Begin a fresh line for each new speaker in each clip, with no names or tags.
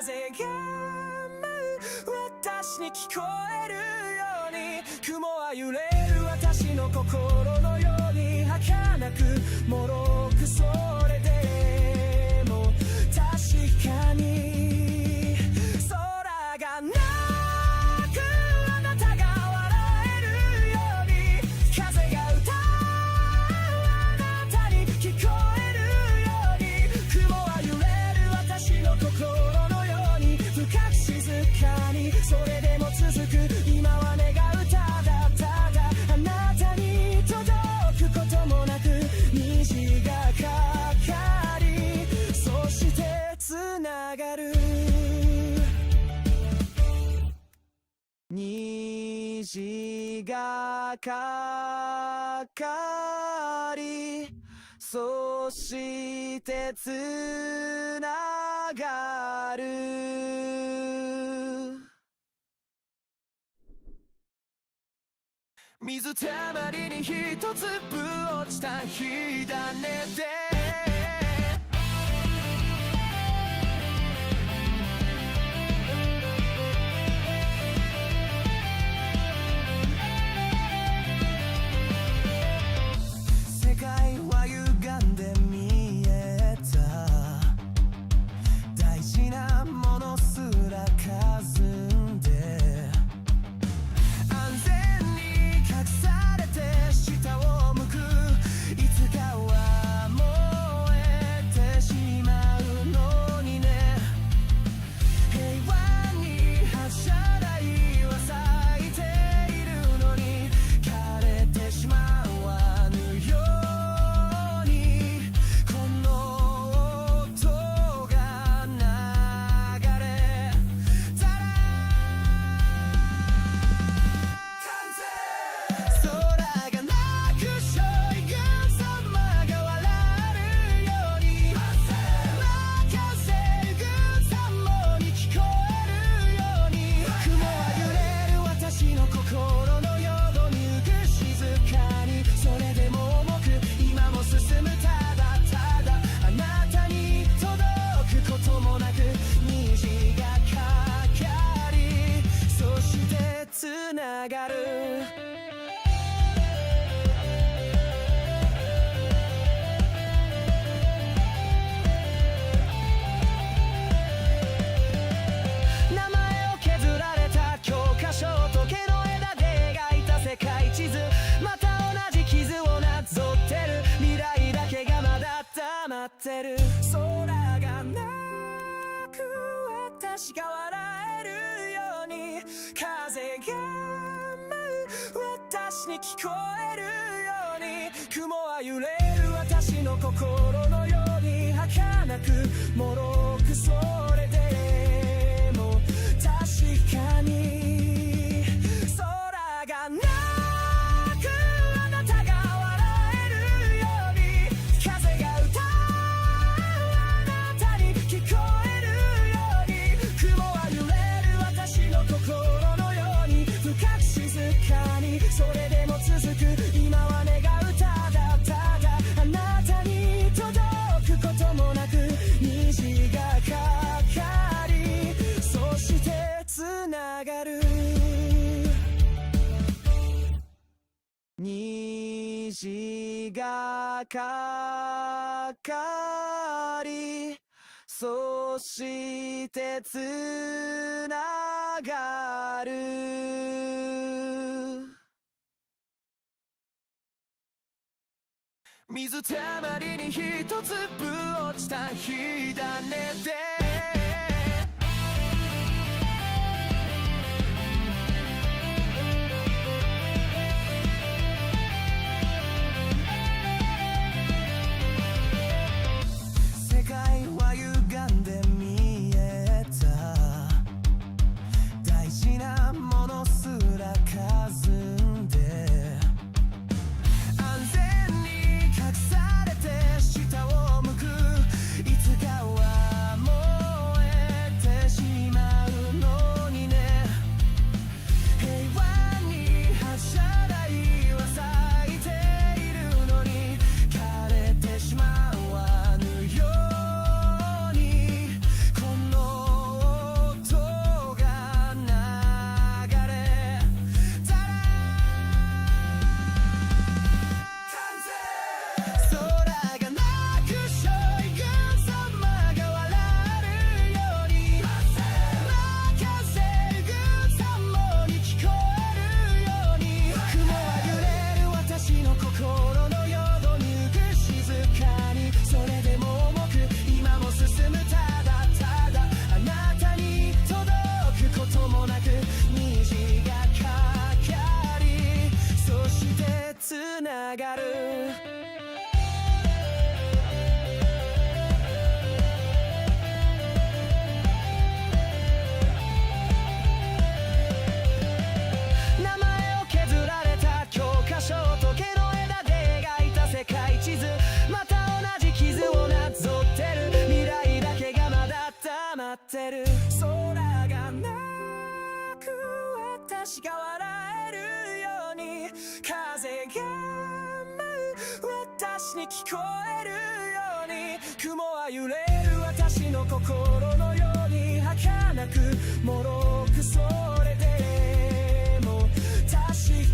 風が舞う私に聞こえるように、雲は揺れる私の心のように、儚く脆くそれでも確かに空がなくあなたが笑えるように、風が歌うあなたに聞こえるように、雲は揺れる私の心のように、深く静かにそれでも続く、今は願うただただあなたに届くこともなく、虹がかかりそしてつながる、虹がかかりそしてつながる。水たまりに一粒落ちた火種で世界は歪んで見えた、大事なものすら霞んで、安全に隠されて下を向く、いつかは燃えてしまうのにね、平和に発射台は咲いているのに、枯れてしまわぬように、この音が流れたら、空がなく将軍様が笑えるように、任せ軍様に聞こえるように、雲は揺れる私の心のように、静かにそれでも重く今も進む、ただただあなたに届くこともなく、虹がかかりそしてつながる。名前を削られた教科書、時計の枝で描いた世界地図、また同じ傷をなぞってる、未来だけがまだ黙ってる、空がなく私が笑えるように、風が舞う私に聞こえるように、雲は揺れる私の心のように、儚く脆くそれでも確かに空がなくあなたが笑えるように、風が歌うあなたに聞こえるように、雲は揺れる私の心のように、深く静かにそれでも続く、今は願うただただあなたに届くこともなく、虹がかかりそしてつながる、虹がかかりそしてつながる。水たまりに一粒落ちた火種で世界は歪んで見えた、大事なものすら霞んで、安全に隠されて下を向く、いつかはもってる。空がなく私が笑えるように、風が舞う私に聞こえるように、雲は揺れる私の心のように、儚く脆くそれでも確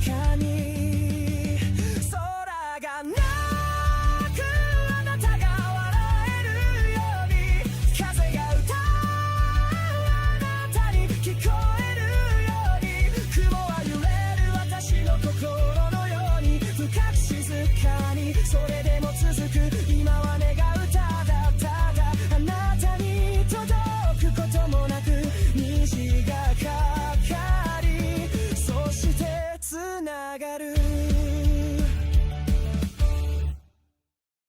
かに、空がなくあなたが笑えるように、風が歌うあなたに聞こえるように、雲は揺れる私の心のように、深く静かにそれでも続く、今は願うただただあなたに届くこともなく、虹がかかりそしてつながる、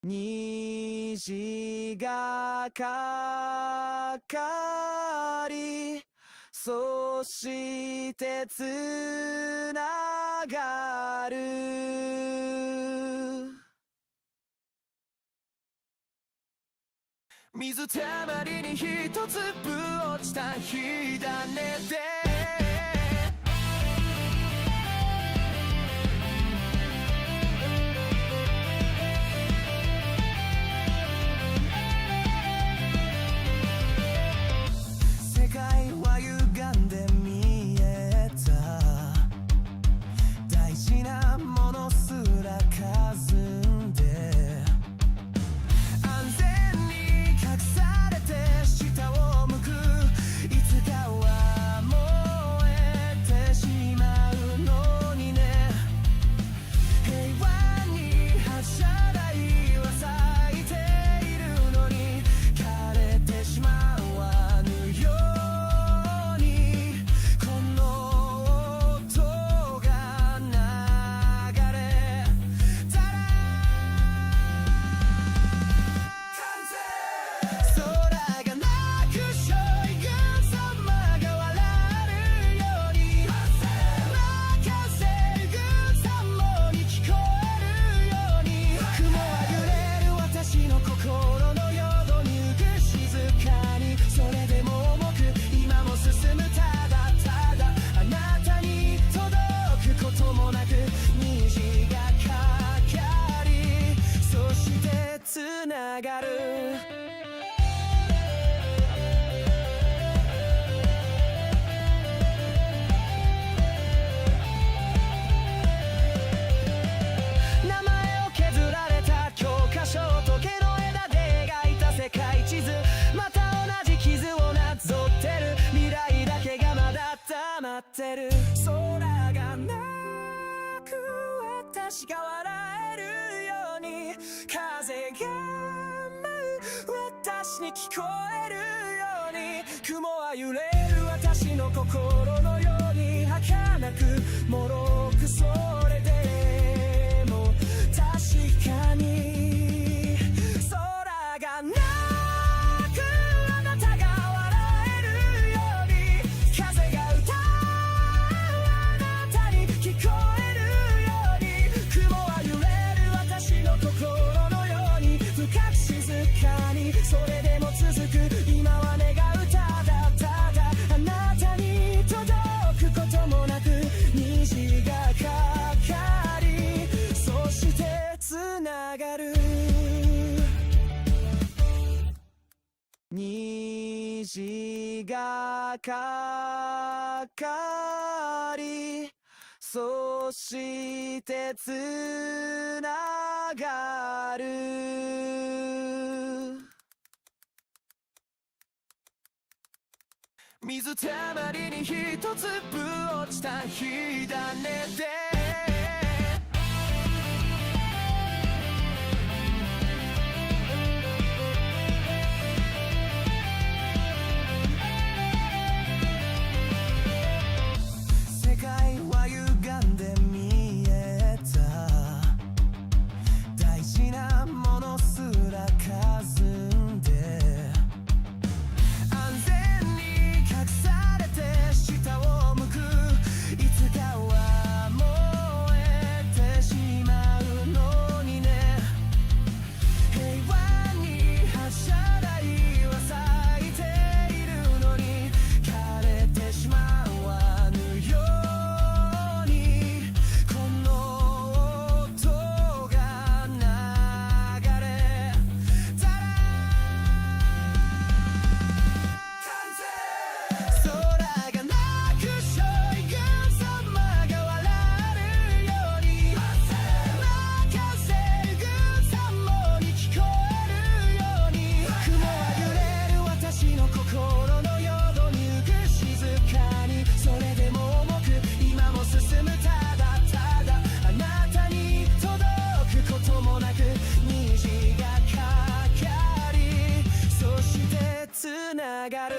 虹がかかりそしてつながる。水たまりに一粒落ちた火種で、世界は歪んで見えた、大事なものすら霞んで、安全に隠されて下を向く、いつかは燃えてしまうのにね、平和にはしゃらいは咲いているのに、枯れてしまわぬように、この音が流れたら、空がなくしょい軍様が笑えるように、任せる軍様に聞こえるように、雲は揺れる私の心のように、静かにそれでも重く今も進む、ただただあなたに届くこともなく、虹がかかりそしてつながる、名前を削られた教科書と毛の枝で描いた世界地図、また同じ傷をなぞってる、未来だけがまだ黙ってる。空がなく私が笑えるように、風が舞う私に聞こえるように、雲は揺れる私の心のように、儚く脆くそれでも確かに、空がなくあなたが笑えるように、風が歌うあなたに聞こえるように、雲は揺れる私の心のように、深く静かにそれでも続く、今は願うただただあなたに届くこともなく、虹がかかりそしてつながる、虹がかかりそしてつながる。水たまりに一粒落ちた火種で、世界は歪んで見えた、大事なものすら霞んで、安全に隠されて下を向く、いつかはもうながる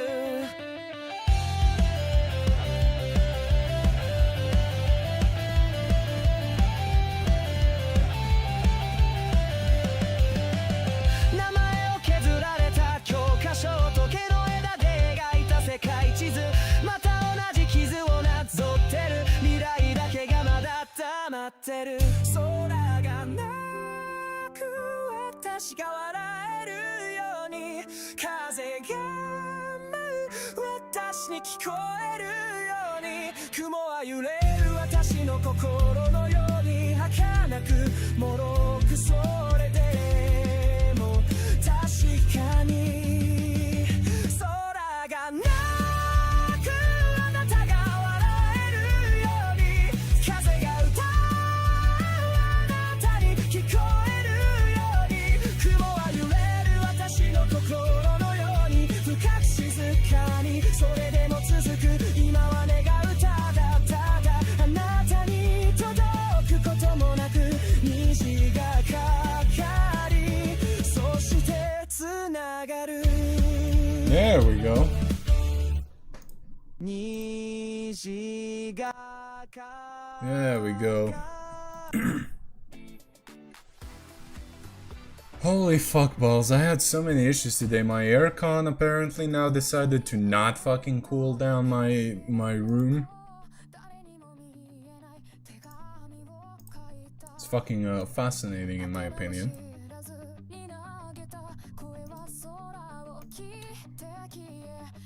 名前を削られた教科書時計の枝で描いた世界地図また同じ傷をなぞってる未来だけがまだ黙ってる空がなく私が笑えるように風が舞う私に聞こえるように雲は揺れる私の心のように儚くもろくそれでも確かに空がなくあなたが笑えるように風が歌うあなたに聞こえるように雲は揺れる私の心のように深く静かにそれでも続く今は願うただただあなたに届くこともなく虹がかかりそしてつながる
There we go.
虹がか
There we go. Holy fuck balls, I had so many issues today. My aircon apparently now decided to not fucking cool down my room. It's fucking fascinating in my opinion.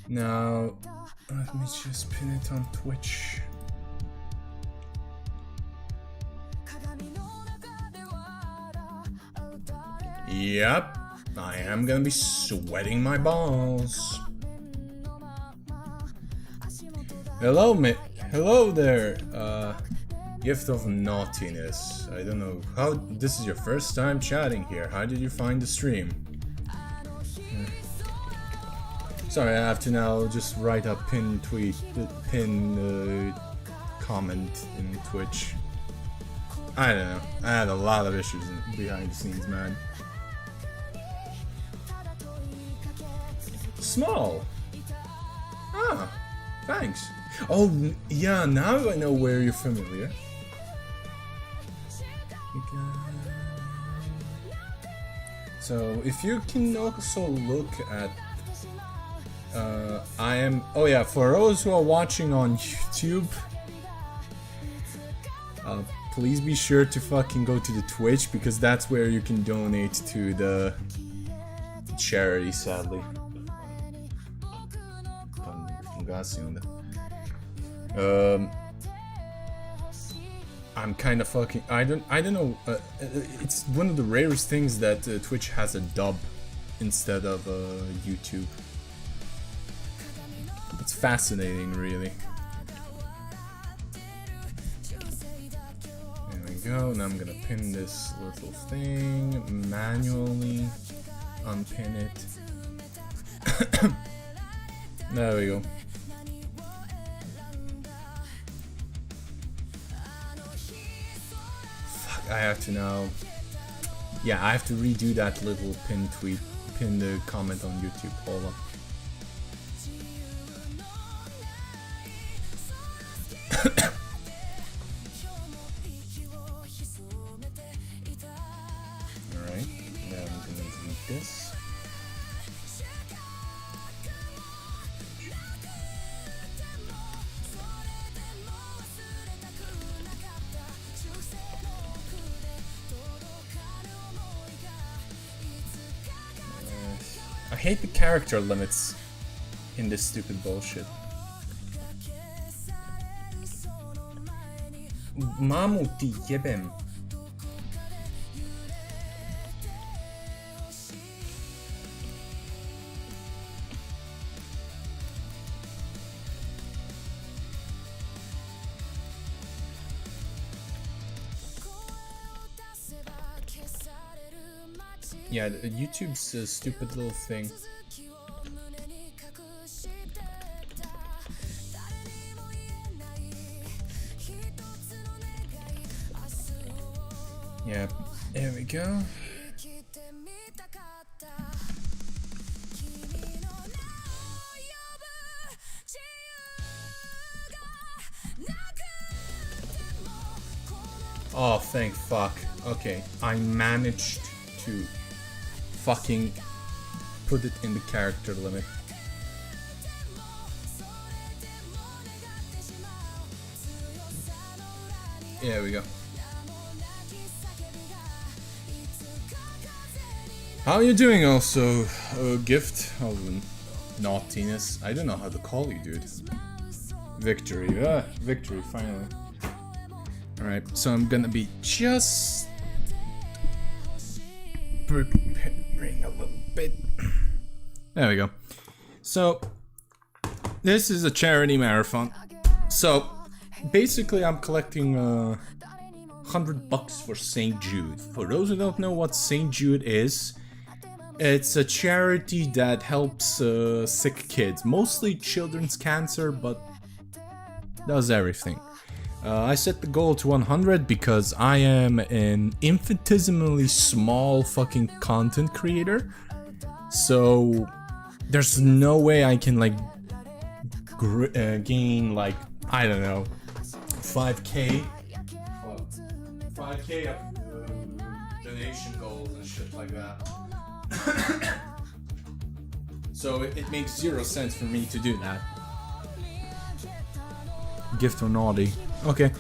Now, let me just pin it on Twitch. Yep, I am gonna be sweating my balls. Hello there, gift of naughtiness. I don't know how this is your first time chatting here. How did you find the stream? Sorry, I have to now just write a pin comment in Twitch. I don't know. I had a lot of issues behind the scenes, man. Small. Ah, thanks. Oh, yeah, now I know where you're familiar. So, if you can also look at oh yeah, for those who are watching on YouTube, please be sure to fucking go to the Twitch because that's where you can donate to the charity, sadly. I'm kind of fucking, I don't know, it's one of the rarest things that Twitch has a dub instead of YouTube. It's fascinating, really. There we go. Now I'm gonna pin this little thing, manually unpin it. There we go. Fuck, I have to now. Yeah, I have to redo that little pin comment on YouTube. Hold on. Alright, now I'm gonna delete this. I hate the character limits in this stupid bullshit. Mamuti yebem. Yeah, YouTube's a stupid little thing. Yeah, there we go. Oh, thank fuck. Okay, I managed to fucking put it in the character limit. There we go. How are you doing also, gift of naughtiness? I don't know how to call you, dude. Victory, victory, finally. Alright, so I'm gonna be just preparing a little bit. There we go. So, this is a charity marathon. So, basically I'm collecting $100 for St. Jude. For those who don't know what St. Jude is, it's a charity that helps sick kids, mostly children's cancer, but does everything. I set the goal to 100 because I am an infinitesimally small fucking content creator. So there's no way I can like gain like, I don't know, 5k of donation goals and shit like that. So it makes zero sense for me to do that. Gift or naughty. Okay.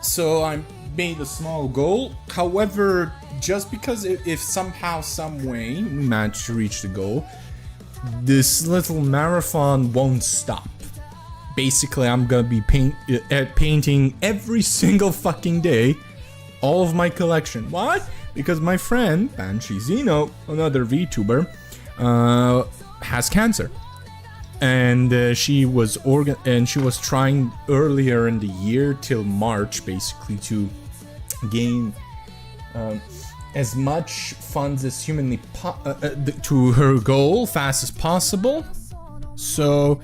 So I made a small goal. However, just because if somehow, some way we manage to reach the goal, this little marathon won't stop. Basically, I'm gonna be painting every single fucking day all of my collection. Why? Because my friend Banshee Zeno, another VTuber, has cancer, and she was trying earlier in the year till March, basically, to gain as much funds as humanly to her goal fast as possible. So.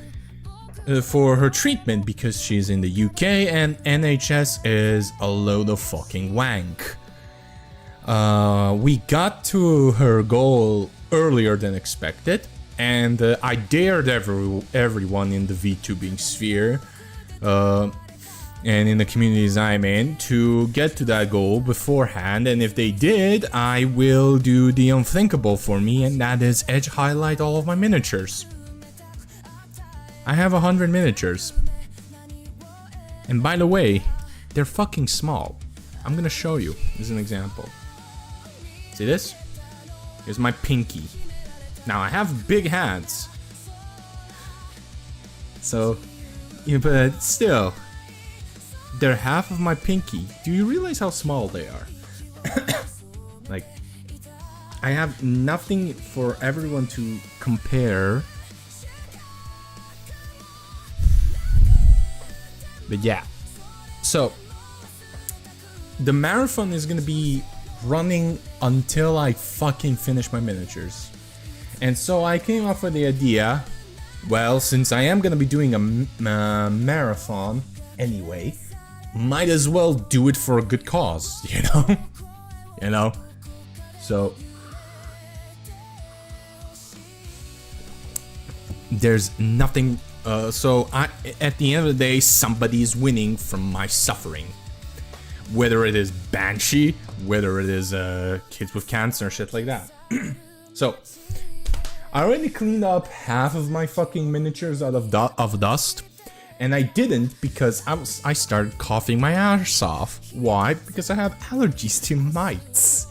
For her treatment, because she's in the UK and NHS is a load of fucking wank. We got to her goal earlier than expected, and I dared everyone in the VTubing sphere and in the communities I'm in to get to that goal beforehand, and if they did, I will do the unthinkable for me, and that is edge highlight all of my miniatures. I have 100 miniatures. And by the way, they're fucking small. I'm gonna show you as an example. See this? Here's my pinky. Now I have big hands. So, yeah, but still, they're half of my pinky. Do you realize how small they are? Like, I have nothing for everyone to compare. But yeah, so the marathon is gonna be running until I fucking finish my miniatures. And so I came up with the idea, well, since I am gonna be doing a marathon anyway, might as well do it for a good cause, you know? You know? So there's nothing. So at the end of the day, somebody's winning from my suffering. Whether it is Banshee, whether it is kids with cancer, shit like that. So, I already cleaned up half of my fucking miniatures out of dust. And I didn't because I started coughing my ass off. Why? Because I have allergies to mites.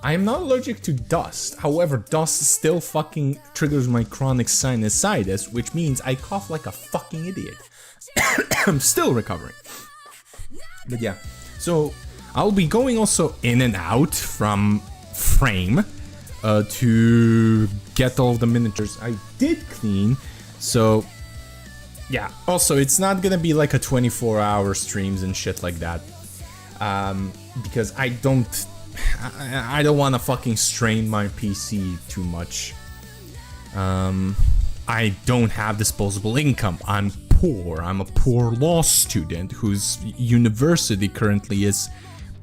I am not allergic to dust, however, dust still fucking triggers my chronic sinusitis, which means I cough like a fucking idiot. I'm still recovering. But yeah, so I'll be going also in and out from frame to get all the miniatures I did clean, so yeah. Also, it's not gonna be like a 24-hour streams and shit like that, because I don't want to fucking strain my PC too much. I don't have disposable income. I'm poor. I'm a poor law student whose university currently is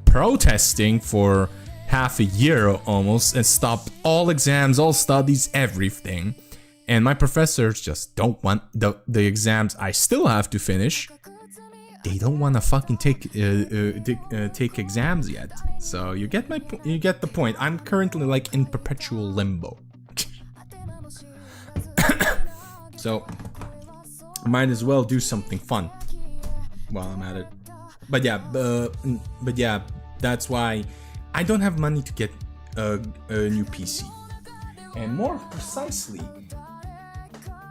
protesting for half a year almost and stopped all exams, all studies, everything. And my professors just don't want the exams I still have to finish they don't want to fucking take exams yet. So you get the point. I'm currently like in perpetual limbo. So might as well do something fun while I'm at it. But yeah, that's why I don't have money to get a new PC. And more precisely,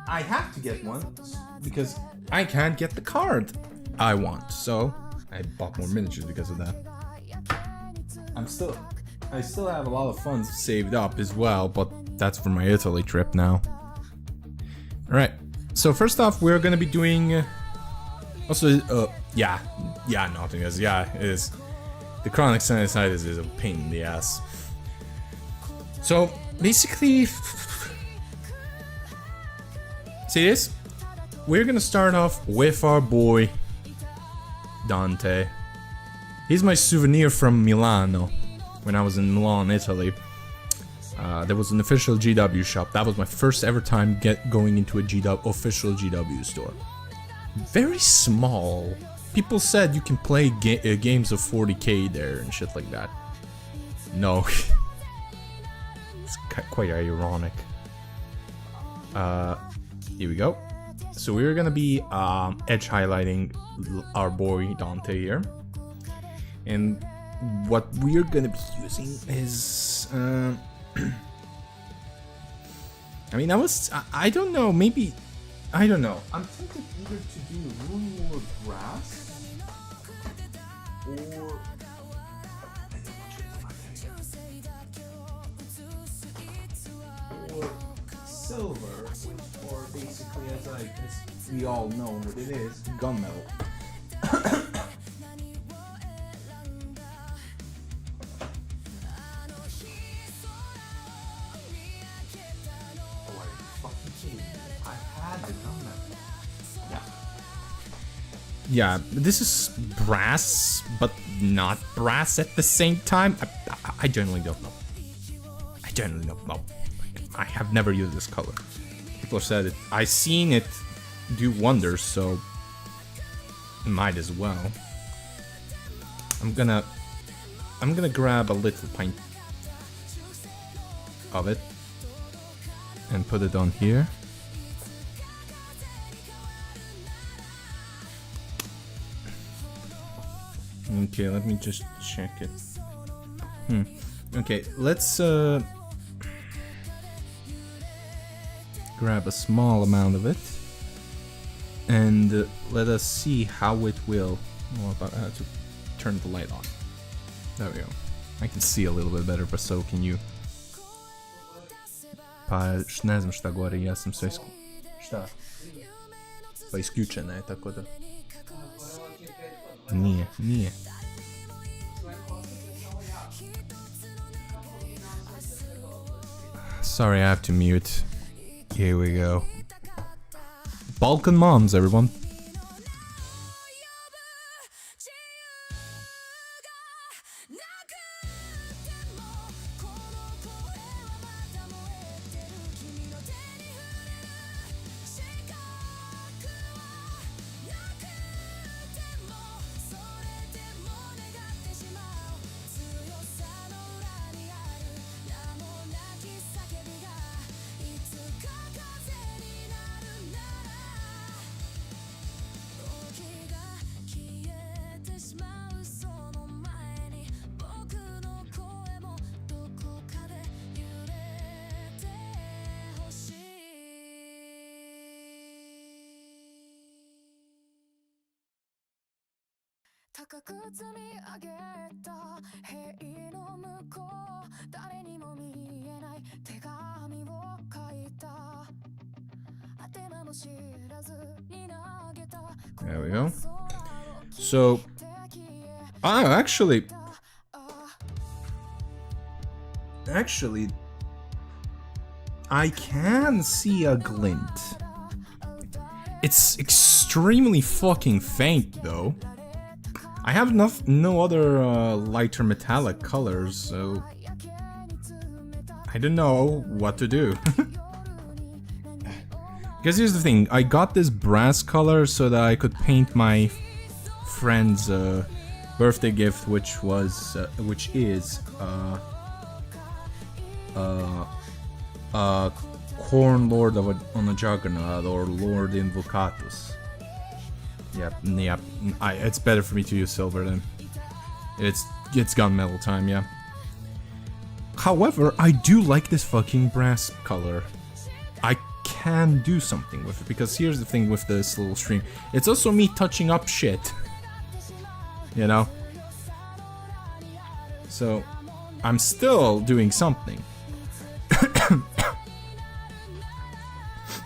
I have to get one because I can't get the card I want. So I bought more miniatures because of that. I still have a lot of funds saved up as well, but that's for my Italy trip now. Alright, so first off, we're gonna be doing also nothing is it is. The chronic sinusitis is a pain in the ass. So basically, see this? We're gonna start off with our boy Dante. He's my souvenir from Milano. When I was in Milan, Italy, there was an official GW shop. That was my first ever time going into a official GW store. Very small. People said you can play games of 40k there and shit like that. No. It's quite ironic. Here we go. So we're gonna be edge highlighting our boy Dante here. And what we're gonna be using is I mean, I don't know, maybe, I don't know. I'm tempted either to do room or grass, or silver, or basically, as we all know what it is, gunmetal. Yeah, this is brass, but not brass at the same time. I generally don't know. I generally don't know. I have never used this color. People have said it. I've seen it do wonders, so might as well. I'm gonna grab a little pint of it and put it on here. Okay, let me just check it. Okay, let's grab a small amount of it and let us see how it will. Oh, about I have to turn the light on. There we go. I can see a little bit better, but so can you. Pa ne znam šta govori, ja sam sve šta? Pa isključena je, tako da. Nije. Sorry, I have to mute. Here we go. Balkan moms, everyone. There we go. So, actually, I can see a glint. It's extremely fucking faint, though. I have no other lighter metallic colors, so I don't know what to do. Because here's the thing, I got this brass color so that I could paint my friend's birthday gift, which is Corn Lord on a Juggernaut, or Lord Invocatus. Yep. It's better for me to use silver then. It's gunmetal time, yeah. However, I do like this fucking brass color. I can do something with it, because here's the thing with this little stream. It's also me touching up shit. You know? So, I'm still doing something.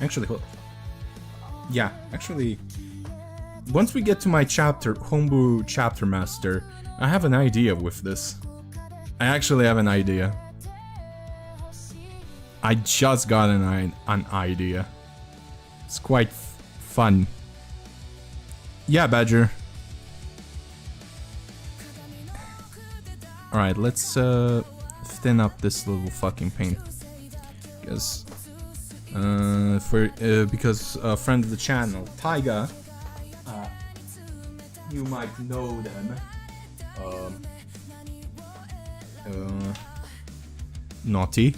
Actually, yeah, actually, once we get to my chapter, Homebrew Chapter Master, I have an idea with this. I actually have an idea. I just got an idea. It's quite fun. Yeah, Badger. Alright, let's thin up this little fucking paint. Because because a friend of the channel, Taiga, you might know them. Naughty.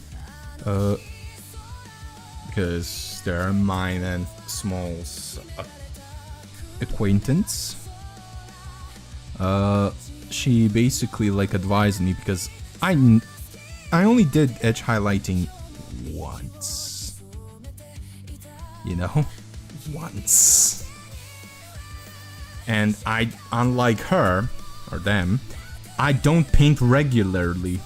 Because they're mine and Small's acquaintance. She basically like advised me, because I only did edge highlighting once. You know? Once. And unlike her, or them, I don't paint regularly.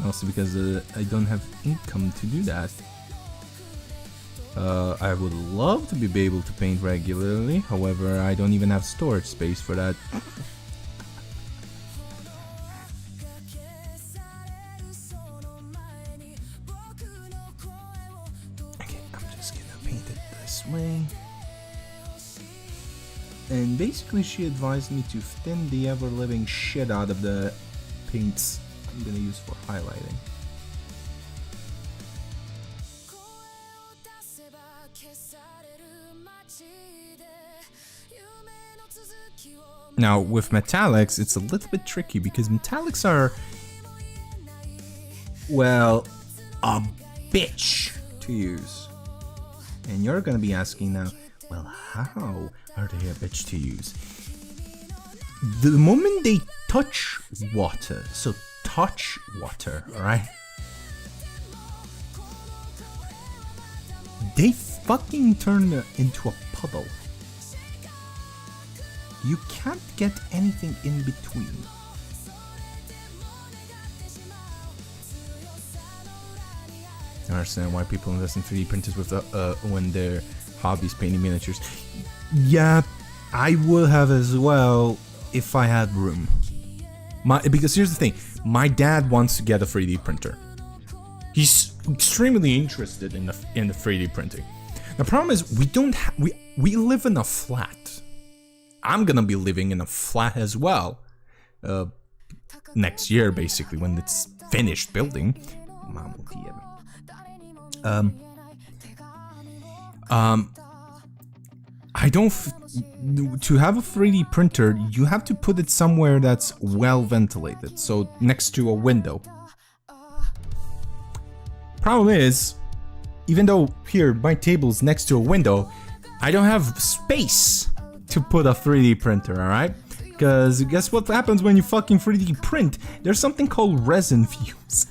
Also because I don't have income to do that. I would love to be able to paint regularly, however, I don't even have storage space for that. Okay, I'm just gonna paint it this way. And basically she advised me to thin the ever-living shit out of the paints I'm gonna use for highlighting. Now with metallics it's a little bit tricky, because metallics are, well, a bitch to use. And you're gonna be asking now, well, how are they a bitch to use? The moment they touch water, so touch water, alright? They fucking turn into a puddle. You can't get anything in between. I understand why people invest in 3D printers with when their hobbies painting miniatures. Yeah, I would have as well if I had room. Because here's the thing, my dad wants to get a 3D printer. He's extremely interested in the 3D printing. The problem is we live in a flat. I'm gonna be living in a flat as well. Next year, basically, when it's finished building. I don't. To have a 3D printer, you have to put it somewhere that's well ventilated, so next to a window. Problem is, even though here my table's next to a window, I don't have space to put a 3D printer, alright? Because guess what happens when you fucking 3D print? There's something called resin fumes.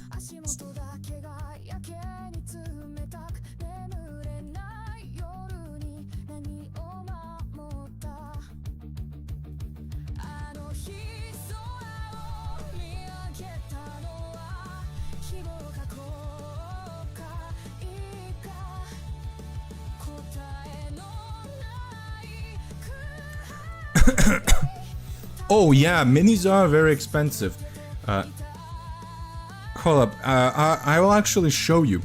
Oh yeah, minis are very expensive. Hold up, I will actually show you.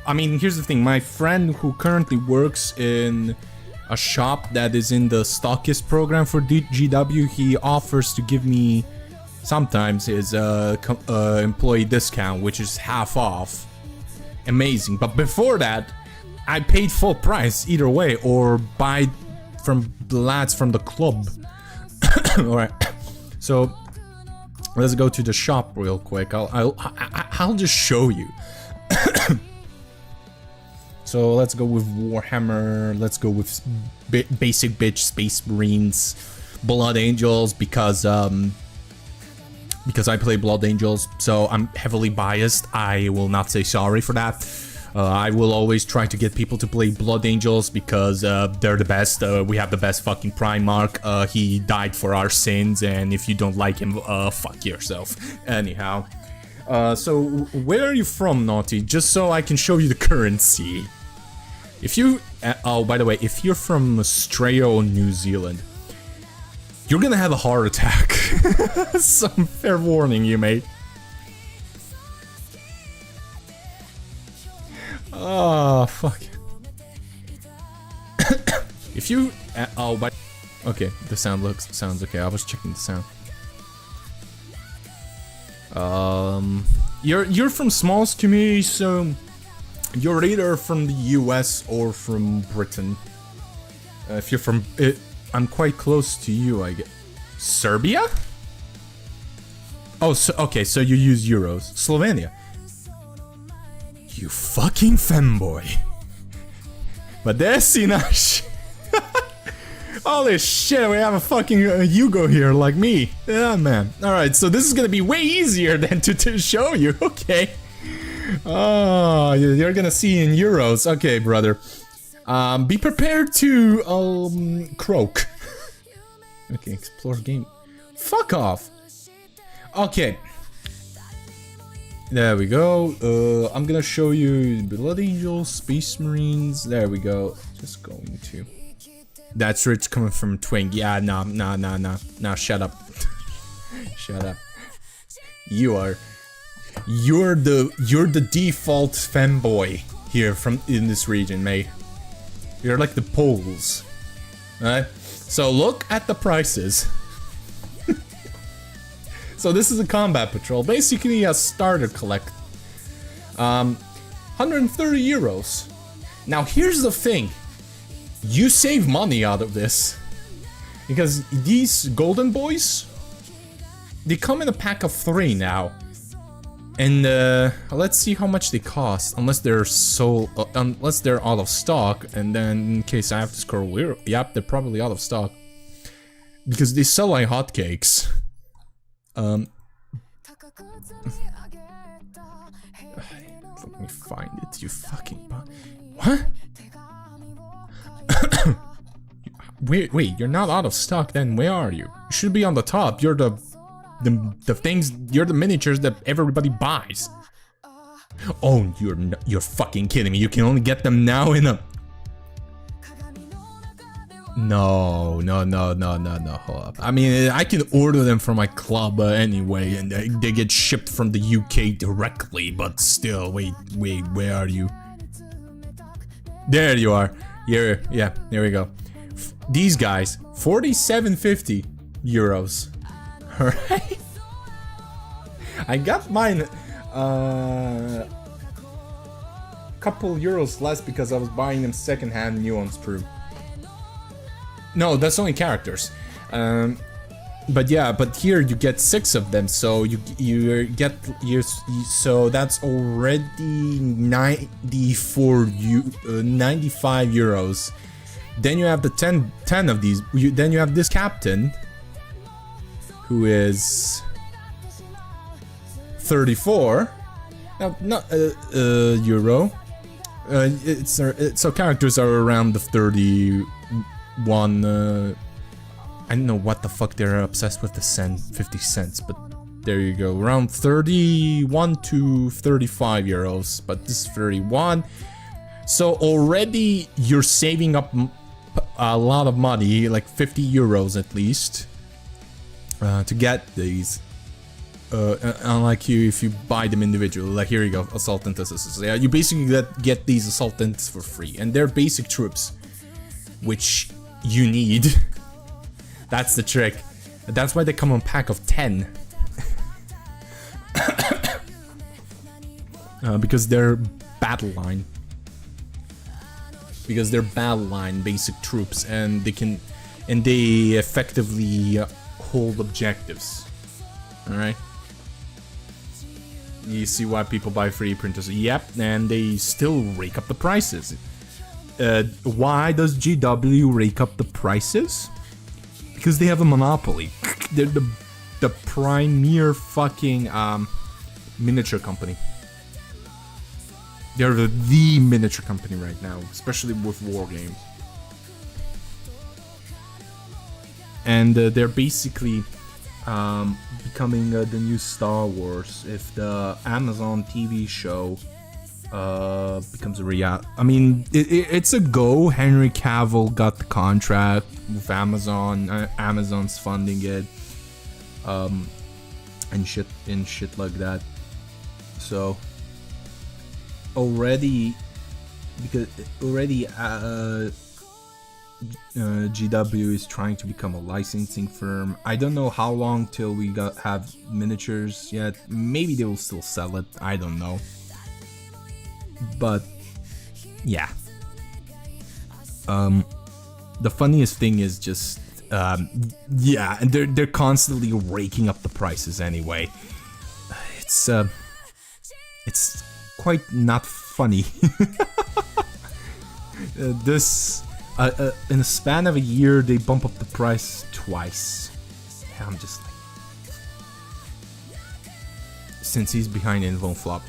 I mean, here's the thing, my friend who currently works in a shop that is in the stockist program for GW, he offers to give me sometimes his employee discount, which is half off. Amazing, but before that, I paid full price either way, or buy from the lads from the club. Alright, so let's go to the shop real quick. I'll just show you. So let's go with Warhammer, let's go with basic bitch Space Marines, Blood Angels, because I play Blood Angels, so I'm heavily biased. I will not say sorry for that. I will always try to get people to play Blood Angels because they're the best. We have the best fucking Primarch. He died for our sins, and if you don't like him, fuck yourself. Anyhow, so where are you from, Naughty? Just so I can show you the currency. If you, oh, by the way, if you're from Australia or New Zealand, you're gonna have a heart attack. Some fair warning, you mate. Oh, fuck. If you, oh, but okay, the sound sounds okay. I was checking the sound. You're from smallest community, so you're either from the US or from Britain. If you're from, I'm quite close to you, I guess. Serbia? Oh, so, okay, so you use euros. Slovenia. You fucking femboy. But there's Sinash. Holy shit, we have a fucking Hugo here like me. Yeah, man. Alright, so this is gonna be way easier than to show you. Okay. Oh, you're gonna see in euros. Okay, brother. Be prepared to, croak. Okay, explore game. Fuck off. Okay. There we go. I'm gonna show you Blood Angels, Space Marines. There we go. Just going to. That's where it's coming from, Twink. Yeah, nah, shut up. Shut up. You're the default femboy here in this region, mate. You're like the Poles. Alright? So look at the prices. So this is a combat patrol, basically a starter collect. 130 euros. Now here's the thing. You save money out of this. Because these golden boys, they come in a pack of 3 now. And let's see how much they cost, unless they're unless they're out of stock. And then in case I have to scroll, yep, they're probably out of stock. Because they sell like hotcakes. Let me find it, you fucking what? Wait, you're not out of stock then, where are you? You should be on the top, you're the things, you're the miniatures that everybody buys. Oh, you're fucking kidding me, you can only get them now in a... No, hold up. I mean, I can order them from my club anyway, and they get shipped from the UK directly, but still, wait, where are you? There you are. Here, yeah, there we go. These guys, 47.50 euros. Alright? I got mine couple euros less because I was buying them secondhand nuance proof. No, that's only characters. But yeah, but here you get 6 of them, so you get so that's already 95 euros. Then you have the 10 of these. Then you have this captain, who is 34. Now, not euro. So characters are around the 31. I don't know what the fuck they're obsessed with the 50 cents, but there you go. Around 31 to 35 euros, but this is 31. So already you're saving up a lot of money, like 50 euros at least, to get these. Unlike if you buy them individually. Like here you go, Assaultant Assistants. Yeah, you basically get these Assaultants for free, and they're basic troops, which you need. That's the trick. That's why they come on pack of 10. Because they're battle line. because they're battle line basic troops, and they effectively hold objectives. All right. You see why people buy 3D printers? Yep, and they still rake up the prices. Why does GW rake up the prices? Because they have a monopoly. They're the premier fucking miniature company. They're the miniature company right now, especially with war games. And they're basically becoming the new Star Wars if the Amazon TV show becomes a reality. I mean, it's a go. Henry Cavill got the contract with Amazon. Amazon's funding it, and shit like that. So already GW is trying to become a licensing firm. I don't know how long till we have miniatures yet. Maybe they will still sell it. I don't know. But yeah. The funniest thing is just yeah, and they're constantly raking up the prices anyway. It's quite not funny. In a span of a year, they bump up the price twice. And I'm just like, since he's behind, it won't flop.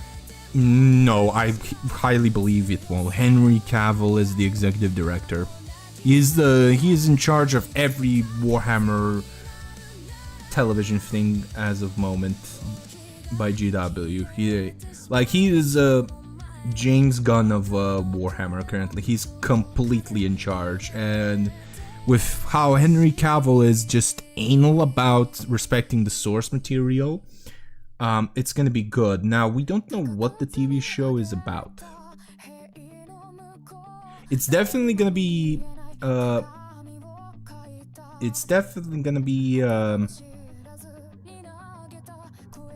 No, I highly believe it won't. Henry Cavill is the executive director. He is in charge of every Warhammer television thing as of moment by GW. He is James Gunn of Warhammer currently. He's completely in charge, and with how Henry Cavill is just anal about respecting the source material, it's gonna be good. Now, we don't know what the TV show is about. It's definitely gonna be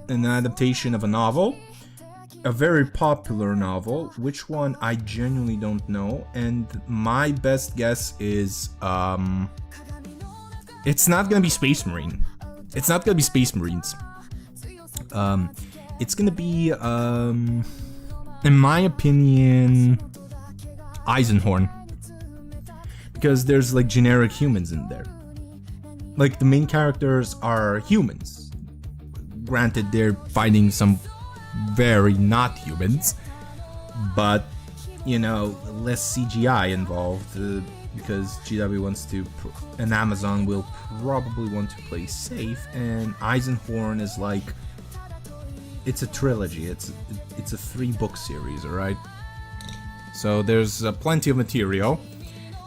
an adaptation of a novel. A very popular novel. Which one, I genuinely don't know. And my best guess is it's not gonna be Space Marine. It's not gonna be Space Marines. It's gonna be in my opinion, Eisenhorn. Because there's like generic humans in there. Like the main characters are humans. Granted, they're fighting some very not humans, but you know, less CGI involved because GW wants to, and Amazon will probably want to play safe. And Eisenhorn is like, it's a trilogy. It's a 3-book series, all right. So there's plenty of material.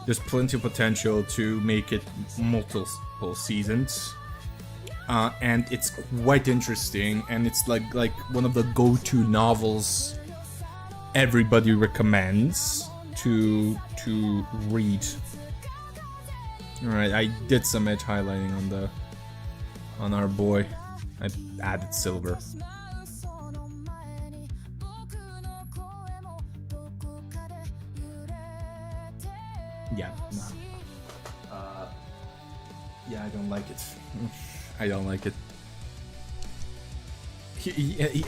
There's plenty of potential to make it multiple seasons. And it's quite interesting, and it's like one of the go-to novels everybody recommends to read. All right, I did some edge highlighting on our boy. I added silver. Yeah. Yeah, I don't like it. I don't like it.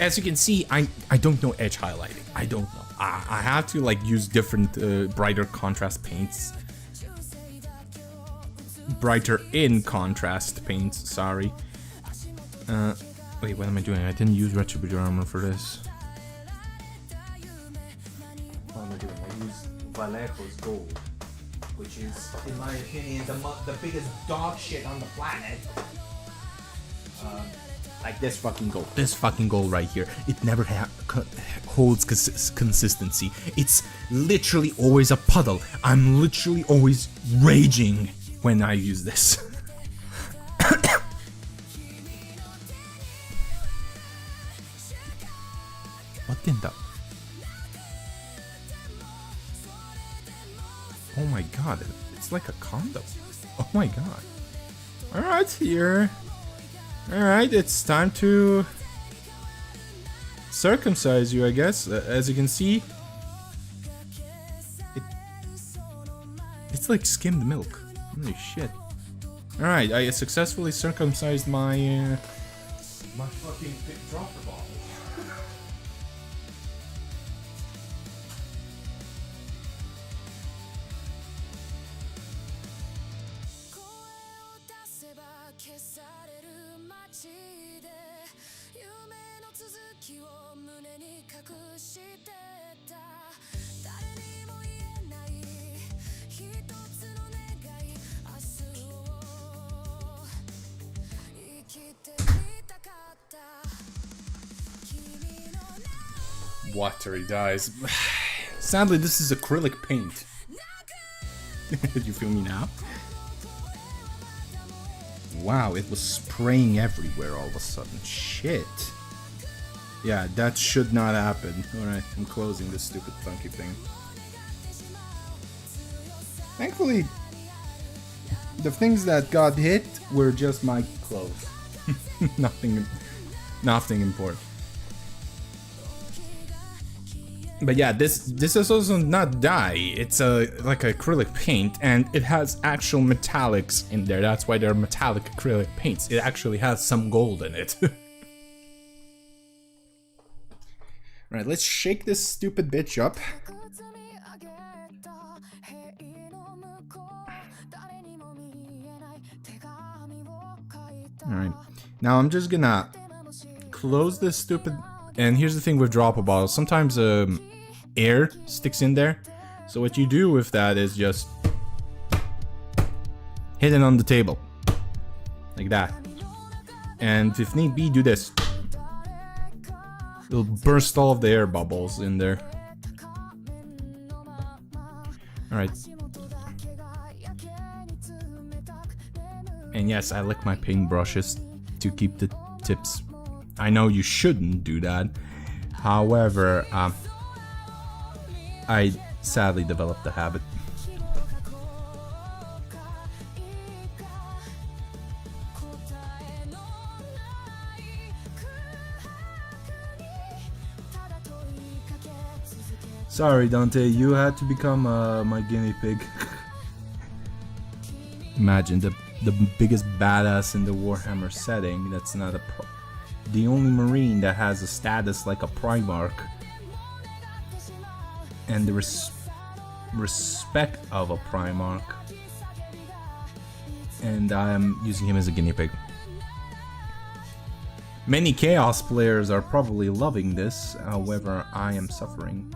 As you can see, I don't know edge highlighting. I don't know. I have to like use different brighter contrast paints. Brighter in contrast paints, sorry. Wait, what am I doing? I didn't use Retributor armor for this. What am I doing? I used Vallejo's gold, which is, in my opinion, the biggest dog shit on the planet. Like this fucking gold right here. It never holds consistency. It's literally always a puddle. I'm literally always raging when I use this. What in the? Oh my god, it's like a condom. Oh my god. Alright, here. Alright, it's time to circumcise you, I guess. As you can see, It's like skimmed milk. Holy shit. Alright, I successfully circumcised my my fucking dropper bottle. Watery dyes. Sadly, this is acrylic paint. You feel me now? Wow, it was spraying everywhere all of a sudden. Shit. Yeah, that should not happen. Alright, I'm closing this stupid funky thing. Thankfully, the things that got hit were just my clothes. Nothing important. But yeah, this is also not dye. It's like acrylic paint, and it has actual metallics in there. That's why they're metallic acrylic paints. It actually has some gold in it. Right, let's shake this stupid bitch up. Alright, now I'm just gonna close this stupid... And here's the thing with dropper bottles. Sometimes air sticks in there. So what you do with that is just hit it on the table. Like that. And if need be, do this. It'll burst all of the air bubbles in there. Alright. And yes, I lick my paintbrushes to keep the tips. I know you shouldn't do that. However, I sadly developed the habit. Sorry, Dante, you had to become my guinea pig. Imagine the biggest badass in the Warhammer setting. That's not a the only Marine that has a status like a Primarch and the respect of a Primarch, and I am using him as a guinea pig. Many Chaos players are probably loving this, however I am suffering.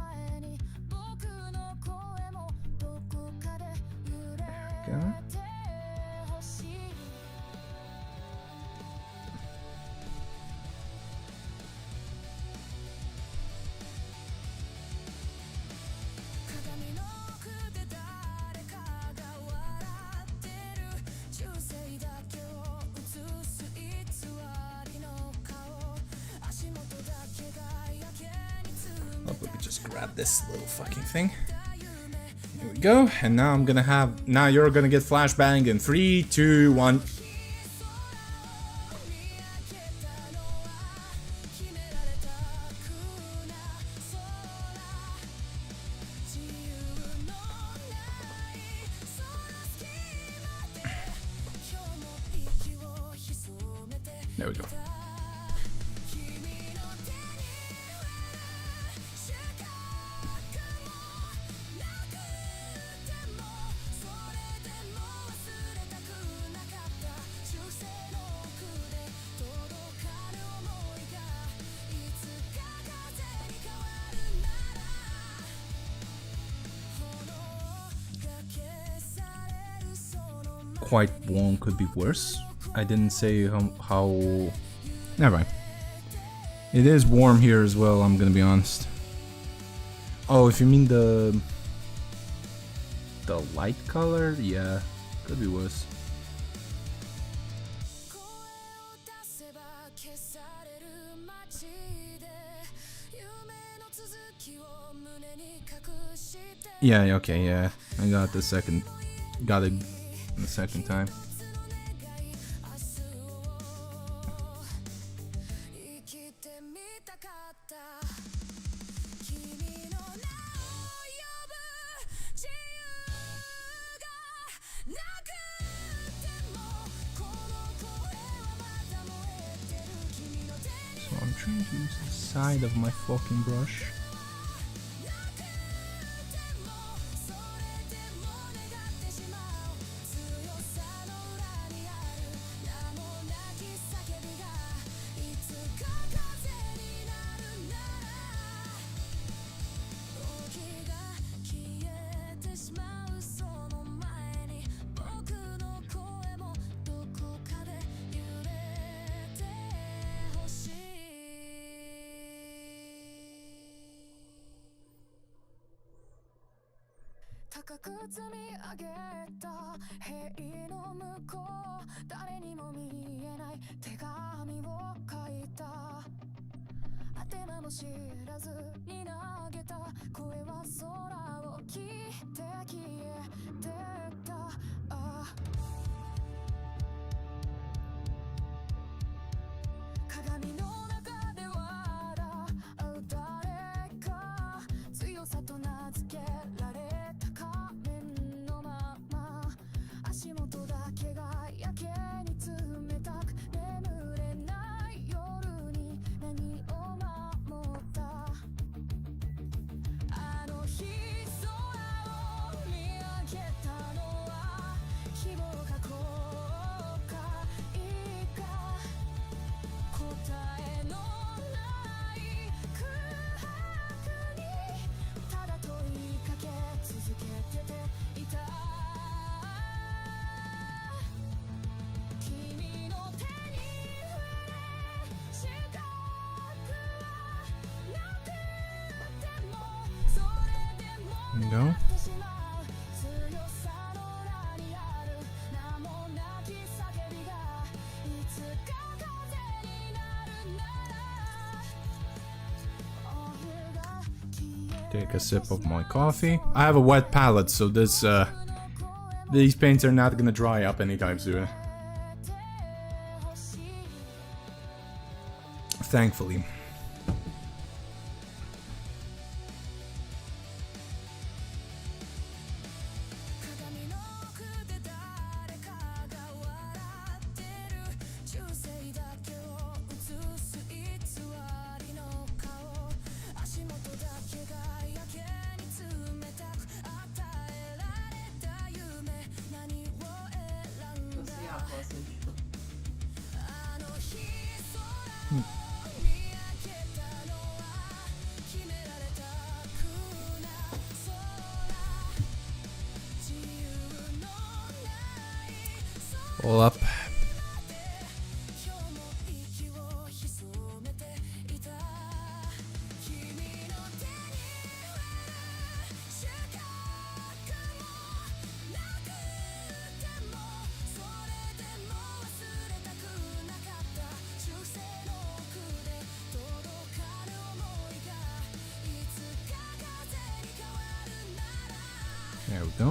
There we go. Let me just grab this little fucking thing. Here we go. And now I'm gonna have... Now you're gonna get flashbang in 3, 2, 1. There we go. Quite warm could be worse. I didn't say how... Never mind. It is warm here as well, I'm gonna be honest. Oh, if you mean the light color? Yeah, could be worse. Yeah, okay, yeah. I got the second... Got it the second time. to use the side of my fucking brush. There you go. Take a sip of my coffee. I have a wet palette, so these paints are not gonna dry up anytime soon. Thankfully. All up. There we go.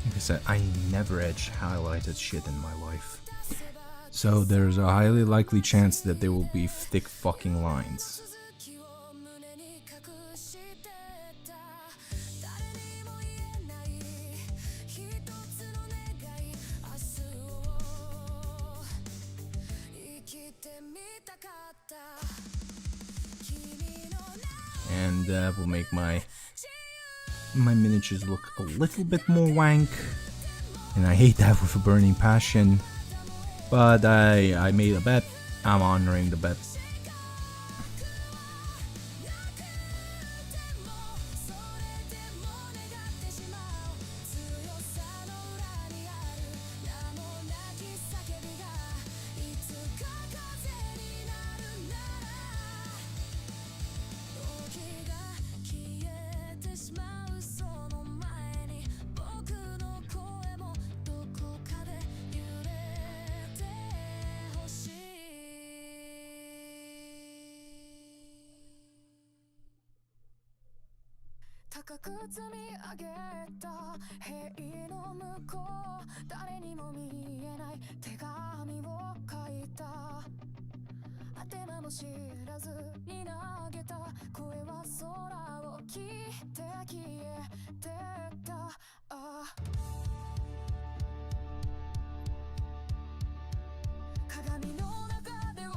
Like I said, I never edge highlighted shit in my life. So there's a highly likely chance that there will be thick fucking lines. And that will make my miniatures look a little bit more wank, and I hate that with a burning passion, but I made a bet. I'm honoring the bet.
高く積み上げた塀の向こう誰にも見えない手紙を書いた宛名も知らずに投げた声は空を切って消えてった鏡の中で笑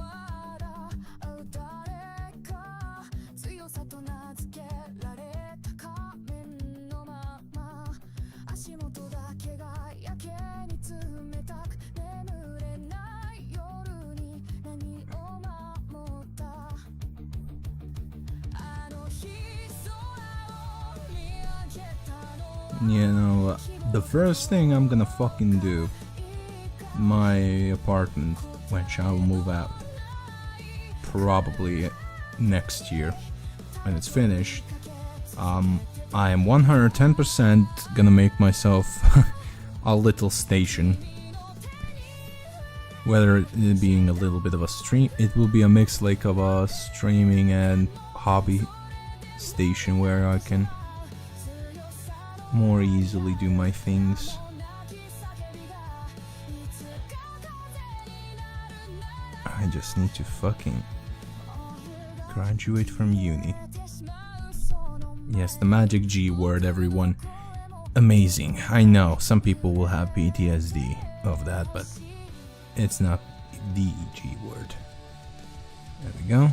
う誰か強さと名付けられた仮面のまま足元だけがやけに冷たく眠れない夜に何を守ったあの日空を見上げたのは
You know, the first thing I'm gonna fucking do my apartment, which I'll move out probably next year when it's finished. I am 110% gonna make myself a little station. Whether it being a little bit of a stream, it will be a mix like of a streaming and hobby station where I can more easily do my things. I just need to fucking graduate from uni. Yes, the magic G word, everyone. Amazing. I know some people will have PTSD of that, but it's not the G word. There we go.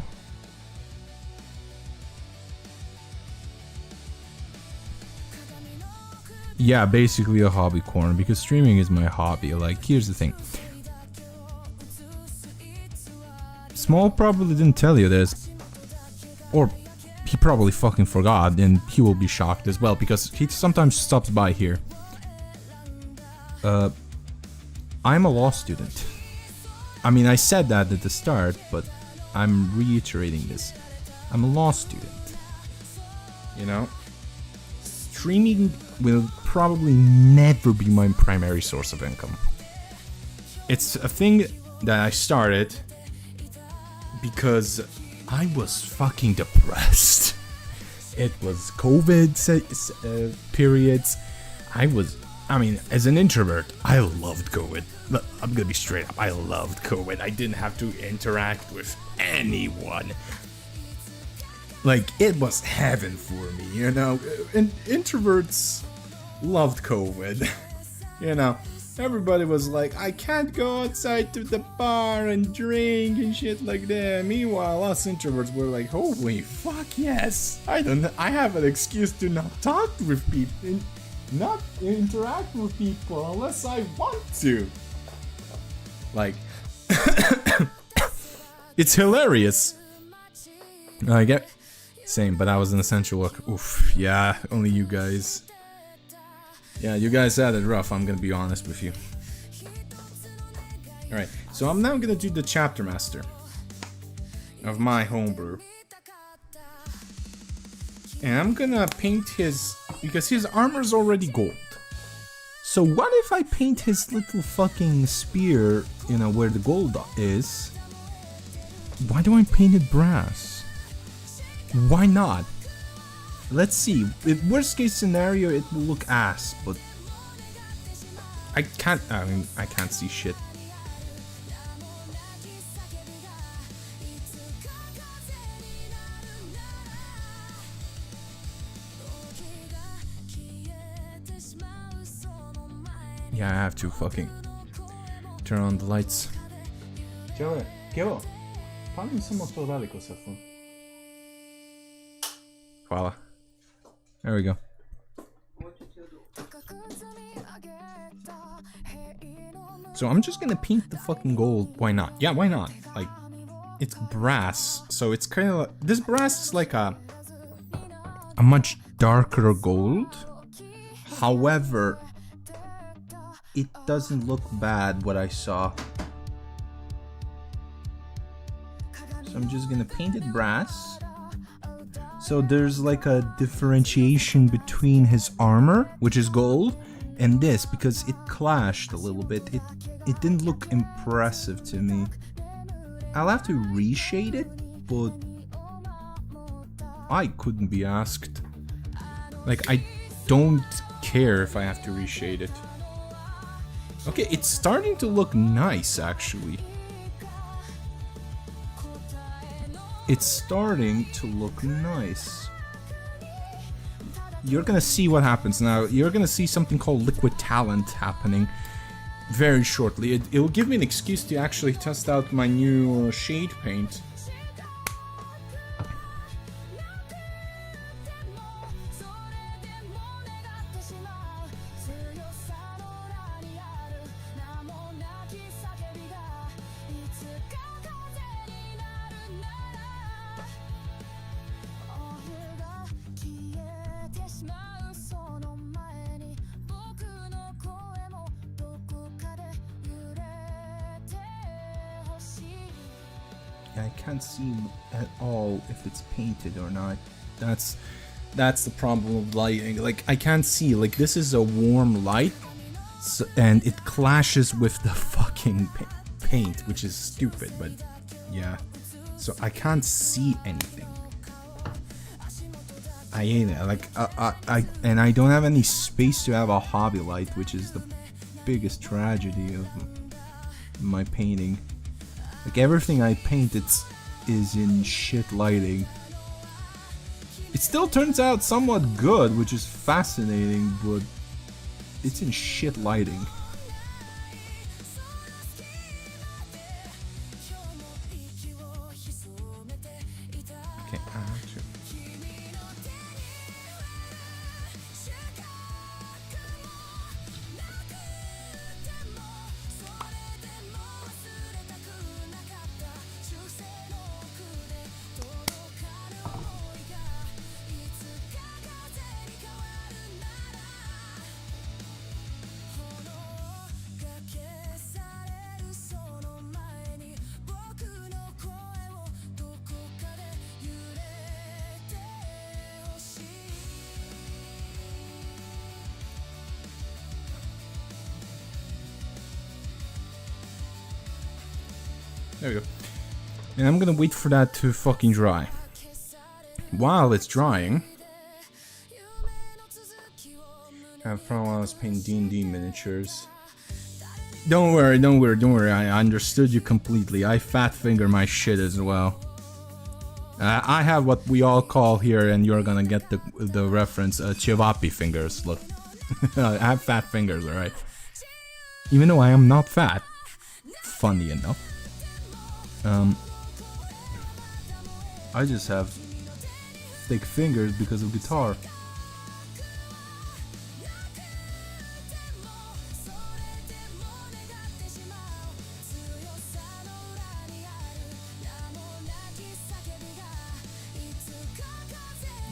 Yeah, basically a hobby corner, because streaming is my hobby. Like, here's the thing. Small probably didn't tell you this, or he probably fucking forgot, and he will be shocked as well, because he sometimes stops by here. I'm a law student. I mean, I said that at the start, but I'm reiterating this. I'm a law student. You know? Streaming will probably never be my primary source of income. It's a thing that I started because I was fucking depressed. It was COVID periods. I mean, as an introvert, I loved COVID. I'm gonna be straight up, I loved COVID. I didn't have to interact with anyone. Like, it was heaven for me, you know? And introverts loved COVID. You know, everybody was like, I can't go outside to the bar and drink and shit like that. Meanwhile, us introverts were like, holy fuck yes. I have an excuse to not talk with people, not interact with people unless I want to. Like, it's hilarious. I get, same, but I was an essential worker. Oof, yeah, only you guys. Yeah, you guys had it rough, I'm gonna be honest with you. Alright, so I'm now gonna do the chapter master of my homebrew. And I'm gonna paint his, because his armor's already gold. So what if I paint his little fucking spear, you know, where the gold is? Why do I paint it brass? Why not? Let's see. In worst case scenario, it will look ass, but I can't see shit. Yeah, I have to fucking turn on the lights. Voila. There we go. So I'm just gonna paint the fucking gold. Why not? Yeah, why not? Like, it's brass, so it's kind of, this brass is like a much darker gold. However, it doesn't look bad what I saw. So I'm just gonna paint it brass. So there's like a differentiation between his armor, which is gold, and this, because it clashed a little bit. It didn't look impressive to me. I'll have to reshade it, but I couldn't be asked. Like, I don't care if I have to reshade it. Okay, it's starting to look nice, actually. It's starting to look nice. You're gonna see what happens now. You're gonna see something called liquid talent happening very shortly. It'll give me an excuse to actually test out my new shade paint. I can't see at all if it's painted or not. That's the problem of lighting. Like, I can't see. Like, this is a warm light, so, and it clashes with the fucking paint, which is stupid. But yeah, so I can't see anything. I hate it. Like, and I don't have any space to have a hobby light, which is the biggest tragedy of my painting. Like, everything I paint is in shit lighting. It still turns out somewhat good, which is fascinating, but it's in shit lighting. Okay, actually. There we go. And I'm gonna wait for that to fucking dry. While it's drying, for a while I was painting D&D miniatures. Don't worry, I understood you completely. I fat finger my shit as well. I have what we all call here, and you're gonna get the reference, Chivapi fingers. Look, I have fat fingers, alright? Even though I am not fat, funny enough. I just have thick fingers because of guitar.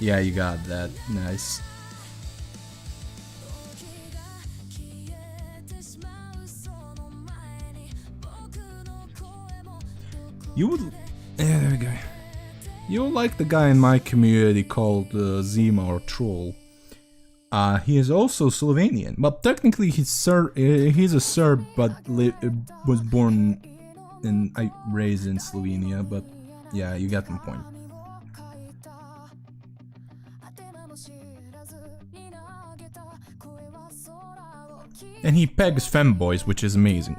Yeah, you got that. Nice. You would... Yeah, there we go. You'll like the guy in my community called Zima or Troll. He is also Slovenian. But technically he's a Serb, but was born and raised in Slovenia. But yeah, you get my point. And he pegs femboys, which is amazing.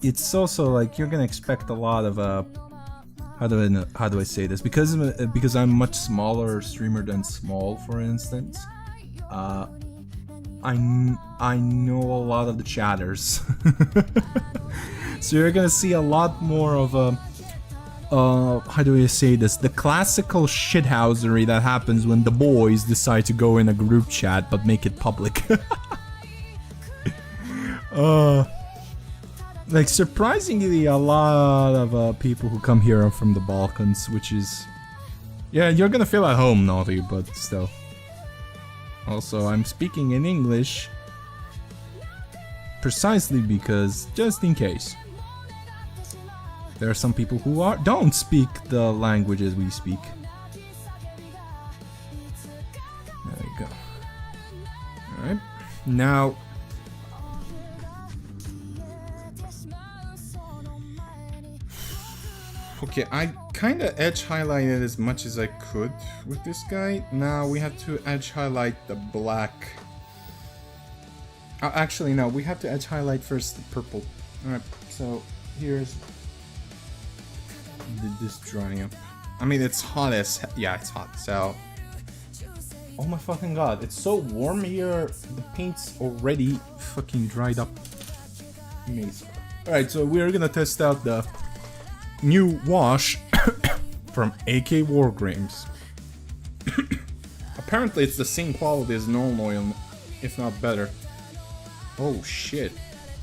It's also like you're gonna expect a lot of how do I say this? Because I'm much smaller streamer than Small, for instance. I know a lot of the chatters. So you're gonna see a lot more of how do I say this? The classical shithousery that happens when the boys decide to go in a group chat but make it public. Like, surprisingly, a lot of people who come here are from the Balkans, which is... Yeah, you're gonna feel at home, Naughty, but still. Also, I'm speaking in English precisely because, just in case. There are some people who don't speak the languages we speak. There we go. Alright. Now, Okay, I kind of edge highlighted as much as I could with this guy. Now we have to edge highlight the black. Actually, no, we have to edge highlight first the purple. Alright, so here's this drawing up. I mean, it's hot as yeah, it's hot. So, oh my fucking god, it's so warm here. The paint's already fucking dried up. Amazing. All right, so we're gonna test out the new wash from AK Wargames. Apparently, it's the same quality as normal oil, if not better. Oh shit.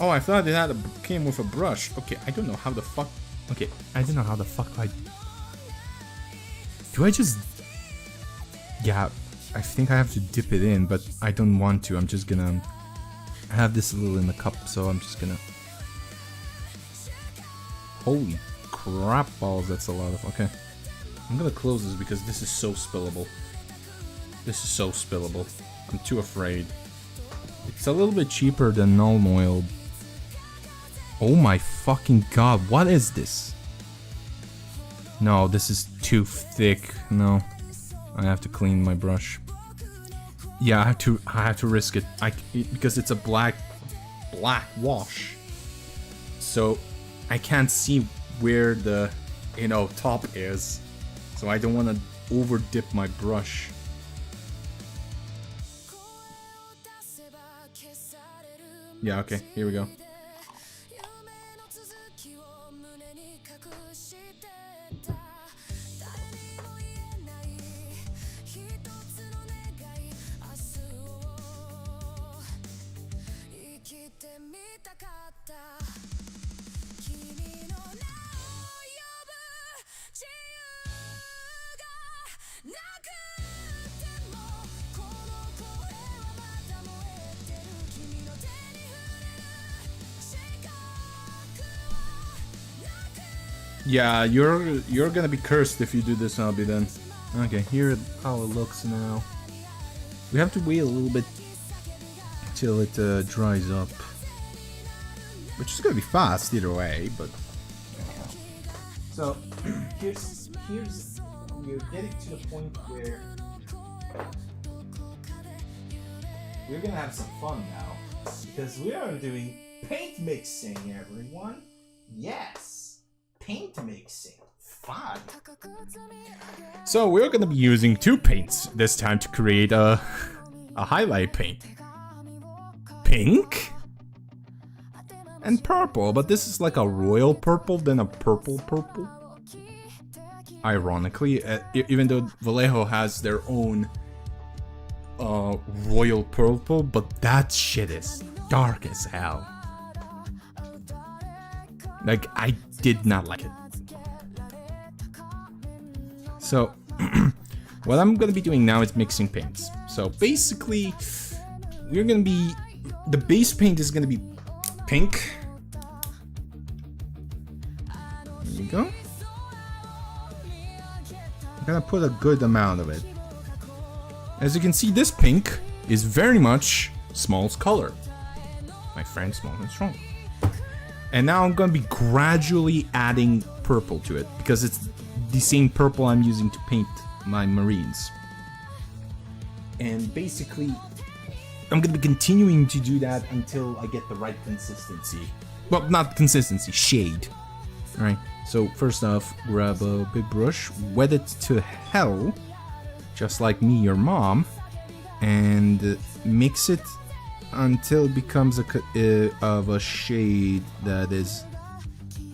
Oh, I thought it came with a brush. Okay, I don't know how the fuck. Okay, I don't know how the fuck I. Do I just... Yeah, I think I have to dip it in, but I don't want to. I'm just gonna... I have this a little in the cup, so I'm just gonna... Holy crap balls, that's a lot of... Okay. I'm gonna close this because this is so spillable. This is so spillable. I'm too afraid. It's a little bit cheaper than Null Oil. Oh my fucking god, what is this? No, this is too thick. No, I have to clean my brush. Yeah, I have to risk it. Because it's a black wash. So I can't see where the top is. So I don't want to over dip my brush. Yeah, okay, here we go. Yeah, you're gonna be cursed if you do this, I'll be then. Okay, here how it looks now. We have to wait a little bit till it dries up, which is gonna be fast either way. But so here's we're getting to the point where we're gonna have some fun now because we are doing paint mixing, everyone. Yes. Paint mixing. Fun. So we're gonna be using two paints this time to create a highlight paint. Pink and purple, but this is like a royal purple than a purple. Ironically, even though Vallejo has their own royal purple, but that shit is dark as hell. Like, I did not like it. So, what I'm gonna be doing now is mixing paints. So basically, we're gonna be... The base paint is gonna be pink. There you go. I'm gonna put a good amount of it. As you can see, this pink is very much Small's color. My friend Small and Strong. And now I'm going to be gradually adding purple to it, because it's the same purple I'm using to paint my Marines. And basically, I'm going to be continuing to do that until I get the right consistency. Well, not consistency, shade. Alright, so first off, grab a big brush, wet it to hell, just like me, your mom, and mix it until it becomes of a shade that is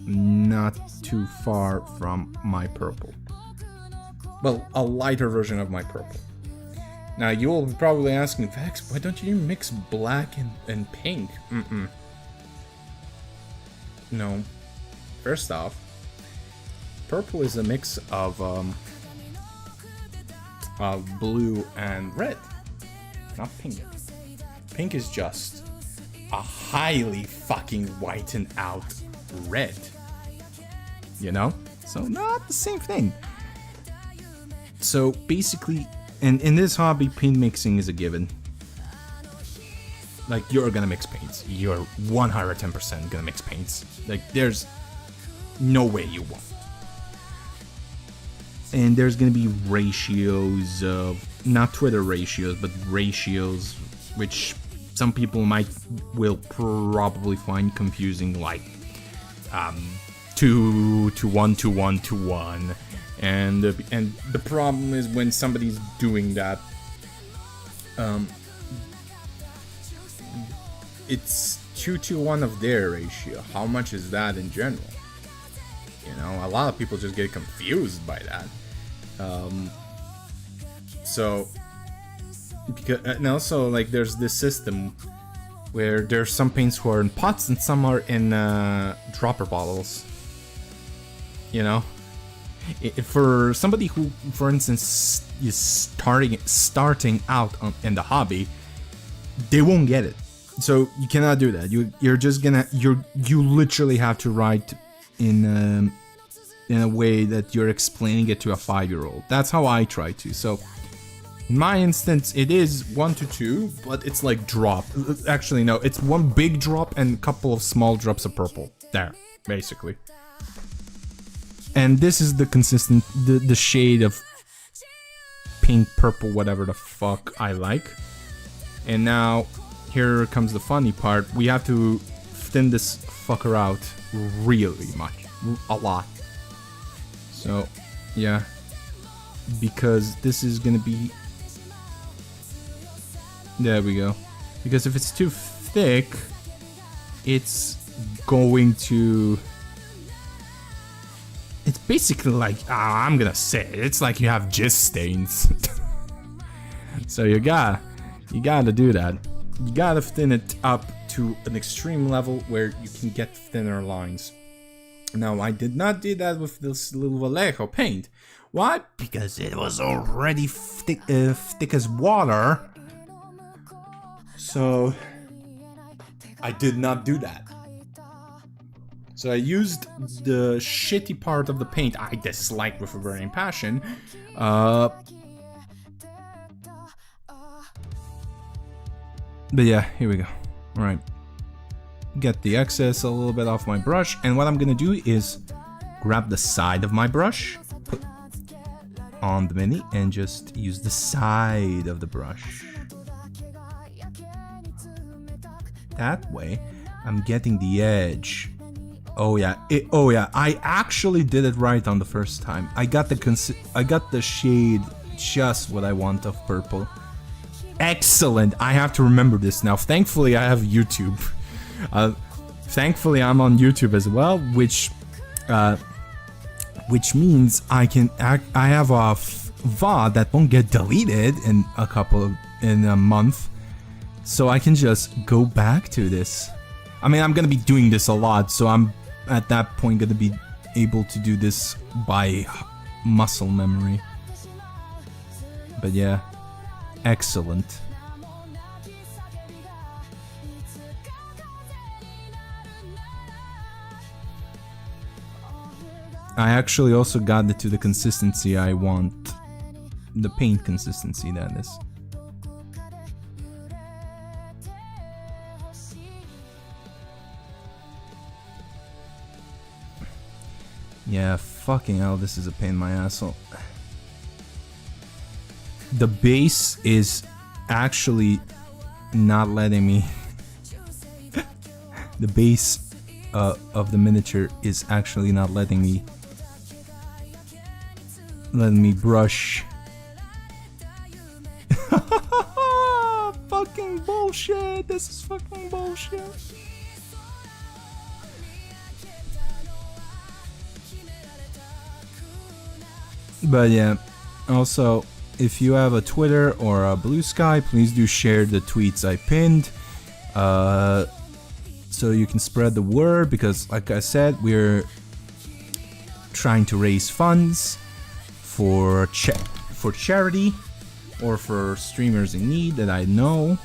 not too far from my purple. Well, a lighter version of my purple. Now you will be probably asking, Vex, why don't you mix black and pink? No. First off, purple is a mix of blue and red, not pink. Pink is just a highly fucking whitened out red. You know? So not the same thing. So basically, in this hobby, paint mixing is a given. Like, you're gonna mix paints. You're 110% gonna mix paints. Like, there's no way you won't. and there's gonna be ratios of, not Twitter ratios, but ratios which some people will probably find confusing, like 2 to 1 to 1 to 1, and the problem is when somebody's doing that, it's 2 to 1 of their ratio. How much is that in general? You know, a lot of people just get confused by that. So, because, and also, like, there's this system where there's some paints who are in pots and some are in dropper bottles. You know, for somebody who, for instance, is starting out in the hobby, they won't get it. So you cannot do that. You're just gonna you literally have to write in a way that you're explaining it to a 5-year-old. That's how I try to. So in my instance, it is 1 to 2, but it's like drop. Actually, no, it's one big drop and a couple of small drops of purple. There, basically. And this is the consistent, the shade of pink, purple, whatever the fuck I like. And now, here comes the funny part. We have to thin this fucker out really much. A lot. So, yeah. Because this is gonna be... There we go. Because if it's too thick, it's going to... It's basically like, I'm gonna say it, it's like you have jizz stains. So you gotta do that. You gotta thin it up to an extreme level where you can get thinner lines. Now, I did not do that with this little Vallejo paint. Why? Because it was already thick as water. So I did not do that. So I used the shitty part of the paint I dislike with a burning passion. But yeah, here we go. Alright. Get the excess a little bit off my brush. And what I'm gonna do is grab the side of my brush, put on the mini, and just use the side of the brush. That way, I'm getting the edge. Oh yeah, I actually did it right on the first time. I got the shade just what I want of purple. Excellent. I have to remember this now. Thankfully, I have YouTube. Thankfully, I'm on YouTube as well, which means I have a VOD that won't get deleted in a month, so I can just go back to this. I mean, I'm gonna be doing this a lot, so I'm at that point gonna be able to do this by muscle memory. But yeah, excellent. I actually also got it to the consistency I want. The paint consistency, that is. Yeah, fucking hell, this is a pain in my asshole. The base is actually not letting me... The base of the miniature is actually not letting me brush. Fucking bullshit. This is fucking bullshit. But yeah, also, if you have a Twitter or a Blue Sky, please do share the tweets I pinned, so you can spread the word, because like I said, we're trying to raise funds for charity or for streamers in need that I know.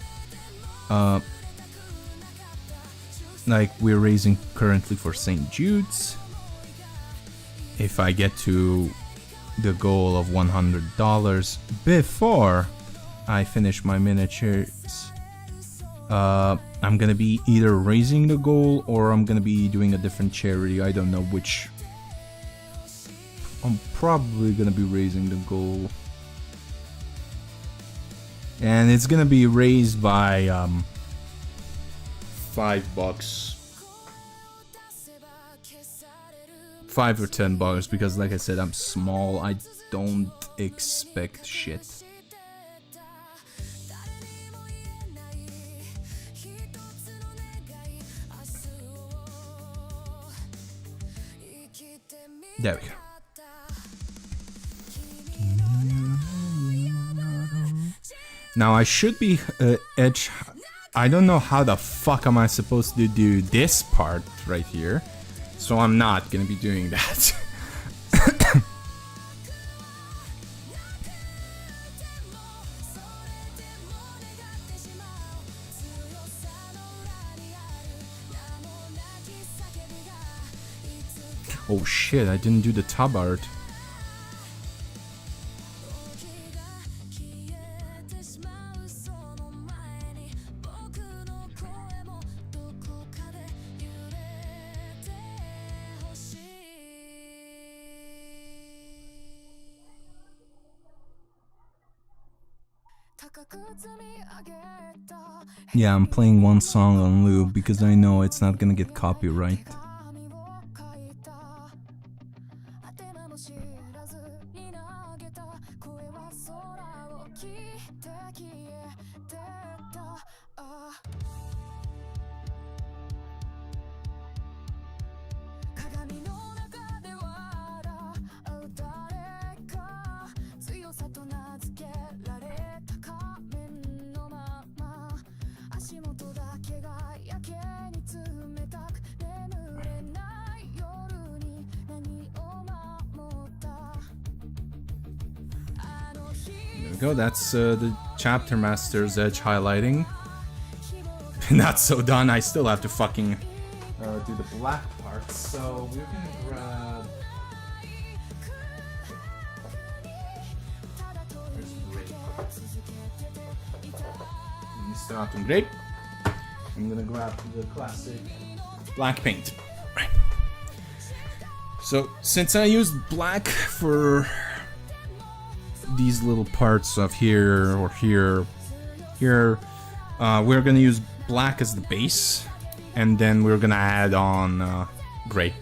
Like we're raising currently for St. Jude's. If I get to the goal of $100 before I finish my miniatures, I'm gonna be either raising the goal or I'm gonna be doing a different charity. I don't know which. I'm probably gonna be raising the goal. And it's gonna be raised by $5. $5 or $10 because, like I said, I'm small. I don't expect shit. There we go. Now I should be edge. I don't know how the fuck am I supposed to do this part right here, so I'm not gonna be doing that. Oh shit, I didn't do the tub art. Yeah, I'm playing one song on loop because I know it's not gonna get copyright. There we go, that's the chapter master's edge highlighting. Not so done, I still have to fucking do the black part, so we're gonna grab... Where's grape? Start on grape. I'm gonna grab the classic black paint. Right. So, since I used black for these little parts of here or here, we're gonna use black as the base, and then we're gonna add on gray.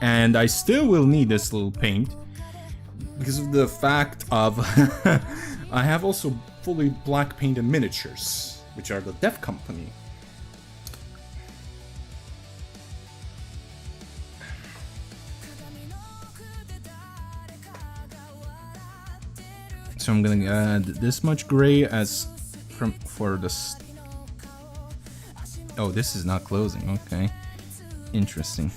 And I still will need this little paint because of the fact of I have also fully black painted miniatures, which are the Dev Company. So I'm gonna add this much gray as for this. Oh, this is not closing. Okay, interesting.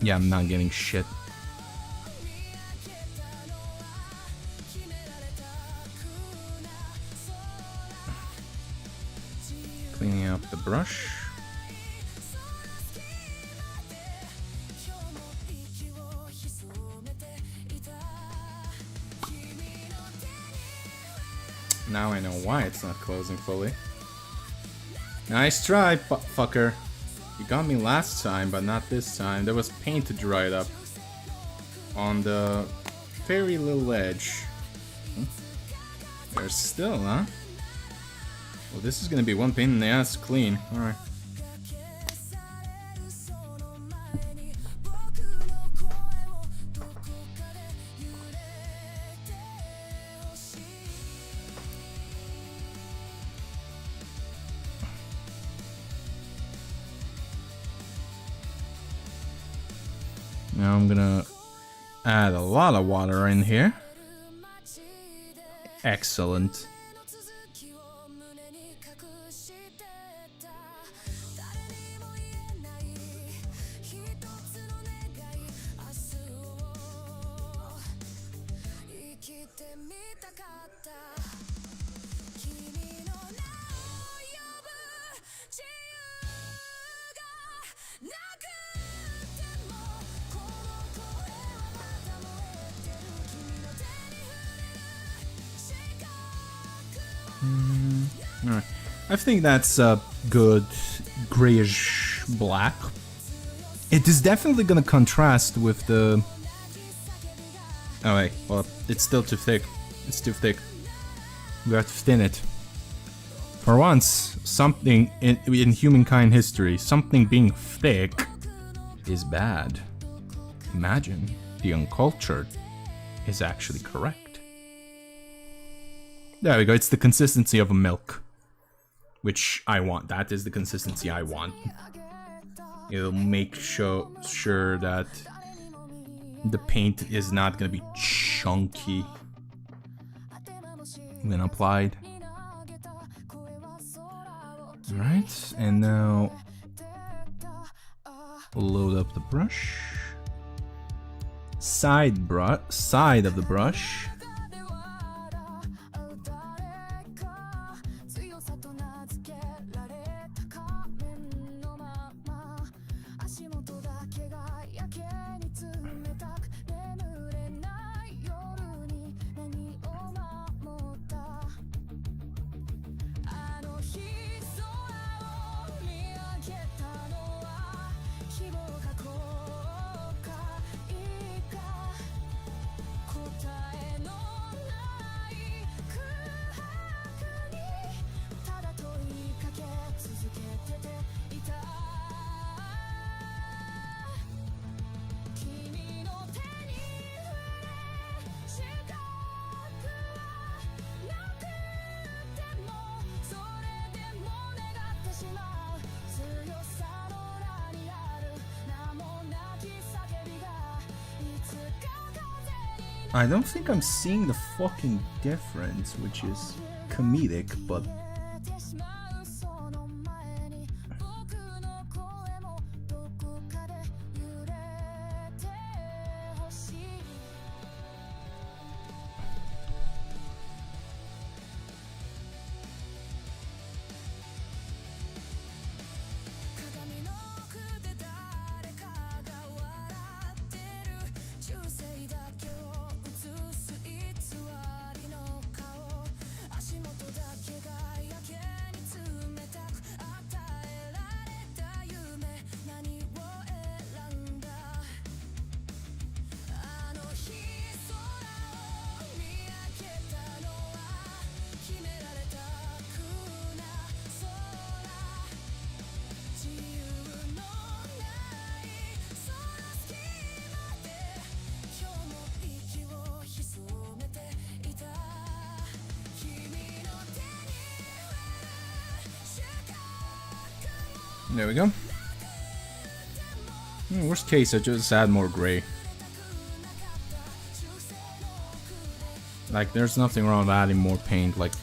Yeah, I'm not getting shit. Cleaning up the brush. Now I know why it's not closing fully. Nice try, fucker. You got me last time, but not this time. There was paint to dry it up on the very little edge. There's still, huh? Well, this is gonna be one pain in the ass to clean. Alright. Now I'm gonna add a lot of water in here. Excellent. Alright. I think that's a good grayish black. It is definitely gonna contrast with the... Oh wait, well, it's still too thick. It's too thick. We have to thin it. For once, something in humankind history, something being thick is bad. Imagine the uncultured is actually correct. There we go, it's the consistency of a milk. Which I want. That is the consistency I want. It'll make sure that the paint is not gonna be chunky when applied. Alright, and now load up the brush. Side of the brush. I don't think I'm seeing the fucking difference, which is comedic, but... There we go. Worst case, I just add more gray. Like, there's nothing wrong with adding more paint, like...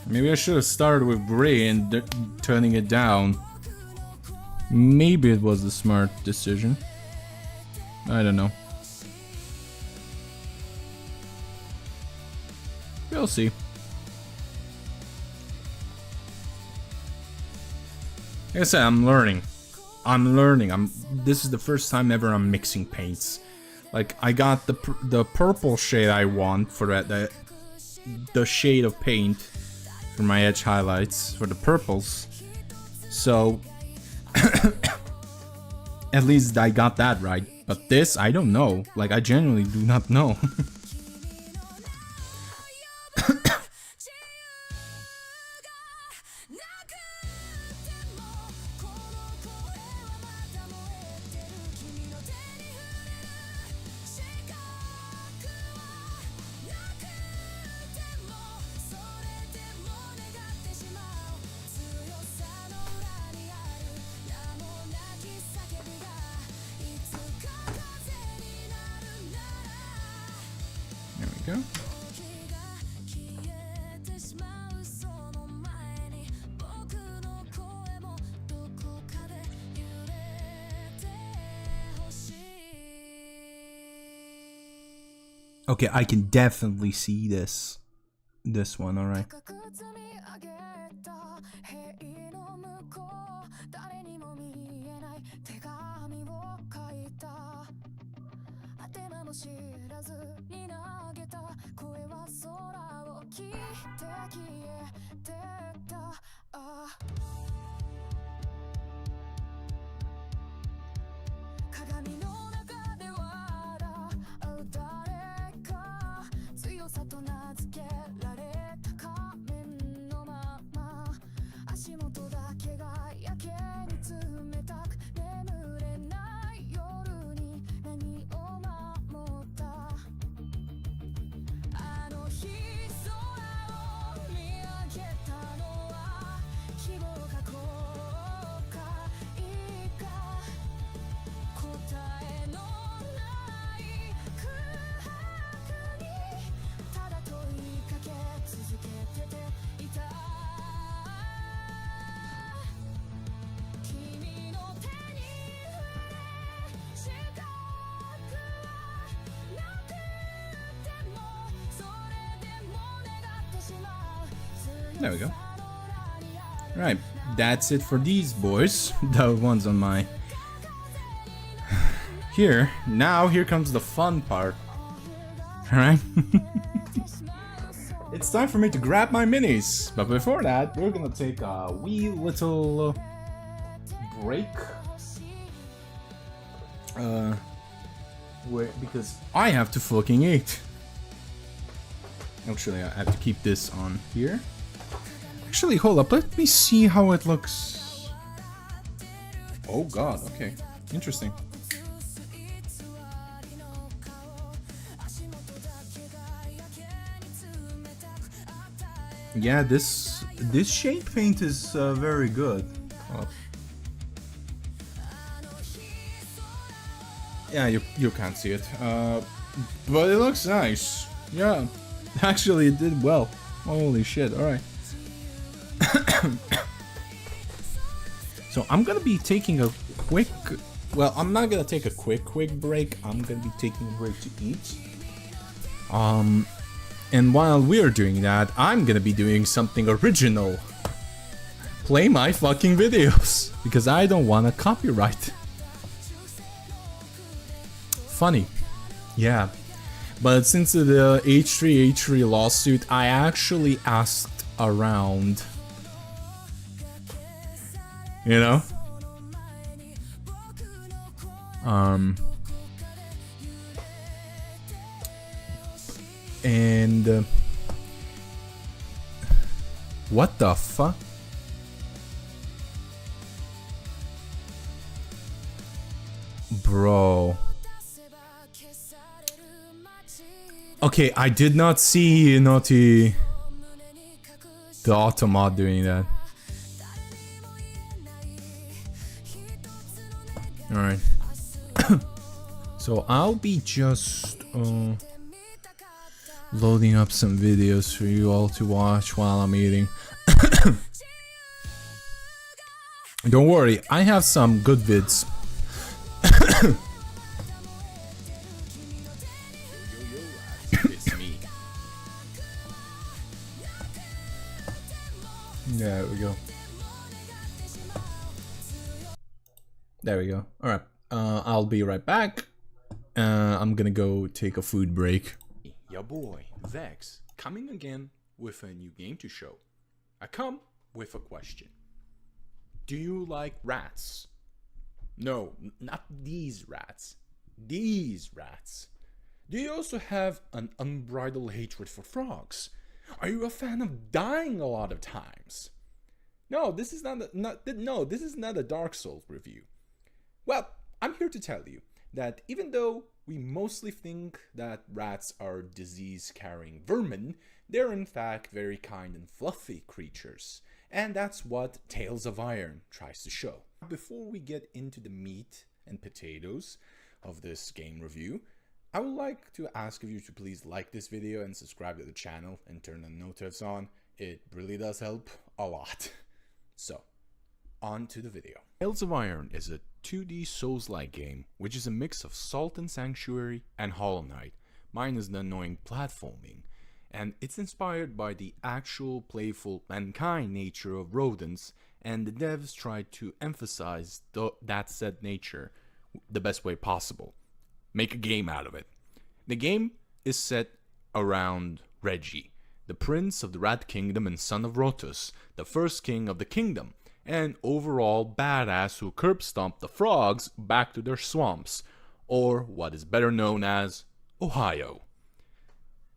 Maybe I should have started with gray and turning it down. Maybe it was the smart decision. I don't know. We'll see. Like I said, I'm learning. This is the first time ever I'm mixing paints. Like, I got the purple shade I want for that, the shade of paint for my edge highlights for the purples. So at least I got that right. But this, I don't know. Like, I genuinely do not know. Go. Okay, I can definitely see this one, all right. There we go. Right, that's it for these boys. The ones on my... Here comes the fun part. Alright? It's time for me to grab my minis. But before that, we're gonna take a wee little break. Because I have to fucking eat. Actually, I have to keep this on here. Actually, hold up. Let me see how it looks. Oh god, okay. Interesting. Yeah, this shade paint is very good. Oh. Yeah, you can't see it. But it looks nice. Yeah. Actually, it did well. Holy shit, alright. So I'm gonna be taking a quick... Well, I'm not gonna take a quick break. I'm gonna be taking a break to eat. And while we're doing that, I'm gonna be doing something original. Play my fucking videos. Because I don't want a copyright. Funny. Yeah. But since the H3H3 lawsuit, I actually asked around. You know? And what the fuck? Bro. Okay, I did not see Naughty the Automod doing that. Alright. So I'll be just loading up some videos for you all to watch while I'm eating. Don't worry, I have some good vids. There we go. There we go. Alright. I'll be right back. I'm gonna go take a food break. Your boy, Vex, coming again with a new game to show. I come with a question. Do you like rats? No, not these rats. These rats. Do you also have an unbridled hatred for frogs? Are you a fan of dying a lot of times? No, this is not a Dark Souls review. Well, I'm here to tell you that even though we mostly think that rats are disease-carrying vermin, they're in fact very kind and fluffy creatures. And that's what Tales of Iron tries to show. Before we get into the meat and potatoes of this game review, I would like to ask of you to please like this video and subscribe to the channel and turn the notifs on. It really does help a lot. So, on to the video. Tales of Iron is a 2D Souls-like game, which is a mix of Salt and Sanctuary and Hollow Knight, minus the annoying platforming. And it's inspired by the actual playful mankind nature of rodents, and the devs tried to emphasize that said nature the best way possible. make a game out of it. The game is set around Reggie, the prince of the Rat Kingdom and son of Rotus, the first king of the kingdom, and overall badass who curb stomped the frogs back to their swamps, or what is better known as Ohio.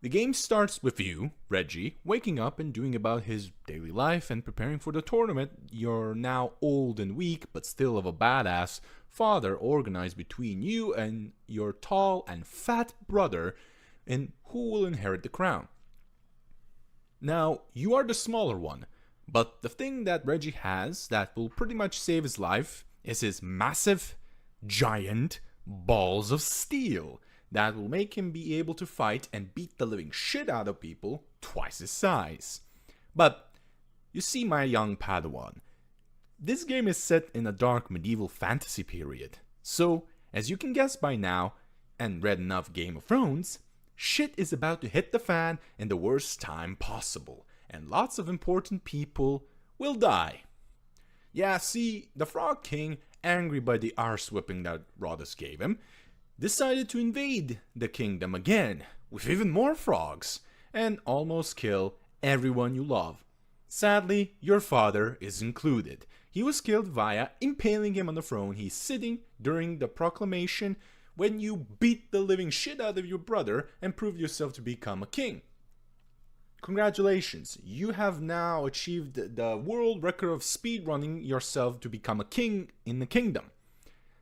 The game starts with you, Reggie, waking up and doing about his daily life and preparing for the tournament your now old and weak but still of a badass father organized between you and your tall and fat brother, and who will inherit the crown. Now, you are the smaller one, but the thing that Reggie has that will pretty much save his life is his massive, giant balls of steel that will make him be able to fight and beat the living shit out of people twice his size. But, you see, my young Padawan, this game is set in a dark medieval fantasy period, so, as you can guess by now, and read enough Game of Thrones, shit is about to hit the fan in the worst time possible, and lots of important people will die. Yeah, see, the Frog King, angry by the arse whipping that Rodus gave him, decided to invade the kingdom again, with even more frogs, and almost kill everyone you love. Sadly, your father is included. He was killed via impaling him on the throne he's sitting during the proclamation when you beat the living shit out of your brother and proved yourself to become a king. Congratulations, you have now achieved the world record of speedrunning yourself to become a king in the kingdom.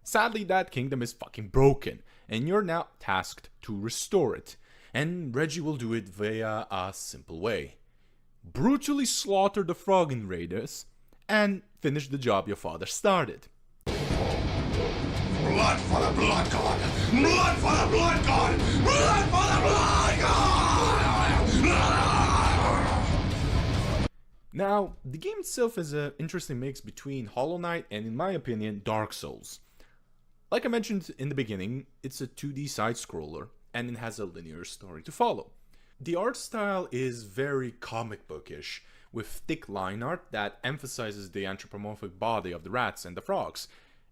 Sadly, that kingdom is fucking broken, and you're now tasked to restore it. And Reggie will do it via a simple way. Brutally slaughter the frog invaders, and finish the job your father started.
Blood for the blood god! Blood for the blood god! Blood for the blood god!
Now, the game itself is an interesting mix between Hollow Knight and, in my opinion, Dark Souls. Like I mentioned in the beginning, it's a 2D side-scroller, and it has a linear story to follow. The art style is very comic bookish, with thick line art that emphasizes the anthropomorphic body of the rats and the frogs.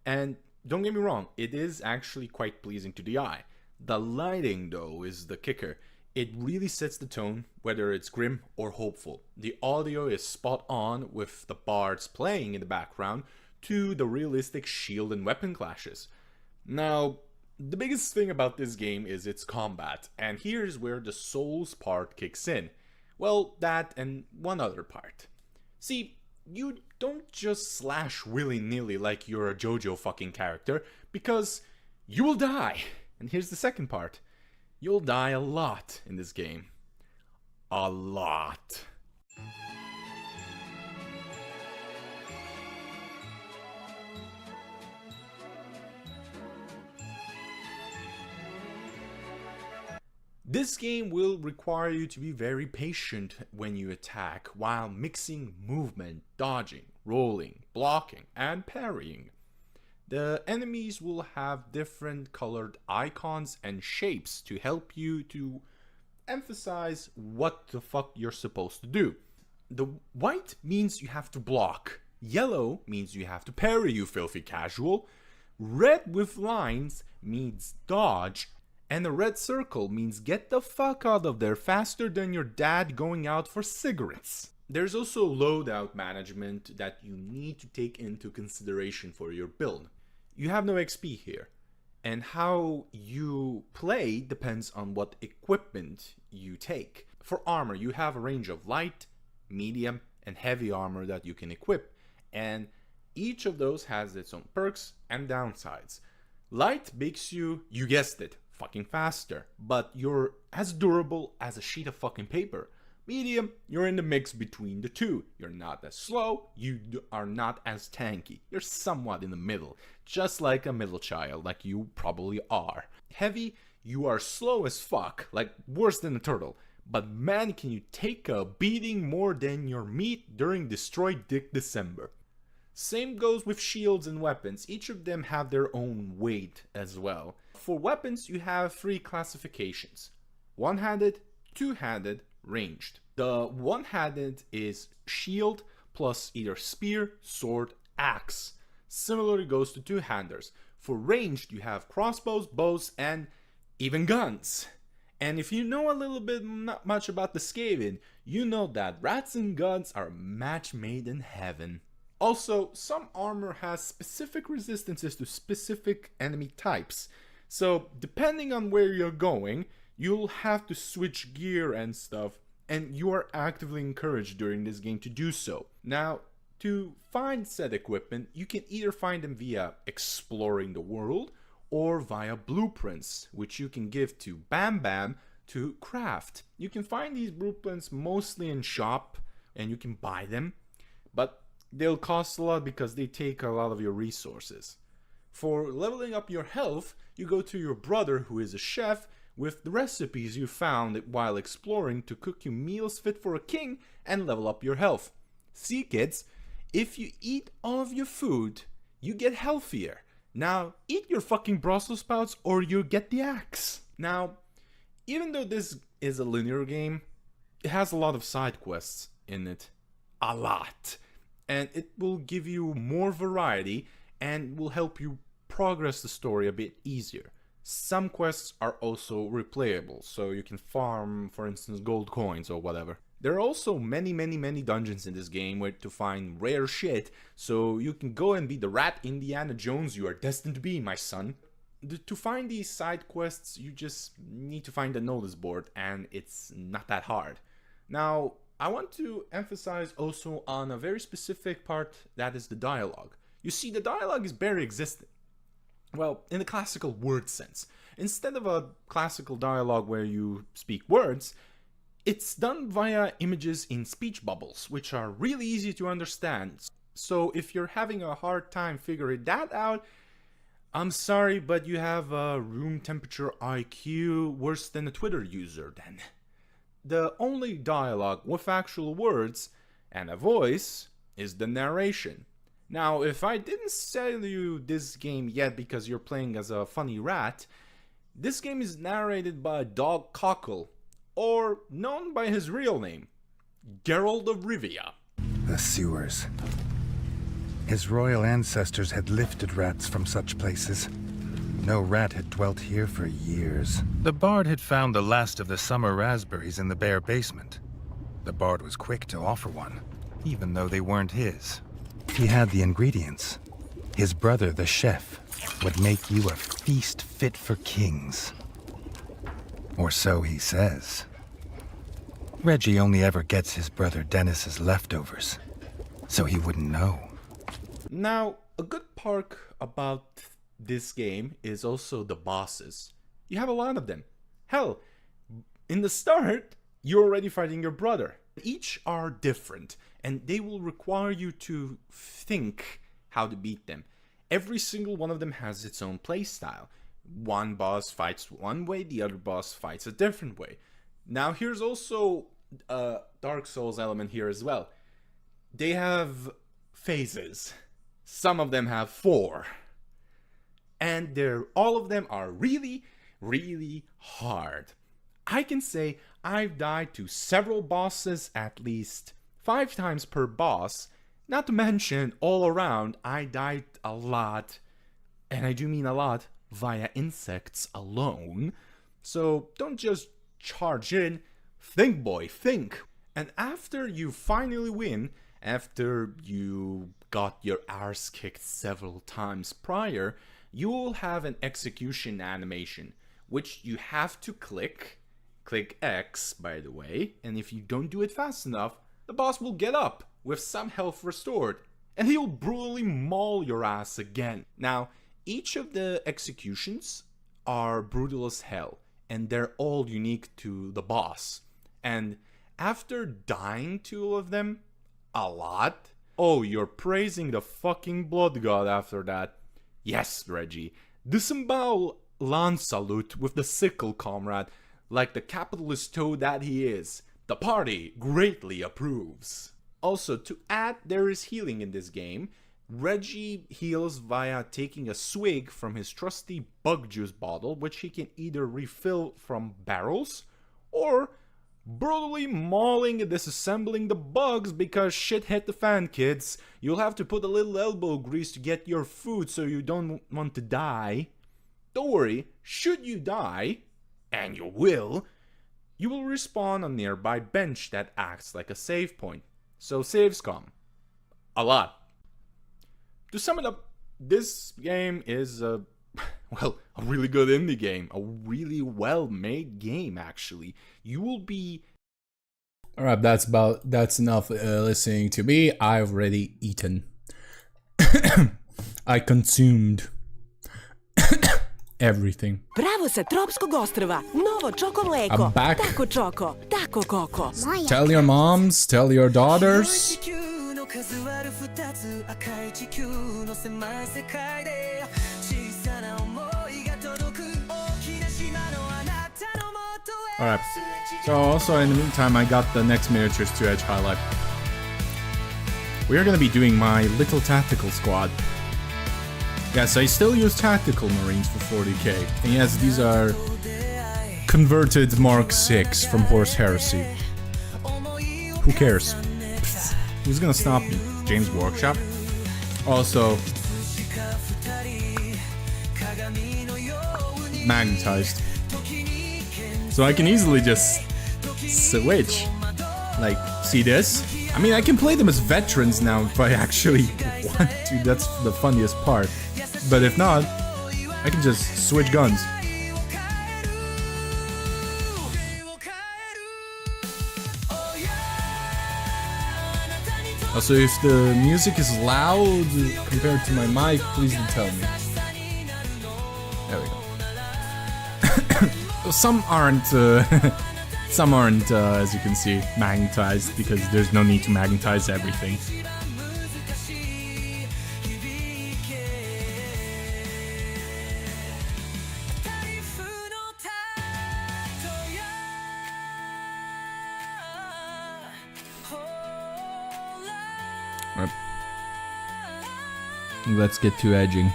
And don't get me wrong, it is actually quite pleasing to the eye. The lighting, though, is the kicker. It really sets the tone, whether it's grim or hopeful. The audio is spot on, with the bards playing in the background, to the realistic shield and weapon clashes. Now, the biggest thing about this game is its combat, and here's where the Souls part kicks in. Well, that and one other part. See, you don't just slash willy-nilly like you're a JoJo fucking character, because you will die. And here's the second part. You'll die a lot in this game. A lot. This game will require you to be very patient when you attack, while mixing movement, dodging, rolling, blocking, and parrying. The enemies will have different colored icons and shapes to help you to emphasize what the fuck you're supposed to do. The white means you have to block. Yellow means you have to parry, you filthy casual. Red with lines means dodge. And a red circle means get the fuck out of there faster than your dad going out for cigarettes. There's also loadout management that you need to take into consideration for your build. You have no XP here, and how you play depends on what equipment you take. For armor, you have a range of light, medium, and heavy armor that you can equip, and each of those has its own perks and downsides. Light makes you guessed it, fucking faster, but you're as durable as a sheet of fucking paper. Medium, you're in the mix between the two. You're not as slow, you are not as tanky. You're somewhat in the middle, just like a middle child, like you probably are. Heavy, you are slow as fuck, like worse than a turtle. But man, can you take a beating more than your meat during Destroy Dick December. Same goes with shields and weapons. Each of them have their own weight as well. For weapons, you have 3 classifications. One-handed, two-handed, ranged. The one-handed is shield plus either spear, sword, axe. Similarly goes to two-handers. For ranged, you have crossbows, bows, and even guns. And if you know a little bit, not much about the Skaven, you know that rats and guns are a match made in heaven. Also, some armor has specific resistances to specific enemy types. So, depending on where you're going, you'll have to switch gear and stuff, and you are actively encouraged during this game to do so. Now, to find said equipment, you can either find them via exploring the world, or via blueprints, which you can give to Bam Bam to craft. You can find these blueprints mostly in shop, and you can buy them, but they'll cost a lot because they take a lot of your resources. For leveling up your health, you go to your brother, who is a chef, with the recipes you found while exploring to cook you meals fit for a king and level up your health. See kids, if you eat all of your food, you get healthier. Now, eat your fucking Brussels sprouts or you get the axe. Now, even though this is a linear game, it has a lot of side quests in it. A lot. And it will give you more variety and will help you progress the story a bit easier. Some quests are also replayable, so you can farm, for instance, gold coins or whatever. There are also many dungeons in this game where to find rare shit, so you can go and be the rat Indiana Jones you are destined to be, my son. To find these side quests, you just need to find a notice board, and it's not that hard. Now, I want to emphasize also on a very specific part, that is the dialogue. You see, the dialogue is very existent. Well, in the classical word sense. Instead of a classical dialogue where you speak words, it's done via images in speech bubbles, which are really easy to understand. So if you're having a hard time figuring that out, I'm sorry, but you have a room temperature IQ worse than a Twitter user then. The only dialogue with actual words and a voice is the narration. Now, if I didn't sell you this game yet because you're playing as a funny rat, this game is narrated by Dog Cockle, or known by his real name, Geralt of Rivia.
The sewers. His royal ancestors had lifted rats from such places. No rat had dwelt here for years. The bard had found the last of the summer raspberries in the bare basement. The bard was quick to offer one, even though they weren't his. He had the ingredients. His brother, the chef, would make you a feast fit for kings. Or so he says. Reggie only ever gets his brother Dennis's leftovers, so he wouldn't know.
Now, a good part about this game is also the bosses. You have a lot of them. Hell, in the start, you're already fighting your brother. Each are different, and they will require you to think how to beat them. Every single one of them has its own playstyle. One boss fights one way, the other boss fights a different way. Now here's also a Dark Souls element here as well. They have phases. Some of them have 4. And all of them are really hard. I can say I've died to several bosses at least 5 times per boss. Not to mention, all around, I died a lot, and I do mean a lot, via insects alone. So don't just charge in, think boy, think. And after you finally win, after you got your arse kicked several times prior, you will have an execution animation, which you have to click X by the way, and if you don't do it fast enough, the boss will get up with some health restored, and he'll brutally maul your ass again. Now, each of the executions are brutal as hell, and they're all unique to the boss. And after dying to all of them a lot, oh, you're praising the fucking blood god after that. Yes, Reggie, disembowel Lancelot with the sickle, comrade, like the capitalist toad that he is. The party greatly approves. Also, to add, there is healing in this game. Reggie heals via taking a swig from his trusty bug juice bottle, which he can either refill from barrels or brutally mauling and disassembling the bugs because shit hit the fan, kids. You'll have to put a little elbow grease to get your food so you don't want to die. Don't worry, should you die, and you will respawn on a nearby bench that acts like a save point. So saves come. A lot. To sum it up, this game is a really good indie game. A really well-made game, actually. You will be... Alright, that's enough listening to me. I've already eaten. I consumed everything.
Bravo sa tropskog ostrva. Novo čoko mleko.
I'm back.
Tako čoko. Tako koko.
Tell your moms, tell your daughters. Alright, so also in the meantime I got the next miniatures to Edge highlight. We are gonna be doing my little tactical squad. Yes, I still use tactical marines for 40k. And yes, these are converted Mark 6 from Horse Heresy. Who cares? Pfft, who's gonna stop me? James Workshop? Also, magnetized. So I can easily just switch. Like, see this? I mean, I can play them as veterans now if I actually want to. That's the funniest part. But if not, I can just switch guns. Also, if the music is loud compared to my mic, please do tell me. There we go. Some aren't, as you can see, magnetized because there's no need to magnetize everything. Right. Let's get to edging.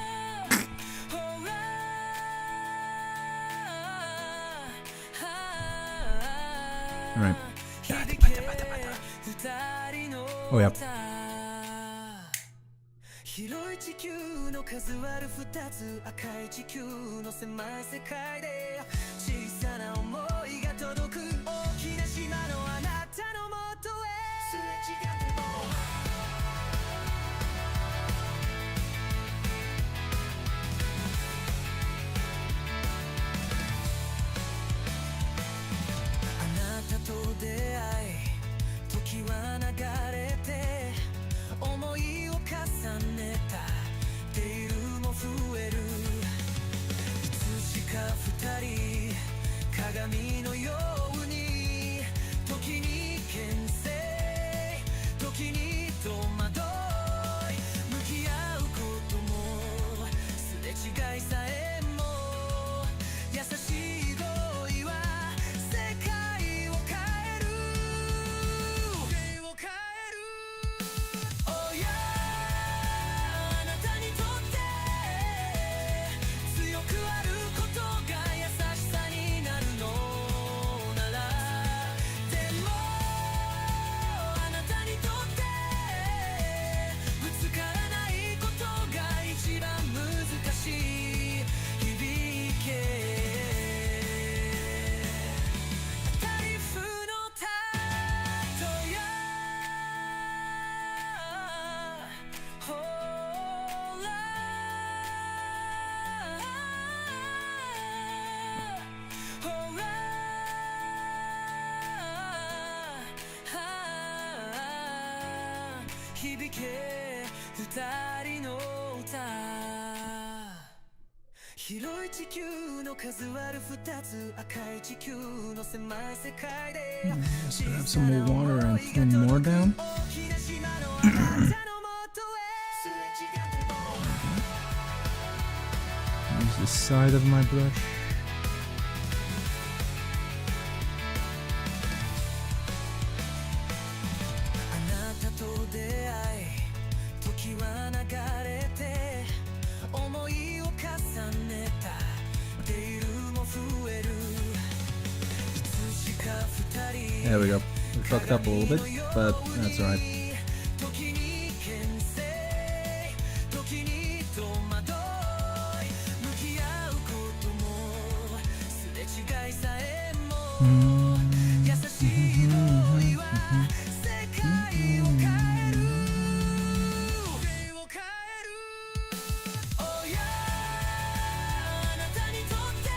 Alright. Oh, yeah.
広い地球の数ある二つ赤い地球の狭い世界で小さな想いが届く大きな島のあなたのもとへすれ違ってもあなたと出会い時は流れて思いを重ねたディルも増えるいつしか二人鏡のように時に牽制時に戸惑い向き合うこともすれ違いさえも優しい合意は世界を変えるを変える Oh yeah あなたにとって強くあることが優しさになるのならでもあなたにとってぶつからないことが一番難しい響け台風のたとやほらほら響け二人の歌広い地球の数ある二つ赤い地球の狭い世界で
Yes, I have some more water and some more down. Use the side of my brush. There we go. We fucked up a little bit, but that's alright.
時に牽制時に戸惑い向き合うこともすれ違いさえも優しい同意は世界を変えるを変える Oh yeah あなたにとって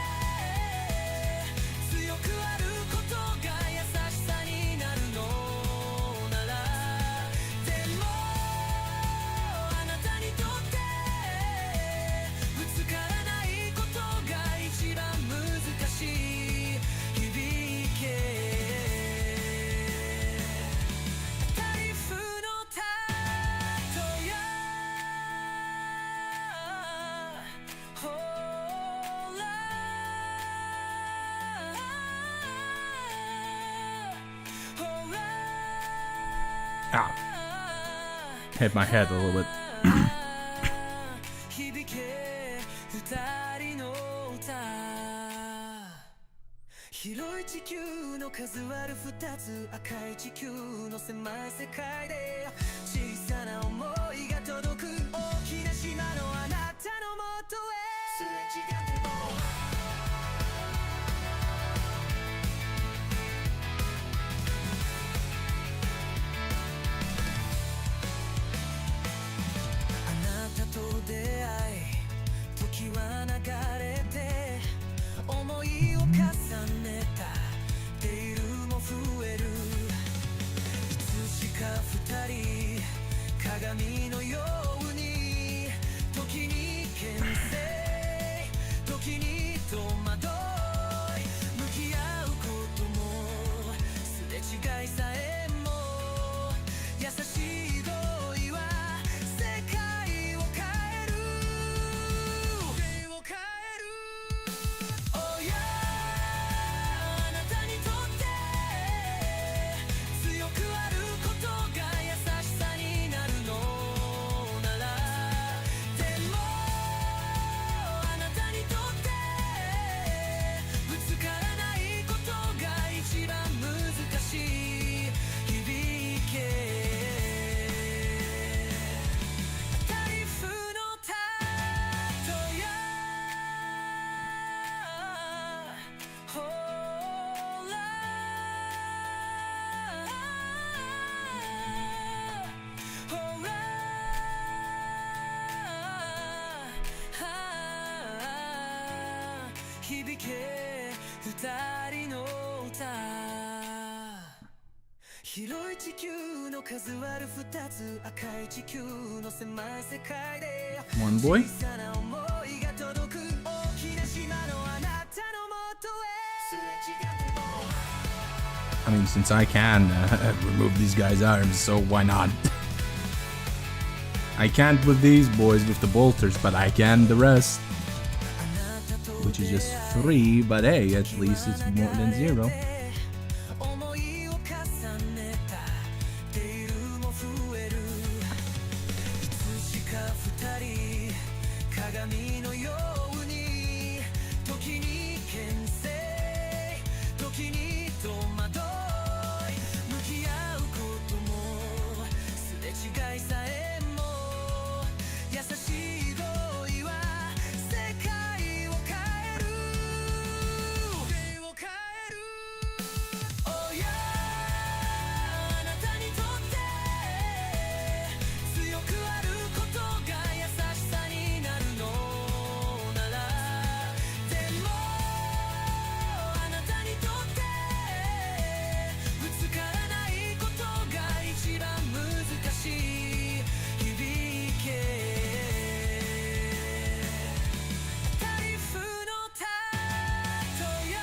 強くあることが優しさになるのならでもあなたにとってぶつからないことが一番難しい響け台風のたとやほら
Ah, hit my head a little bit.
響け二人の歌広い地球の数ある二つ赤い地球の狭い世界で小さな想いが届く大きな島のあなたのもとへすれ違ってもあなたと出会い時は流れて思いを重ねたデイルも増えるいつしか二人鏡のように時に牽制時に戸惑い向き合うこともすれ違いさえも優しい同意は世界を変えるを変える Oh yeah あなたにとって強くあることが優しさになるのならでもあなたにとってぶつからないことが一番難しい響け台風のたとやほらほら響け二人の歌広い地球の数ある二つ赤い地球の狭い世界で
One boy.
小さな想いが届く大きな島のあなたのもとへすれ違っても
I mean, since I can remove these guys' arms, so why not? I can't with these boys with the bolters, but I can the rest. Which is just 3, but hey, at least it's more than 0.
思いを重ねたデイルも増えるいつしか二人鏡のように時に牽制時に戸惑い向き合うこともすれ違いさえも優しい同意は世界を変えるを変える Oh yeah あなたにとって強くあることが優しさになるのならでもあなたにとってぶつからないことが一番難しい響け台風のたとや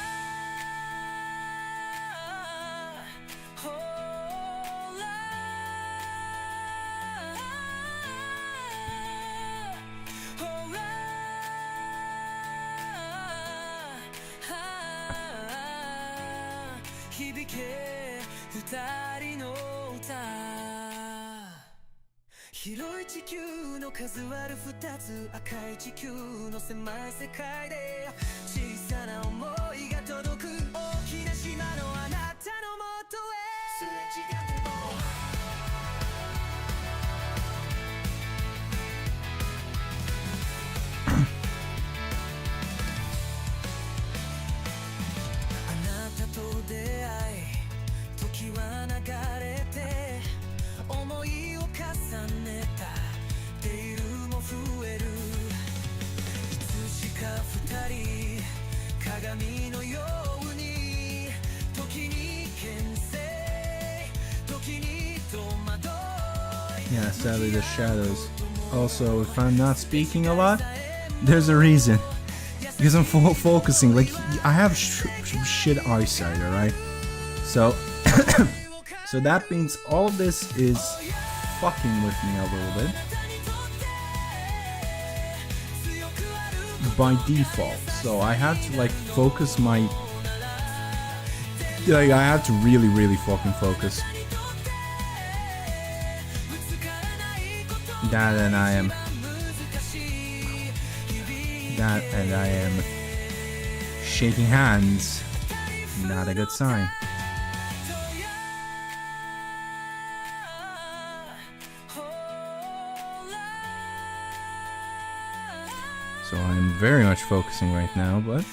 ほらほら響け二人の歌広い地球の数ある二つ赤い地球の狭い世界で小さな想いが届く大きな島のあなたのもとへ
Yeah, sadly the shadows. Also, if I'm not speaking a lot, there's a reason. Because I'm focusing, like, I have shit eyesight, alright? So, so that means all of this is fucking with me a little bit. By default. So I have to, like, focus my... Like, I have to really fucking focus. That and I am shaking hands. Not a good sign. So I'm very much focusing right now, but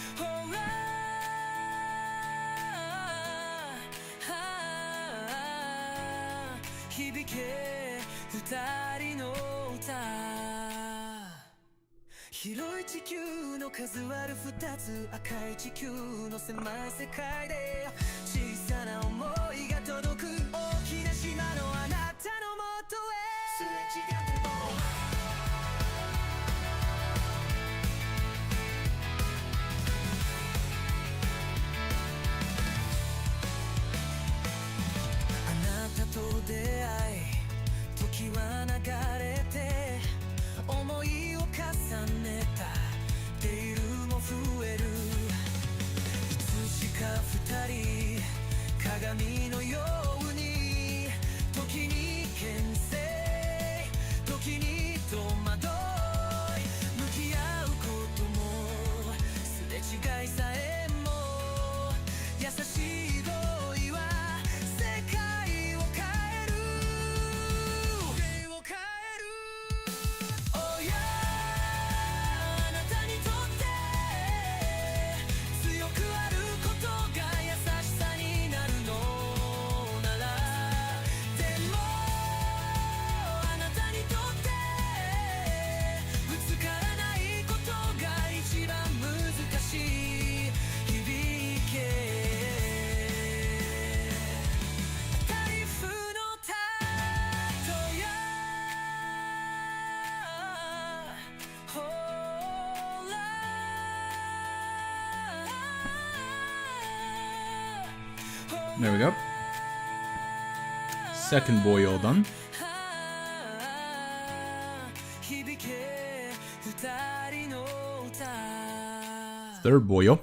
there we go. Second boil done. Third boil.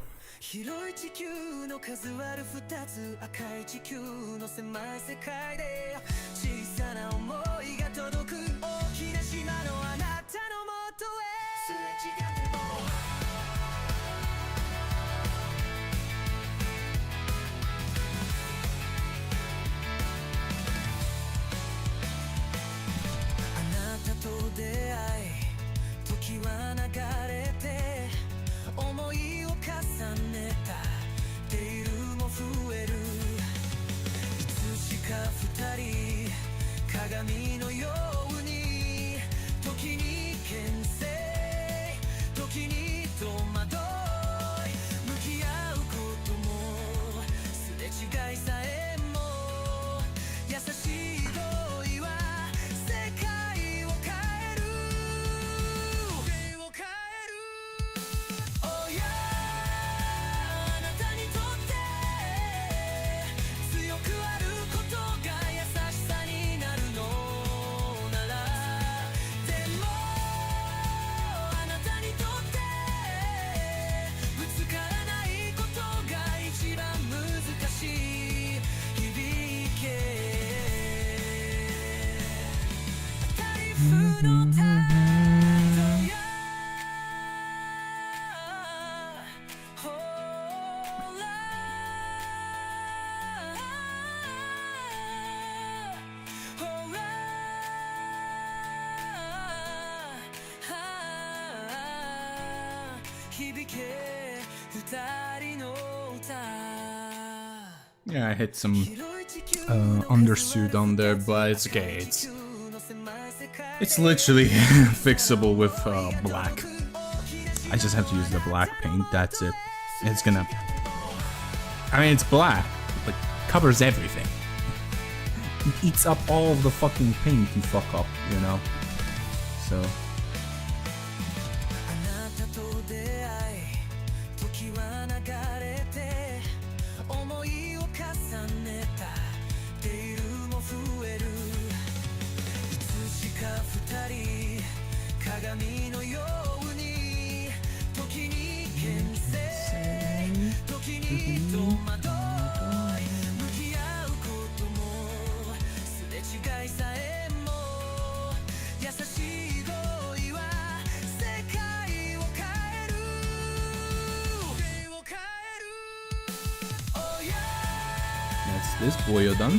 Yeah, I hit some undersuit on there, but it's okay. It's literally fixable with black. I just have to use the black paint. That's it. It's gonna. I mean, it's black, but covers everything. It eats up all of the fucking paint you fuck up, you know? So...
あなたと出会い時は流れて思いを重ねたデイルも増えるいつしか二人鏡のように時に牽制時に戸惑い向き合うこともすれ違いさえも優しい語彙は世界を変える変える Oh yeah
That's this boyo done.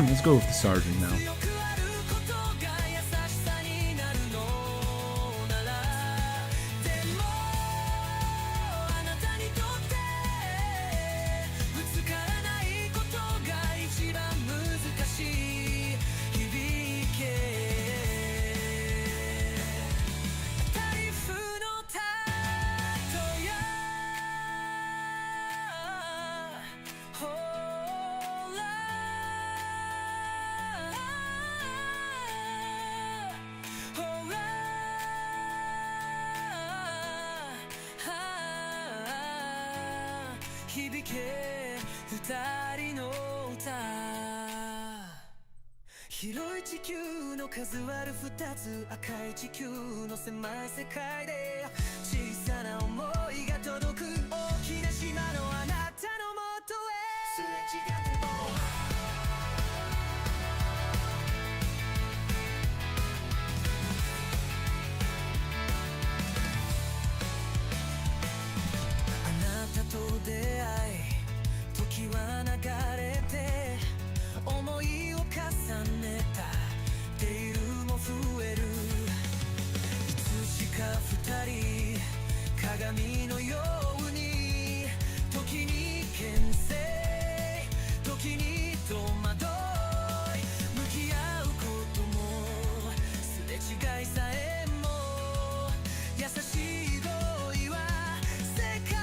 Let's go with the sergeant now.
強くあることが優しさになるのならでもあなたにとってぶつからないことが一番難しい響けタリフのタトやほらほら響け二人の歌広い地球の数ある二つ赤い地球の狭い世界で小さな想いが届く大きな島のあなたのもとへすれ違ってもあなたと出会い時は流れて思いを重ねたデイルも増えるいつしか二人鏡のように時に牽制時に戸惑い向き合うこともすれ違いさえも優しい語彙は世界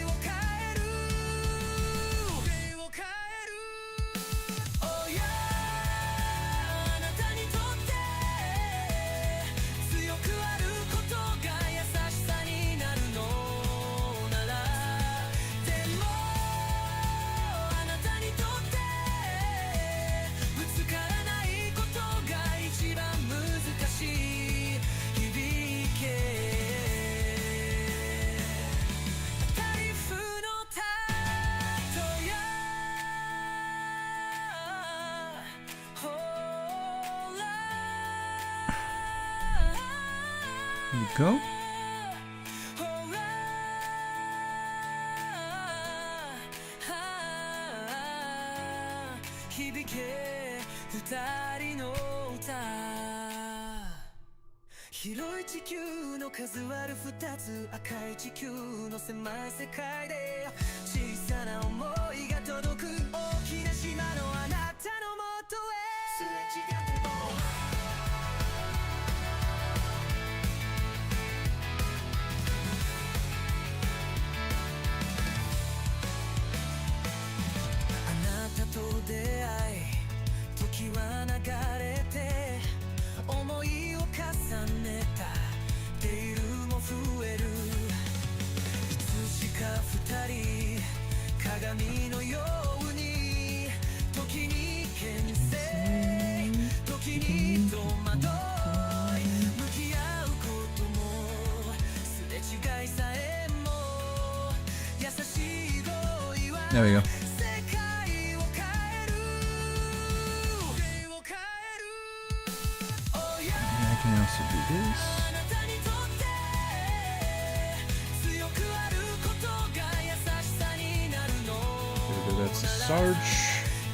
を変える変える Oh yeah あなたにとって強くあることが優しさになるのならでもあなたにとってぶつからないことが一番難しい響けタリフのタトやほら
Here we go.
ほら響け二人の歌広い地球の数ある二つ赤い地球の狭い世界で小さな想いが届く大きな島のあなたのもとへすれ違ってもあなたと出会い時は流れて思いを重ねたデイルも増えるいつしか二人鏡のように時に牽制時に戸惑い向き合うこともすれ違いさえも優しい語彙は
There we go.
世界を変える変える Oh yeah
And I can also do this.
あなたにとって強くあることが優しさになるの
That's a Sarge.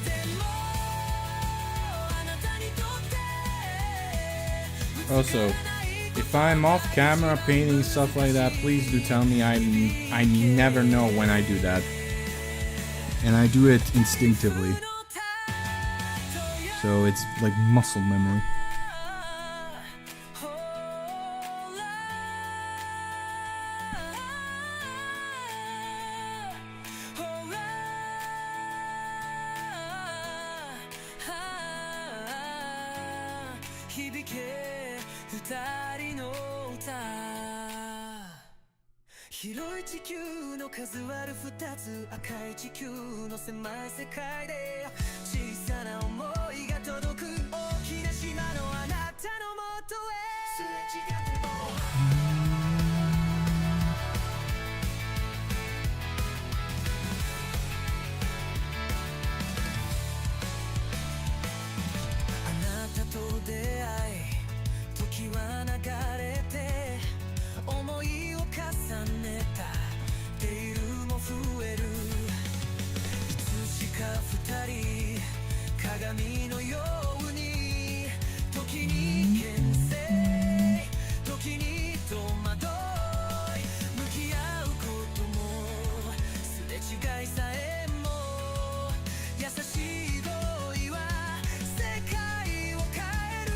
でもあなたにとって
Also, if I'm off camera painting stuff like that, please do tell me. I never know when I do that. And I do it instinctively. So it's like muscle memory.
響け二人の歌広い地球の数ある二つ赤い地球の狭い世界で小さな想いが届く大きな島のあなたのもとへすれ違ってもあなたと出会い時は流れて思いを重ねたデイルも増えるいつしか二人鏡のように時に牽制時に戸惑い向き合うこともすれ違いさえも優しい恋は世界を変える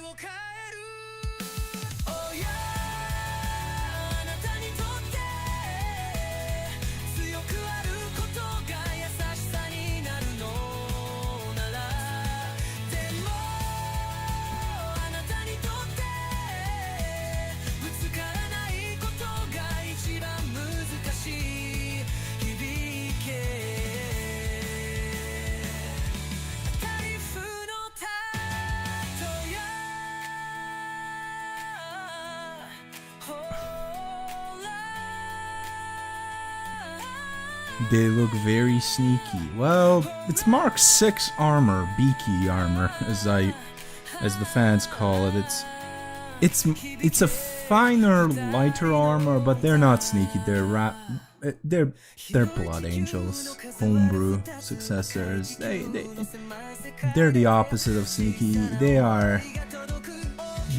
を変える Oh yeah あなたにとって強くあることが優しさになるのならでもあなたにとってぶつからないことが一番難しい響けタイフのタトやほら
They look very sneaky. Well, it's Mark 6 armor, beaky armor, as the fans call it. It's a finer, lighter armor, but they're not sneaky. They're blood angels, homebrew successors. They're the opposite of sneaky. They are.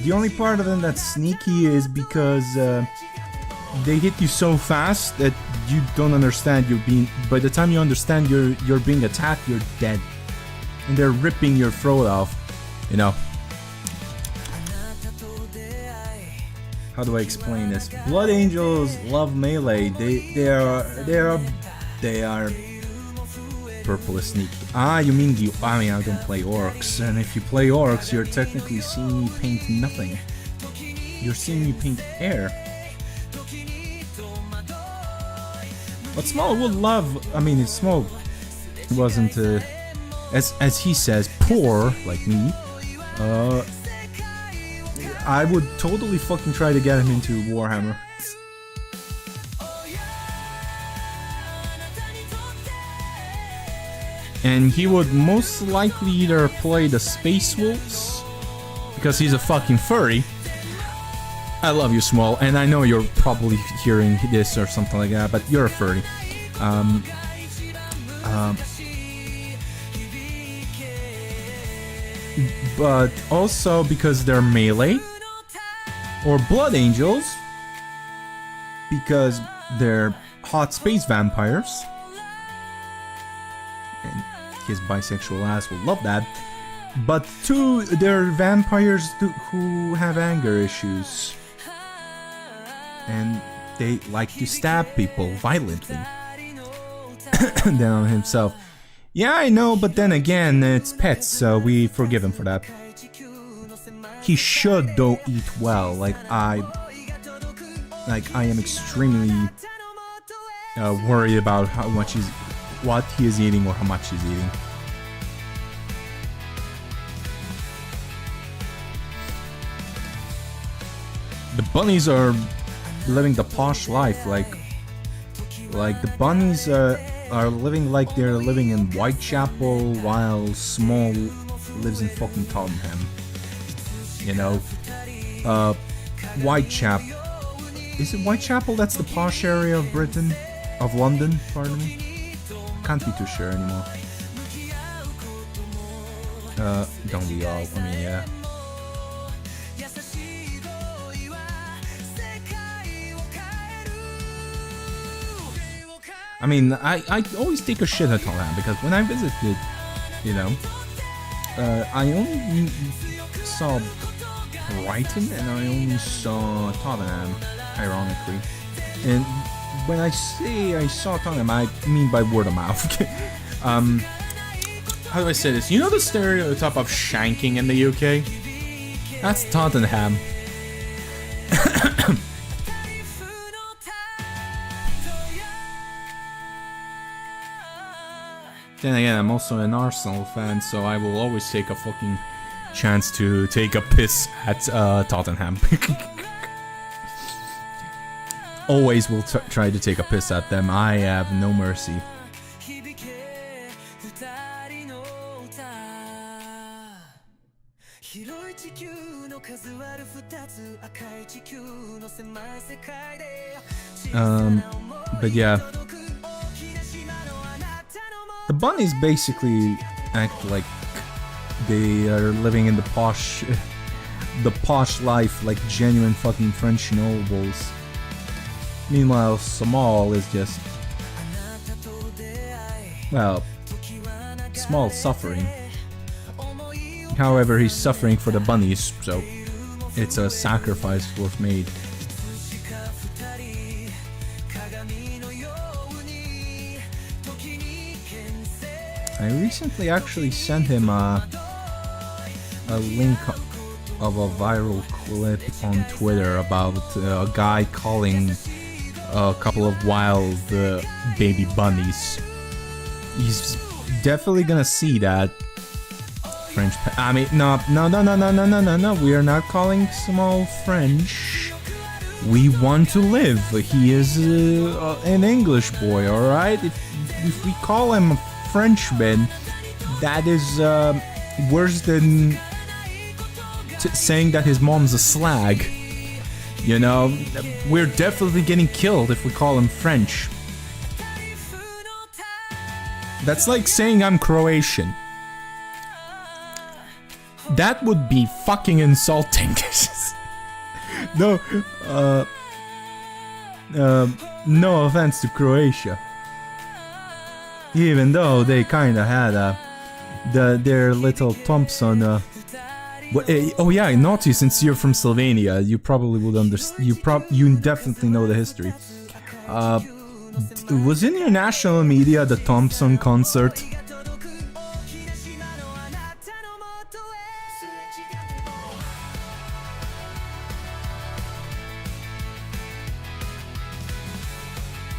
The only part of them that's sneaky is because they hit you so fast that you don't understand you're being. By the time you understand you're being attacked, you're dead, and they're ripping your throat off. You know. How do I explain this? Blood angels love melee. They are purple is sneaky. You mean I don't play orcs, and if you play orcs, you're technically seeing me paint nothing. You're seeing me paint air. But Small would love. I mean, if Small wasn't, as he says, poor like me, I would totally fucking try to get him into Warhammer. And he would most likely either play the Space Wolves, because he's a fucking furry. I love you, Small, and I know you're probably hearing this or something like that, but you're a furry. But also because they're melee, or Blood Angels, because they're hot space vampires. And his bisexual ass will love that. But two, they're vampires who have anger issues. And they like to stab people violently. Then on himself. Yeah, I know, but then again, it's pets, so we forgive him for that. He should, though, eat well. Like I am extremely worried about what he is eating or how much he's eating. The bunnies are living the posh life, like the bunnies are living like they're living in Whitechapel, while Small lives in fucking Tottenham. You know, Whitechapel. Is it Whitechapel? That's the posh area of Britain, of London. Pardon me. Can't be too sure anymore. Don't we all? I mean, yeah. I mean, I always take a shit at Tottenham because when I visited, you know, I only saw Brighton and I only saw Tottenham, ironically. And when I say I saw Tottenham, I mean by word of mouth. how do I say this? You know the stereotype of shanking in the UK? That's Tottenham. Then again, I'm also an Arsenal fan, so I will always take a fucking chance to take a piss at Tottenham. Always will try to take a piss at them. I have no mercy. But yeah, the bunnies basically act like they are living in the posh life, like genuine fucking French nobles. Meanwhile, Samal is just, well, small suffering. However, he's suffering for the bunnies, so it's a sacrifice worth made. I recently actually sent him a link of a viral clip on Twitter about a guy calling a couple of wild baby bunnies. He's definitely gonna see that French. I mean, no. We are not calling Small French. We want to live. He is an English boy, all right. If we call him a Frenchman, that is worse than saying that his mom's a slag. You know, we're definitely getting killed if we call him French. That's like saying I'm Croatian. That would be fucking insulting. No, no offense to Croatia. Even though they kinda had their little Thompson. Oh yeah, Naughty, since you're from Slovenia, you probably would understand. You definitely know the history. Was in your national media the Thompson concert?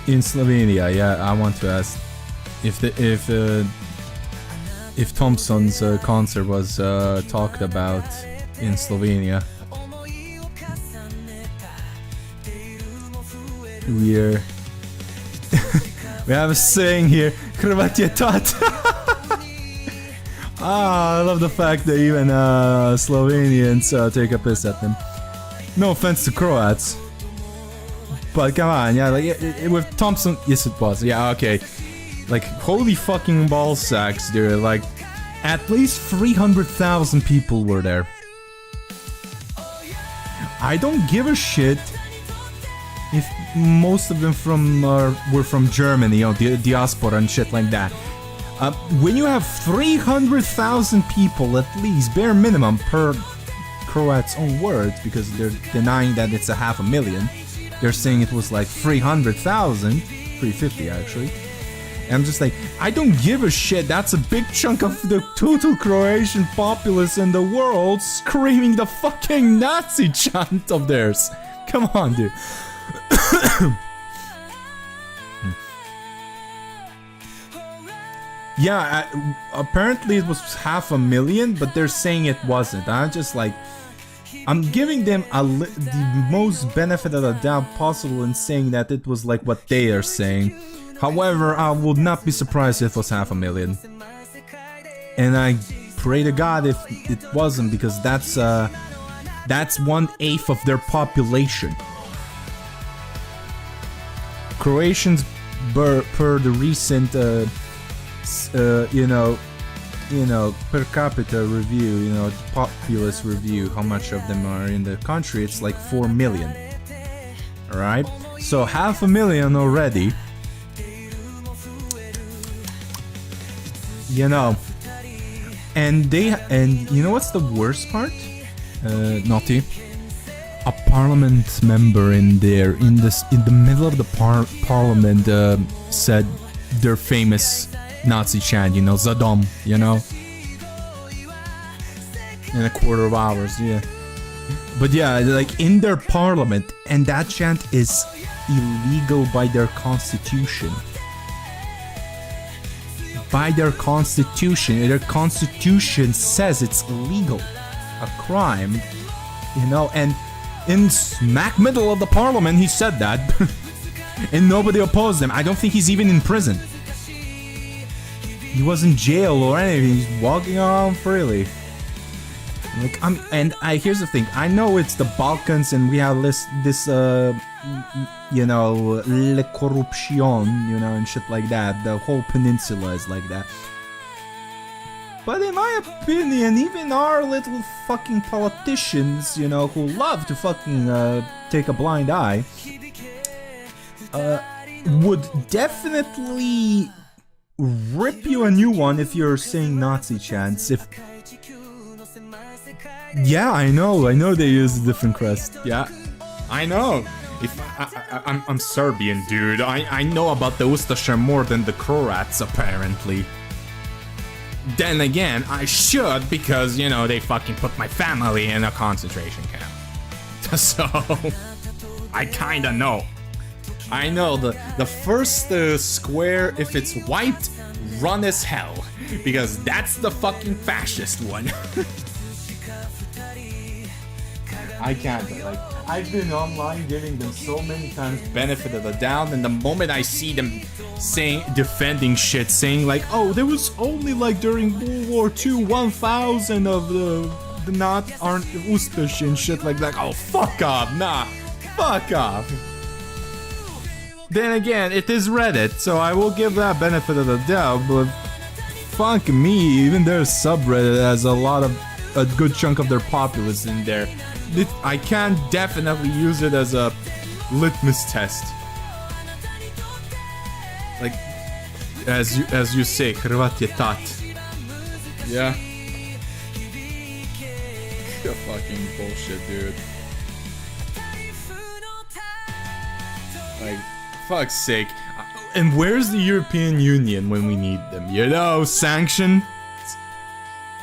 In Slovenia, yeah. I want to ask if Thompson's concert was talked about in Slovenia. We have a saying here, Hrvat je tat. I love the fact that even Slovenians take a piss at them. No offense to Croats, but come on, yeah, like with Thompson, yes it was, yeah, okay. Like, holy fucking ball sacks, dude. Like, at least 300,000 people were there. I don't give a shit if most of them were from Germany, you know, the diaspora and shit like that. When you have 300,000 people, at least, bare minimum, per Croats' own words, because they're denying that it's 500,000. They're saying it was like 300,000, 350 actually. I'm just like, I don't give a shit. That's a big chunk of the total Croatian populace in the world screaming the fucking Nazi chant of theirs. Come on, dude. Yeah, apparently it was 500,000, but they're saying it wasn't. I'm just like, I'm giving them the most benefit of the doubt possible in saying that it was like what they are saying. However, I would not be surprised if it was 500,000. And I pray to God if it wasn't, because that's 1/8 of their population. Croatians, per the recent, per capita review, populace review, how much of them are in the country, it's like 4 million. Alright? So 500,000 already. And you know what's the worst part? Naughty. A parliament member in the middle of the parliament said their famous Nazi chant, you know, Zadom, you know? In a quarter of hours, yeah. But yeah, like in their parliament, and that chant is illegal by their constitution. By their constitution says it's illegal, a crime, you know, and in smack middle of the parliament he said that, and nobody opposed him. I don't think he's even in prison. He was in jail or anything. He's walking around freely. Like here's the thing. I know it's the Balkans and we have this you know, le corruption, you know, and shit like that. The whole peninsula is like that. But in my opinion, even our little fucking politicians, you know, who love to fucking take a blind eye, would definitely rip you a new one if you're saying Nazi chants. If yeah, I know they use a different crest. Yeah, I know. If I'm Serbian, dude. I know about the Ustaša more than the Croats, apparently. Then again, I should, because, you know, they fucking put my family in a concentration camp. So, I kinda know. I know the first square, if it's white, run as hell. Because that's the fucking fascist one. I can't, like, I've been online giving them so many times benefit of the doubt, and the moment I see them defending shit, saying like, oh, there was only like during World War II 1,000 of the not aren't Ustash and shit like that. Oh, fuck off, nah, fuck off. Then again, it is Reddit, so I will give that benefit of the doubt, but fuck me, even their subreddit has a good chunk of their populace in there. I can definitely use it as a litmus test. Like, as you say, Hrvat je tat. Yeah. Fucking bullshit, dude. Like, fuck's sake. And where's the European Union when we need them? You know, sanction.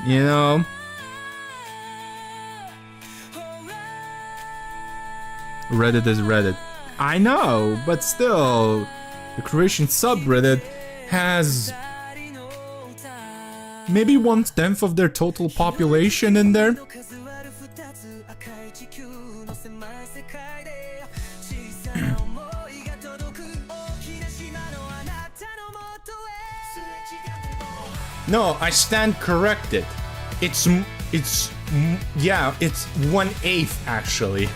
You know. Reddit is Reddit. I know, but still, the Croatian subreddit has maybe 1/10 of their total population in there. No, I stand corrected. It's 1/8 actually.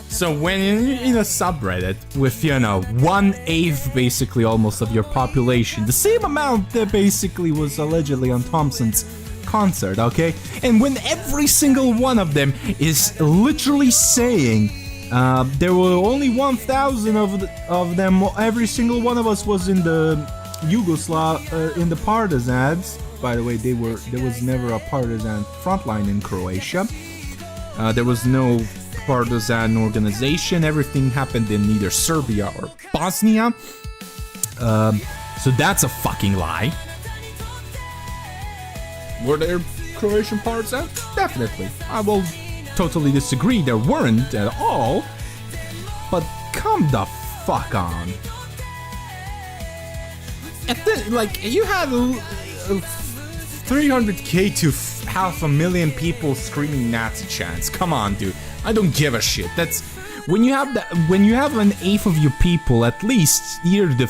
So when in a subreddit with, you know, 1/8 basically almost of your population, the same amount that basically was allegedly on Thompson's concert, okay? And when every single one of them is literally saying there were only 1,000 of them, every single one of us was in the in the partisans. By the way, there was never a partisan frontline in Croatia. There was no partisan organization. Everything happened in either Serbia or Bosnia. So that's a fucking lie. Were there Croatian partisans? Definitely. I will totally disagree. There weren't at all. But come the fuck on. Like, you had 300k to 500,000 people screaming Nazi chants. Come on, dude. I don't give a shit. That's when you have 1/8 of your people at least either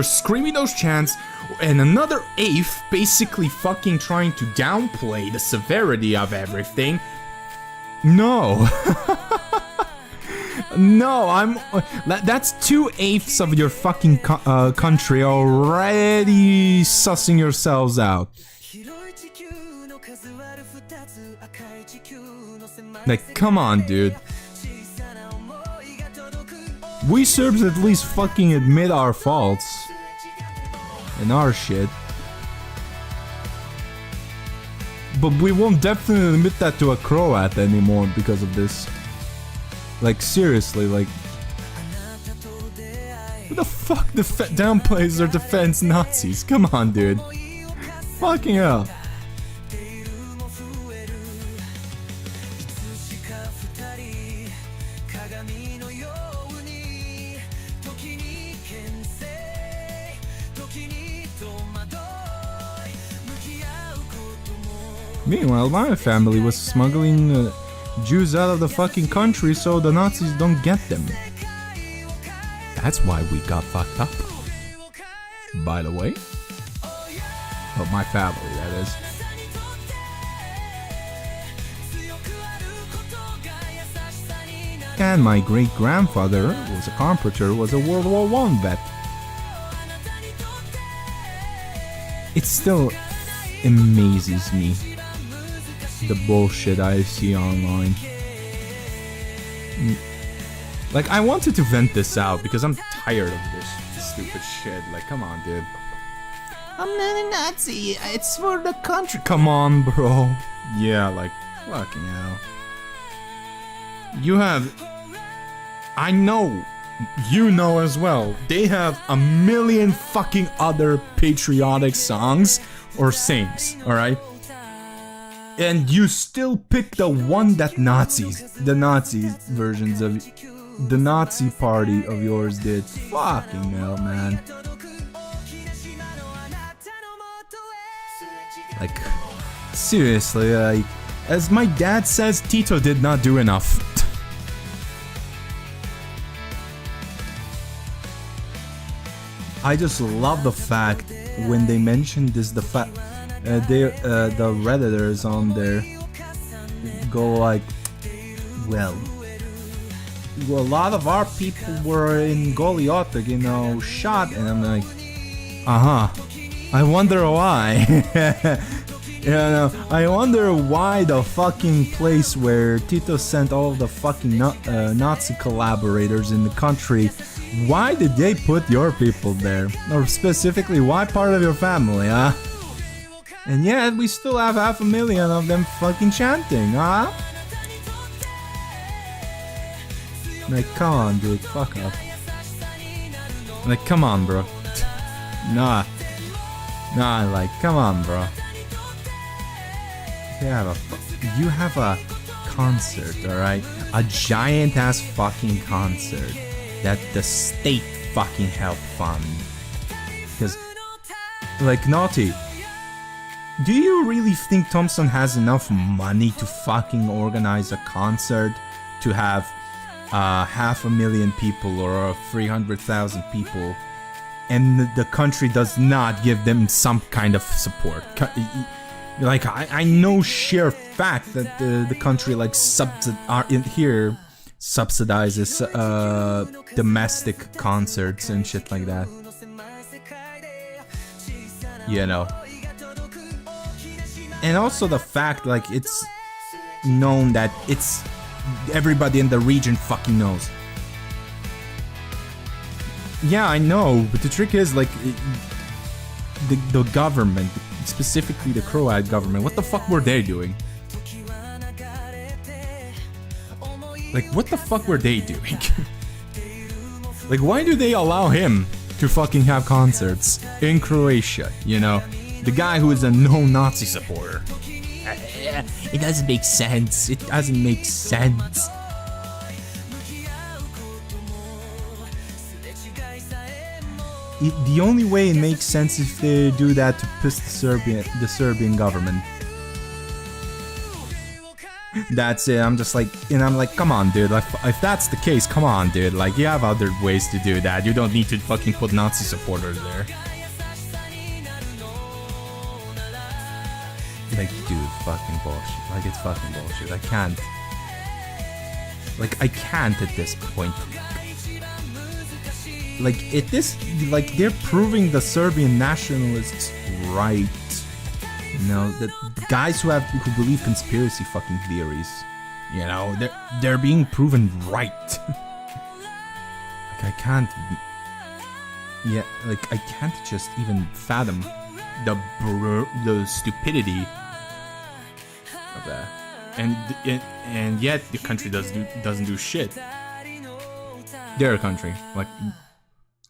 screaming those chants, and another 1/8 basically fucking trying to downplay the severity of everything. No. No, that's 2/8 of your fucking country already sussing yourselves out. Like, come on, dude. We Serbs at least fucking admit our faults and our shit. But we won't definitely admit that to a Croat anymore because of this. Like, seriously, like, Who the fuck downplays their defense Nazis? Come on, dude. Fucking hell. Meanwhile, my family was smuggling Jews out of the fucking country so the Nazis don't get them. That's why we got fucked up. By the way. Of my family, that is. And my great-grandfather was a carpenter, was a World War I vet. It still amazes me, the bullshit I see online. Like, I wanted to vent this out because I'm tired of this stupid shit. Like, come on, dude. I'm not a Nazi, it's for the country. Come on, bro. Yeah, like, fucking hell. You have... I know, you know as well, they have a million fucking other patriotic songs or sayings, alright? And you still pick the one that the Nazi versions of the Nazi party of yours did. Fucking hell, man. Like, seriously, as my dad says, Tito did not do enough. I just love the fact when they mentioned this, the fact the Redditors on there go like, well, a lot of our people were in Goliath, you know, shot, and I'm like, I wonder why. You know, I wonder why the fucking place where Tito sent all the fucking Nazi collaborators in the country, why did they put your people there? Or specifically, why part of your family, huh? And yet, we still have 500,000 of them fucking chanting, huh? Like, come on, dude, fuck up. Like, come on, bro. Nah, like, come on, bro. You have a concert, alright? A giant ass fucking concert that the state fucking helped fund. Because, like, Naughty, do you really think Thompson has enough money to fucking organize a concert to have 500,000 people or 300,000 people, and the country does not give them some kind of support? Like, I know sheer fact that the country, like, subsidizes domestic concerts and shit like that. You know. And also the fact, like, it's known that it's everybody in the region fucking knows. Yeah, I know, but the trick is, like, the government, specifically the Croat government, what the fuck were they doing? Like, what the fuck were they doing? Like, why do they allow him to fucking have concerts in Croatia, you know? The guy who is a known Nazi supporter. It doesn't make sense. It doesn't make sense. The only way it makes sense is if they do that to piss the Serbian government. That's it. I'm just like, and I'm like, come on, dude. Like, if that's the case, come on, dude. Like, you have other ways to do that. You don't need to fucking put Nazi supporters there. Like, dude, fucking bullshit. Like, it's fucking bullshit. I can't. Like, I can't at this point. Like, at this, like, they're proving the Serbian nationalists right. You know, the guys who believe conspiracy fucking theories. You know, they're being proven right. Like, I can't. Yeah, like, I can't just even fathom the stupidity of that, and yet the country doesn't do shit. Their country, like,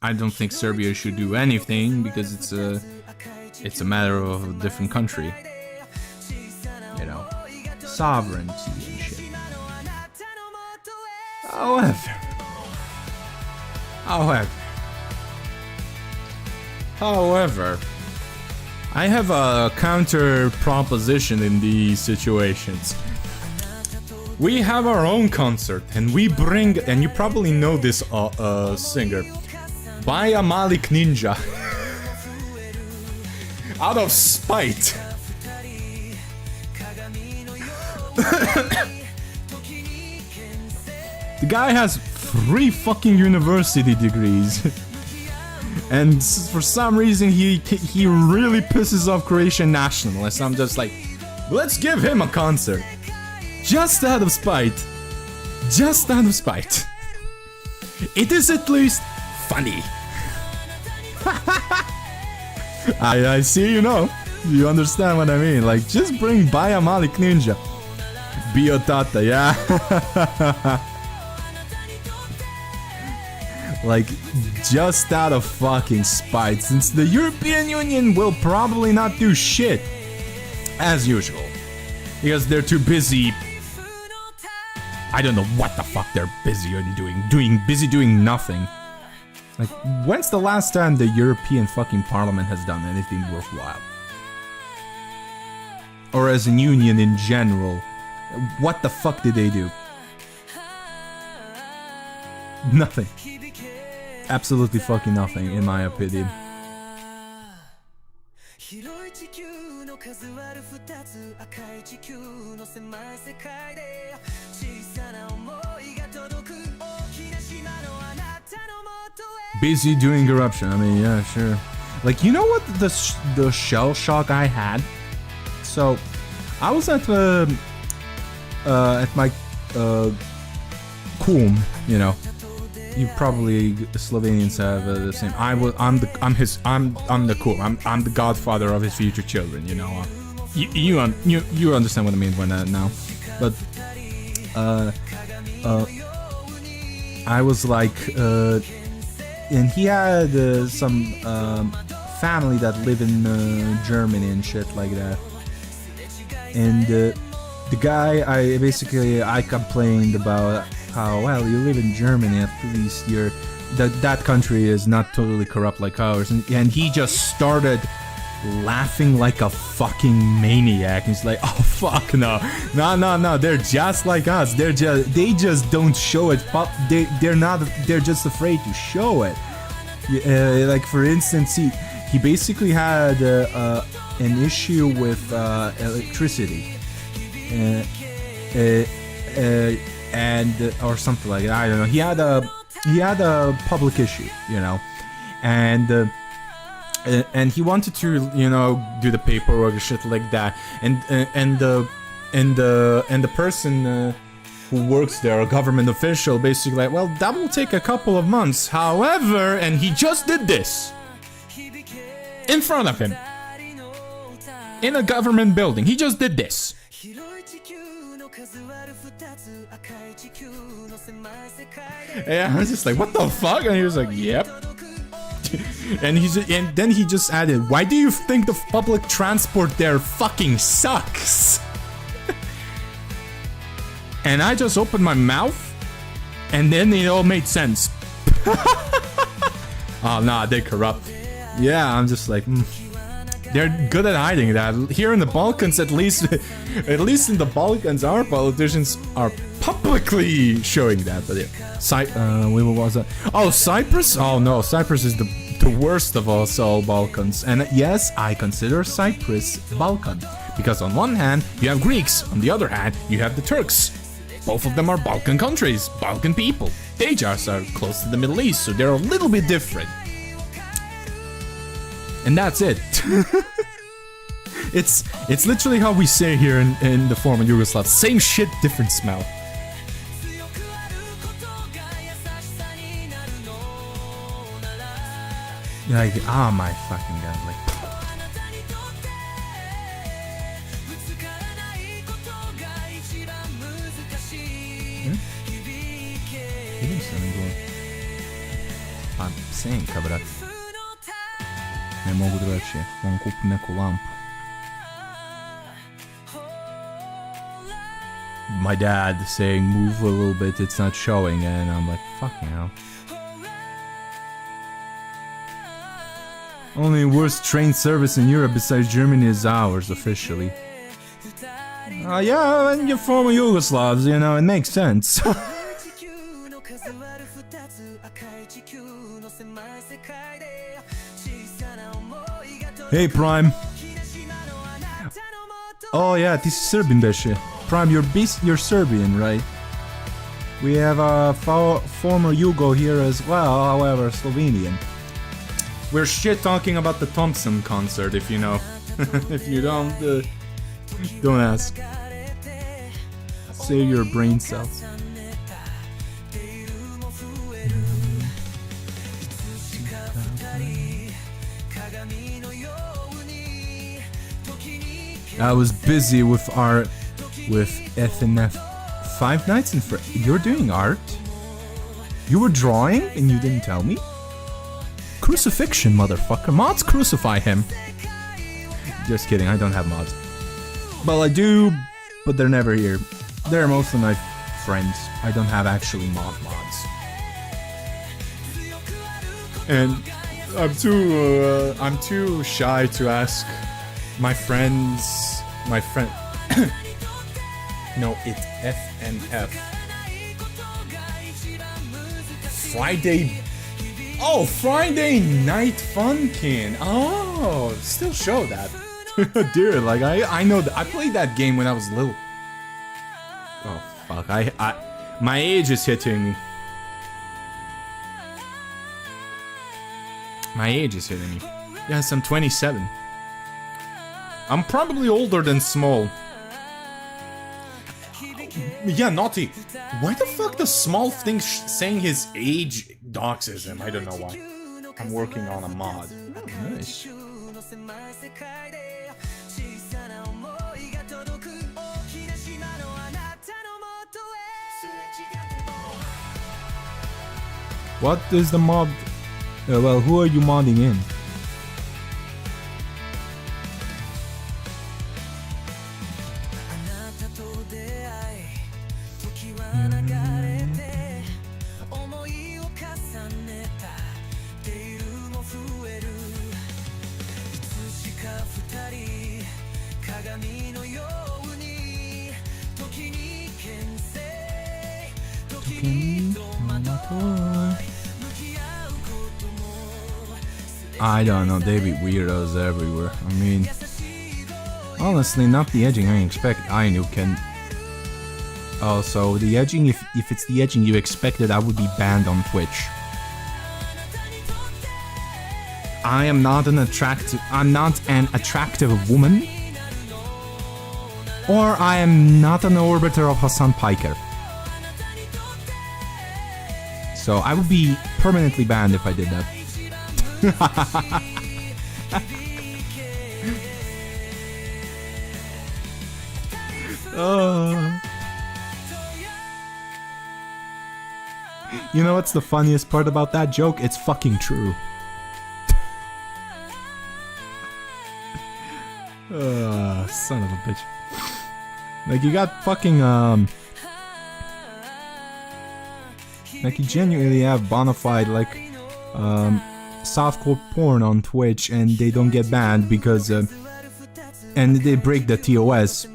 I don't think Serbia should do anything because it's a matter of a different country. You know, sovereignty and shit. However, I have a counter proposition in these situations. We have our own concert, and we bring, and you probably know this singer, Baya Malik Ninja. Out of spite. The guy has 3 fucking university degrees. And for some reason he really pisses off Croatian nationalists. I'm just like, let's give him a concert. Just out of spite. Just out of spite. It is at least funny. I see, you know. You understand what I mean. Like, just bring Baya Malik Ninja. Biotata, yeah. Like, just out of fucking spite. Since the European Union will probably not do shit. As usual. Because they're too busy. I don't know what the fuck they're busy doing nothing. Like, when's the last time the European fucking Parliament has done anything worthwhile? Or as a union in general, what the fuck did they do? Nothing. Absolutely fucking nothing, in my opinion. Busy doing corruption. I mean, yeah, sure. Like, you know what the shell shock I had? So, I was at my kum, you know. You probably Slovenians have the same. I'm the kum. I'm the godfather of his future children. You know. You understand what I mean by that now. But I was like, and he had some family that live in Germany and shit like that. And the guy, I complained about how, well, you live in Germany, at least that country is not totally corrupt like ours. And he just started laughing like a fucking maniac. He's like, oh fuck no, they're just like us. They just don't show it. They're just afraid to show it. Like, for instance, he basically had an issue with electricity, and or something like that. I don't know. He had a public issue, you know, and he wanted to, you know, do the paperwork and shit like that. And the person who works there, a government official, basically like, well, that will take a couple of months. However, and he just did this in front of him in a government building. He just did this. Yeah, I was just like, what the fuck? And he was like, yep. and then he just added, why do you think the public transport there fucking sucks? And I just opened my mouth, and then it all made sense. Oh, nah, they're corrupt. Yeah, I'm just like, they're good at hiding that. Here in the Balkans, at least in the Balkans, our politicians are publicly showing that. But yeah, what was that? Oh, Cyprus? Oh no, Cyprus is the worst of us all Balkans. And yes, I consider Cyprus Balkan, because on one hand you have Greeks, on the other hand you have the Turks. Both of them are Balkan countries, Balkan people. They just are close to the Middle East, so they're a little bit different. And that's it. It's literally how we say here in the former Yugoslav. Same shit, different smell. Like, oh my fucking god, like. Pa senka, brat. Ne mogu drugačije. Mogu kupiti neku lampu. My dad saying move a little bit, it's not showing, and I'm like, fucking hell. Only worst train service in Europe besides Germany is ours, officially. Yeah, and you're former Yugoslavs, you know, it makes sense. Hey, Prime. Oh yeah, this is Serbian beše. Prime, you're Serbian, right? We have a former Yugo here as well, however, Slovenian. We're shit talking about the Thompson concert, if you know. If you don't ask. Save your brain cells. I was busy with FNF 5 nights in You're doing art? You were drawing and you didn't tell me? Crucifixion, motherfucker. Mods crucify him. Just kidding, I don't have mods. Well, I do, but they're never here. They're mostly my friends. I don't have actually mods. And I'm too shy to ask my friend. No, it's FNF. Friday. Oh, Friday Night Funkin'. Oh, still show that. Dude, like I know that I played that game when I was little. Oh fuck, my age is hitting me. My age is hitting me. Yes, I'm 27. I'm probably older than Small. Yeah, Naughty. Why the fuck does Small think saying his age doxes him? I don't know why. I'm working on a mod. Oh, nice. What is the mod? Well, who are you modding in? I don't know, they be weirdos everywhere. I mean, honestly, not the edging I expect. I knew can. Also, the edging, if it's the edging you expected, I would be banned on Twitch. I'm not an attractive woman. Or I am not an orbiter of Hassan Piker. So I would be permanently banned if I did that. You know what's the funniest part about that joke? It's fucking true. Son of a bitch. Like, you got fucking, like, you genuinely have bonafide, like, softcore porn on Twitch, and they don't get banned because, and they break the TOS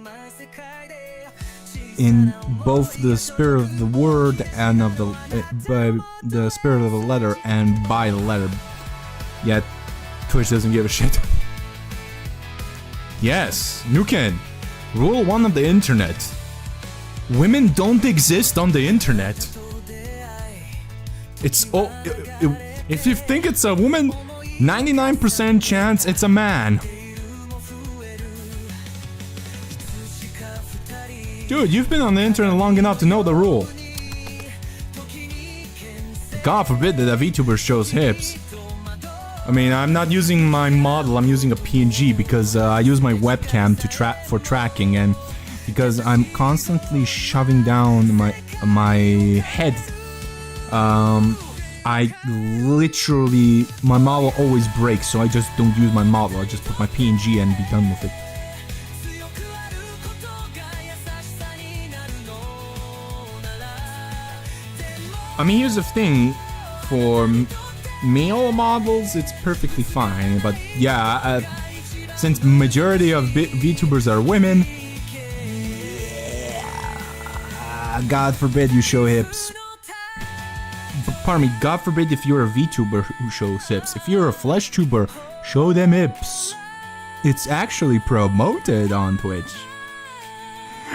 in both the spirit of the word and of the, by the spirit of the letter and by the letter. Yet, Twitch doesn't give a shit. Yes, Nuken. Rule 1 of the internet. Women don't exist on the internet. It's all. If you think it's a woman, 99% chance it's a man. Dude, you've been on the internet long enough to know the rule. God forbid that a VTuber shows hips. I mean, I'm not using my model, I'm using a PNG because I use my webcam to for tracking, and because I'm constantly shoving down my head I literally, my model always breaks, so I just don't use my model. I just put my PNG and be done with it. I mean, here's the thing, for male models, it's perfectly fine, but yeah, since majority of VTubers are women, God forbid you show hips. Pardon me, God forbid if you're a VTuber who shows hips. If you're a flesh tuber, show them hips. It's actually promoted on Twitch.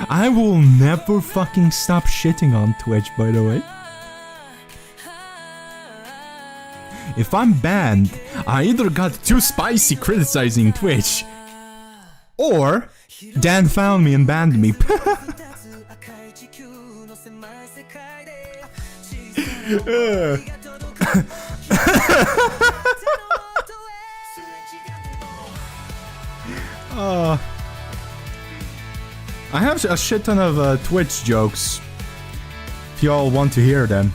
I will never fucking stop shitting on Twitch, by the way. If I'm banned, I either got too spicy criticizing Twitch, or Dan found me and banned me. I have a shit ton of Twitch jokes, if y'all want to hear them.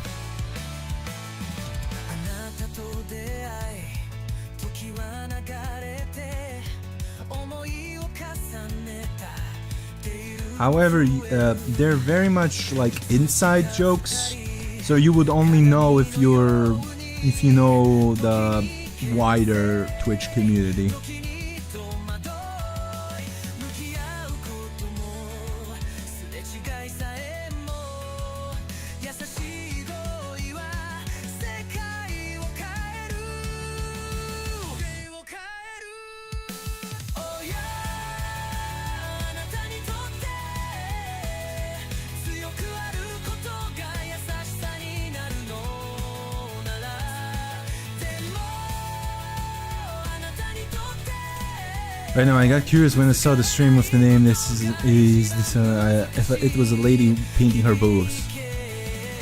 However, they're very much like inside jokes, so you would only know if you know the wider Twitch community. Right now, I got curious when I saw the stream with the name. If it was a lady painting her boobs.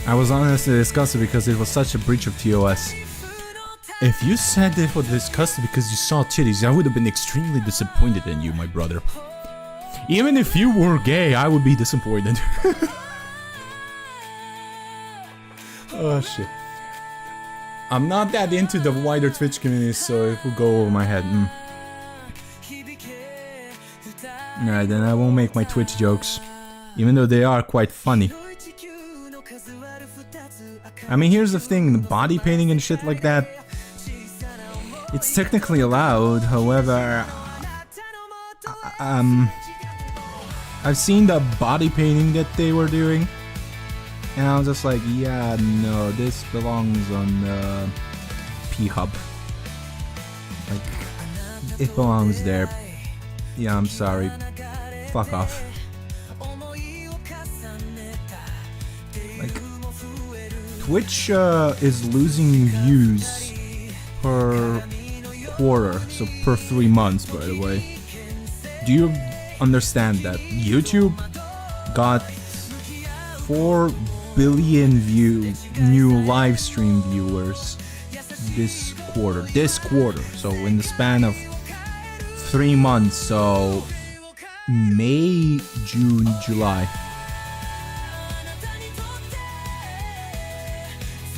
I was honestly disgusted because it was such a breach of TOS. If you said it was disgusted because you saw titties, I would have been extremely disappointed in you, my brother. Even if you were gay, I would be disappointed. Oh shit. I'm not that into the wider Twitch community, so it will go over my head. Alright, then I won't make my Twitch jokes, even though they are quite funny. I mean, here's the thing, body painting and shit like that, it's technically allowed, however, I've seen the body painting that they were doing, and I was just like, yeah, no, this belongs on P-Hub. Like, it belongs there. Yeah, I'm sorry. Fuck off. Like, Twitch is losing views per quarter, so per 3 months, by the way. Do you understand that? YouTube got 4 billion new live stream viewers this quarter. So in the span of 3 months, so May, June, July.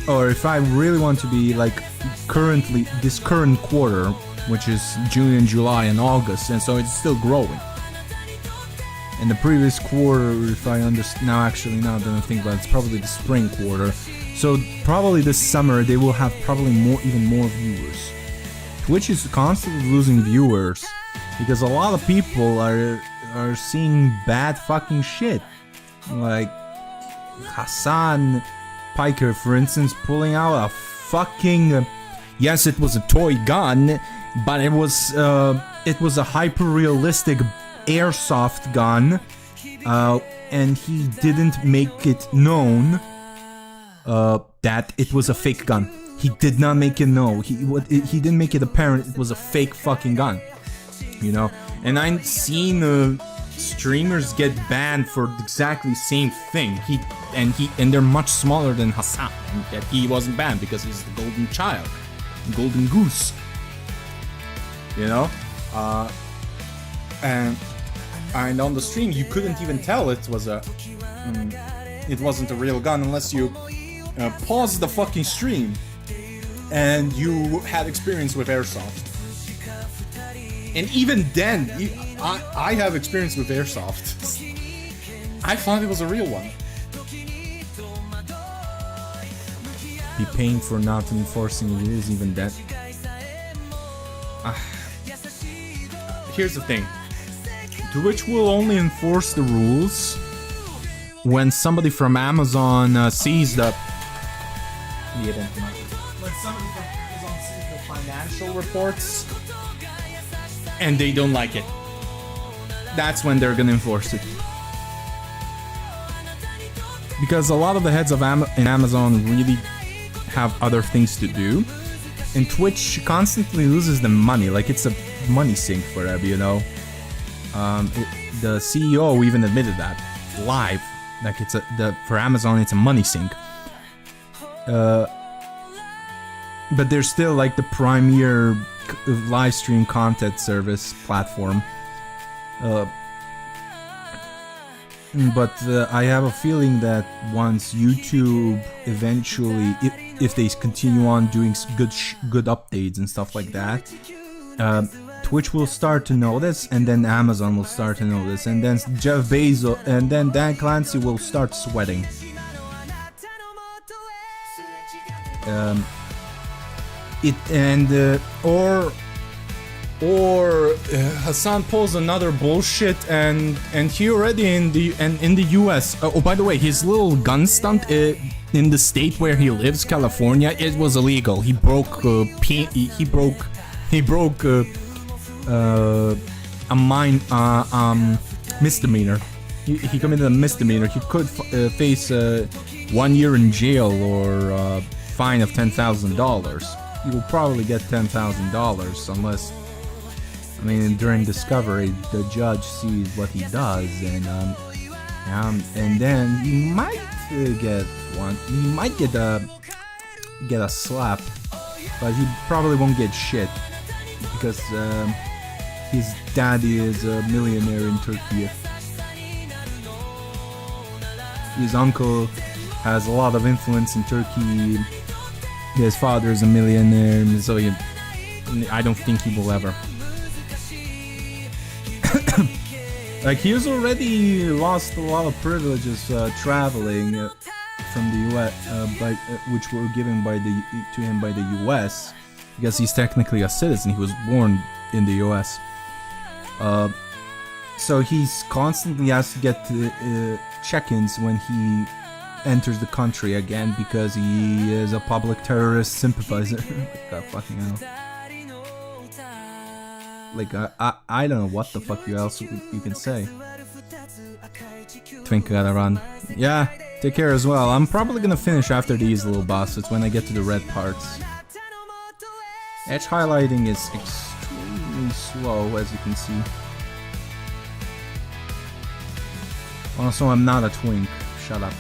Or if I really want to be like this current quarter, which is June and July and August, and so it's still growing. And the previous quarter, if I understand, now actually now that I think about it, it's probably the spring quarter. So probably this summer they will have probably even more viewers. Twitch is constantly losing viewers because a lot of people are seeing bad fucking shit. Like Hassan Piker, for instance, pulling out a fucking yes, it was a toy gun, but it was a hyper-realistic airsoft gun, and he didn't make it known that it was a fake gun. He did not make it known. He didn't make it apparent it was a fake fucking gun. You know, and I've seen streamers get banned for exactly the same thing. And they're much smaller than Hassan, and that he wasn't banned because he's the golden child, golden goose. You know, and on the stream you couldn't even tell it wasn't a real gun unless you pause the fucking stream and you had experience with airsoft. And even then, I have experience with airsoft. I thought it was a real one. Be paying for not enforcing rules even then. Here's the thing. Twitch will only enforce the rules when somebody from Amazon sees the... When somebody from Amazon sees the financial reports and they don't like it. That's when they're gonna enforce it. Because a lot of the heads of in Amazon really have other things to do. And Twitch constantly loses them money. Like, it's a money sink for them, you know? The CEO even admitted that live. Like, it's for Amazon, it's a money sink. But they're still like the premier live stream content service platform. But I have a feeling that once YouTube eventually, if they continue on doing good updates and stuff like that, Twitch will start to know this, and then Amazon will start to know this, and then Jeff Bezos, and then Dan Clancy will start sweating. Or Hassan pulls another bullshit, and he already in the US. Oh, by the way, his little gun stunt in the state where he lives, California, it was illegal. He broke a misdemeanor. He committed a misdemeanor. He could face 1 year in jail or a fine of $10,000. He will probably get $10,000 unless, I mean, during discovery, the judge sees what he does, and then he might get one. He might get a slap, but he probably won't get shit because his daddy is a millionaire in Turkey. His uncle has a lot of influence in Turkey. His father is a millionaire, so I don't think he will ever. Like, he has already lost a lot of privileges traveling from the U.S., which were given to him by the U.S. because he's technically a citizen. He was born in the U.S. So he's constantly has to get check-ins when he enters the country again because he is a public terrorist sympathizer. God fucking hell. Like, I don't know what the fuck else you can say. Twink gotta run. Yeah, take care as well. I'm probably gonna finish after these little bosses when I get to the red parts. Edge highlighting is extremely slow, as you can see. Also, I'm not a twink. Shut up.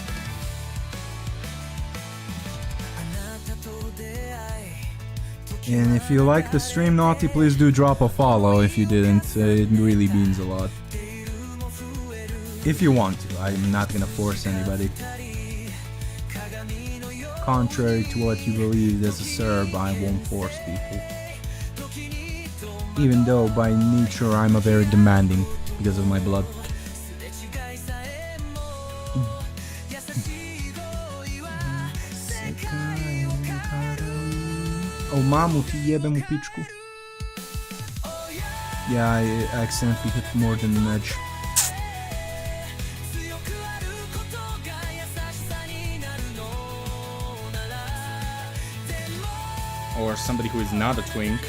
And if you like the stream, Naughty, please do drop a follow. If you didn't, it really means a lot. If you want to, I'm not gonna force anybody. Contrary to what you believe as a Serb, I won't force people. Even though by nature I'm a very demanding because of my blood. O mamu, ti jebem u pičku. Yeah, I accidentally hit more than an edge. Or somebody who is not a twink.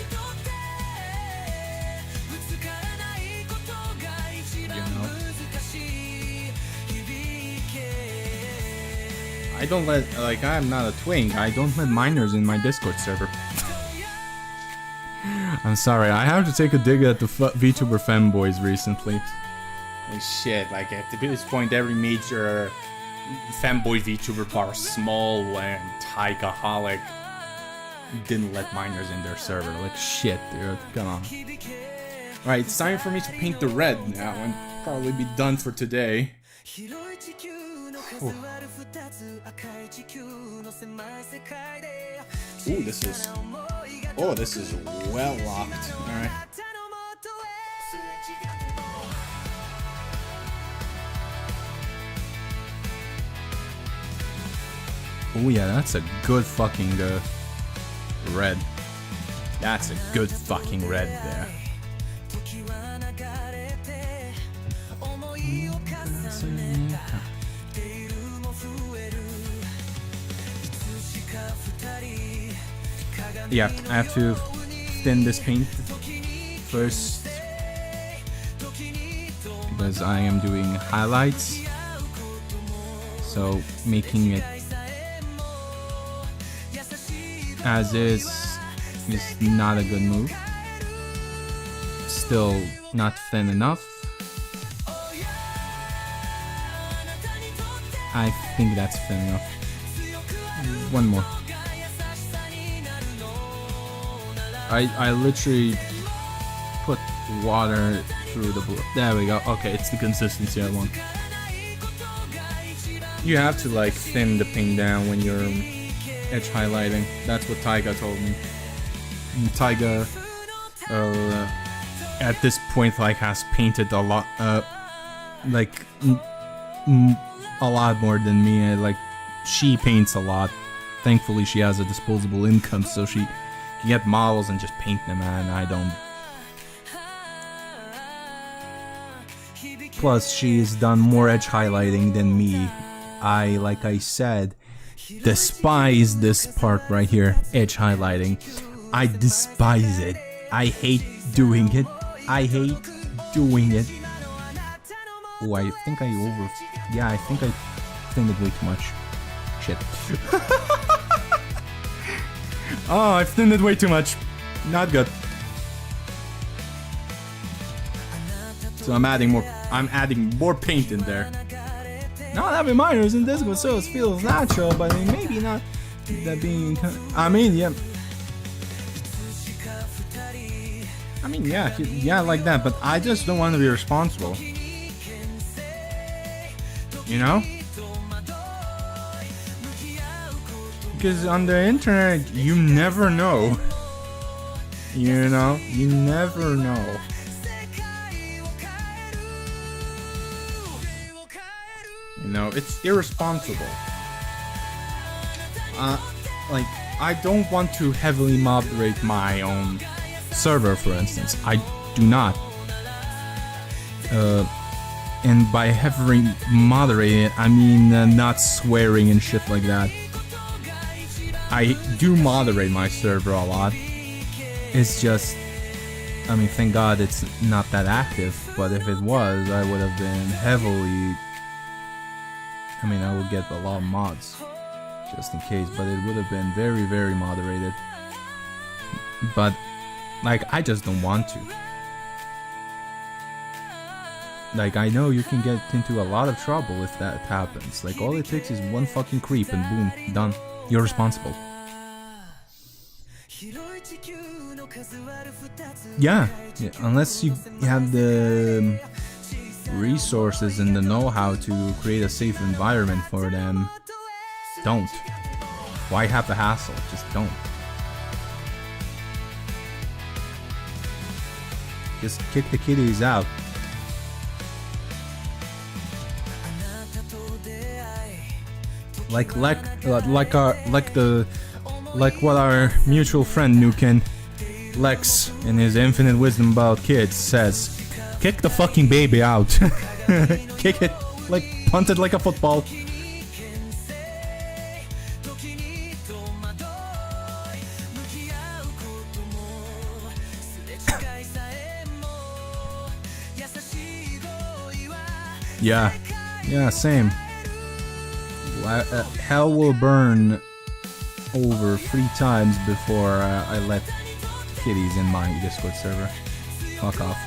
You know. I don't let, like, I'm not a twink. I don't let minors in my Discord server. I'm sorry, I have to take a dig at the VTuber femboys recently. Like, shit, like, at this point, every major femboy VTuber bar, small and tykeaholic, didn't let minors in their server. Like, shit, dude, come on. Alright, it's time for me to paint the red now and probably be done for today. Ooh, this is... Oh, this is well locked. Alright. Oh yeah, that's a good fucking red. That's a good fucking red there. Yeah, I have to thin this paint first because I am doing highlights, so making it as is not a good move. Still not thin enough. I think that's thin enough. One more. I literally put water through the blue. There we go. Okay, it's the consistency I want. You have to like thin the paint down when you're edge highlighting. That's what Taiga told me. And Taiga at this point like has painted a lot like a lot more than me. Like she paints a lot. Thankfully she has a disposable income, so she can get models and just paint them, and I don't. Plus she's done more edge highlighting than me. Like I said, despise this part right here, edge highlighting. I despise it. I hate doing it. I hate doing it. Oh, I think yeah, I think I thinned it way too much. Shit. Oh, I've thinned it way too much. Not good. So I'm adding more paint in there. Not having minors in this one, so it feels natural, but maybe not that being. I mean, yeah. I mean, yeah, like that. But I just don't want to be responsible. You know? Because on the internet, you never know. You know? You never know. You know, it's irresponsible. Like, I don't want to heavily moderate my own server, for instance. I do not. And by heavily moderating it, I mean not swearing and shit like that. I do moderate my server a lot. It's just, I mean, thank God it's not that active, but if it was, I would have been heavily, I mean, I would get a lot of mods, just in case, but it would have been very, very moderated. But, like, I just don't want to. Like, I know you can get into a lot of trouble if that happens. Like, all it takes is one fucking creep and boom, done. You're responsible. Yeah, unless you have the resources and the know-how to create a safe environment for them, don't. Why have the hassle? Just don't. Just kick the kiddies out. Like what our mutual friend Nuken Lex in his infinite wisdom about kids says, kick the fucking baby out. Kick it, like punt it like a football. Yeah, same. Hell will burn over 3 times before I let kiddies in my Discord server. Fuck off.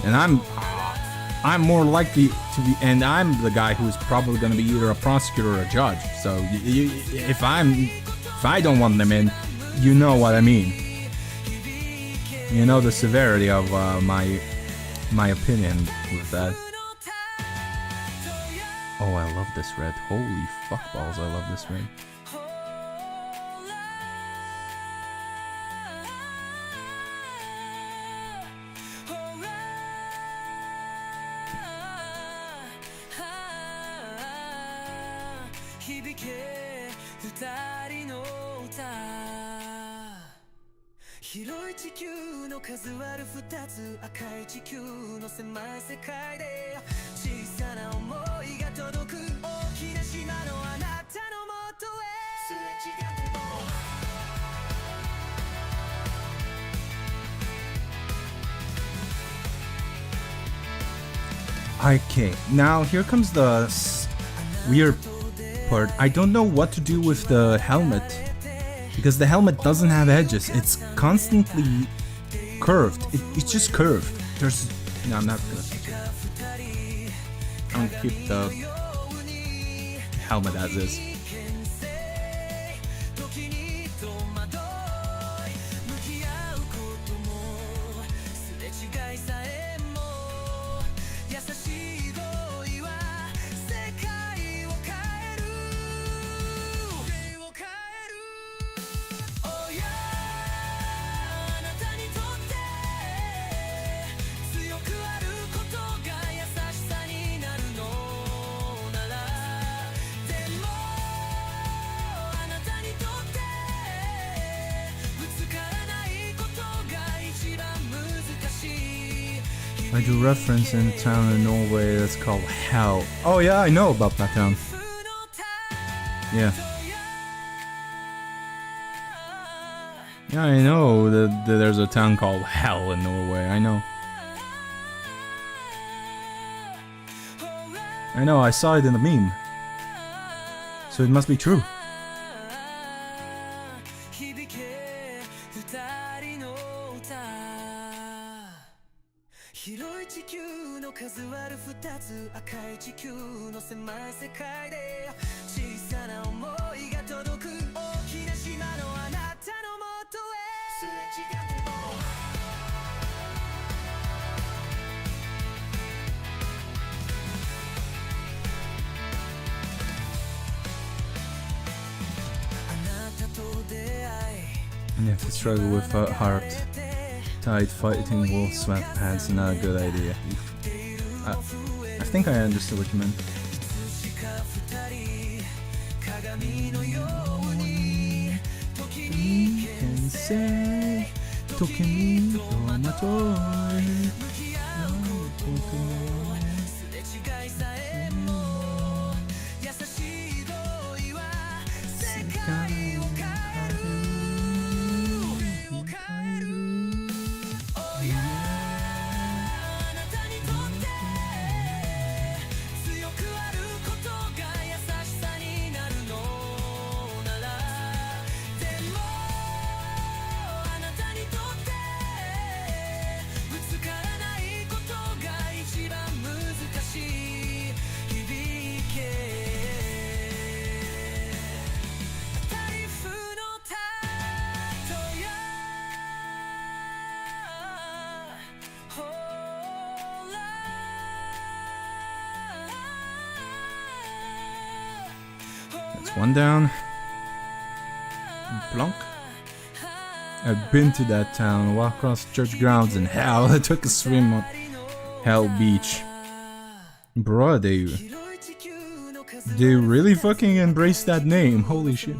And I'm more likely to be, and I'm the guy who's probably going to be either a prosecutor or a judge. So if I don't want them in, you know what I mean. You know the severity of my opinion with that. Oh, I love this red. Holy fuck balls, I love this red. Okay, now here comes the weird part. I don't know what to do with the helmet, because the helmet doesn't have edges. It's constantly curved. It's just curved. There's... No, I'm not gonna... I'm gonna keep the helmet as is. I do reference in a town in Norway that's called Hell. Oh yeah, I know about that town. Yeah. Yeah, I know that there's a town called Hell in Norway. I know. I know, I saw it in the meme. So it must be true. And you have to struggle with heart. Tight fighting wolf sweatpants, not a good idea. I think I understood what you meant. Can say, one down. Plonk. I've been to that town, walked across church grounds in Hell. I took a swim on Hell Beach. Bro, they really fucking embrace that name. Holy shit.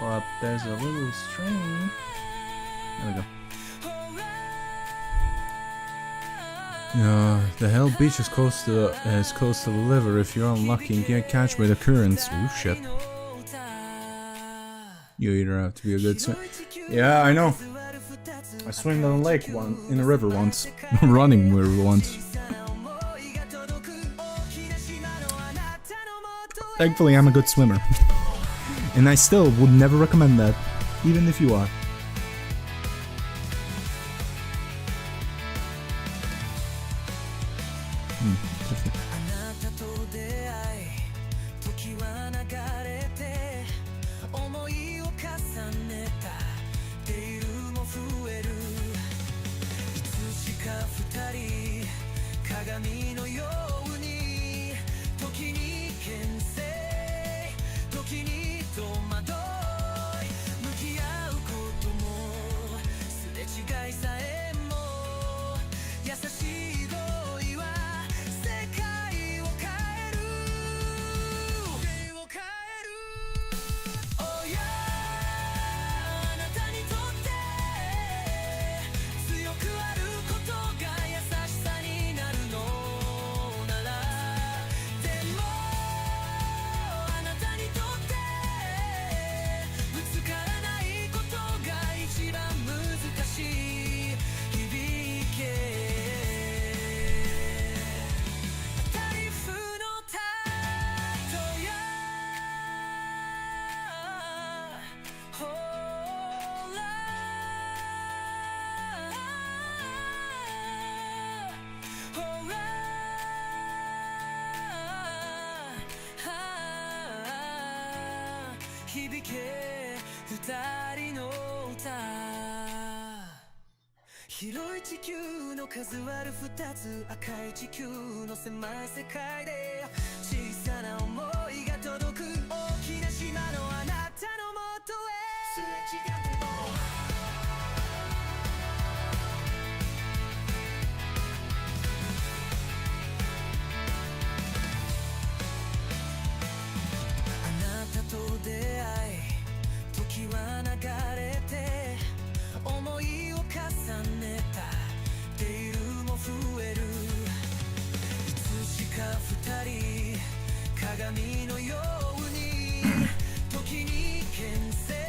Or up there's a little string. There we go. The Hell Beach is close to the river. If you're unlucky and get catched by the currents, oh shit. You either have to be a good swimmer. Yeah, I know. I swam in a lake in a river once, running river once. Thankfully, I'm a good swimmer, and I still would never recommend that, even if you are.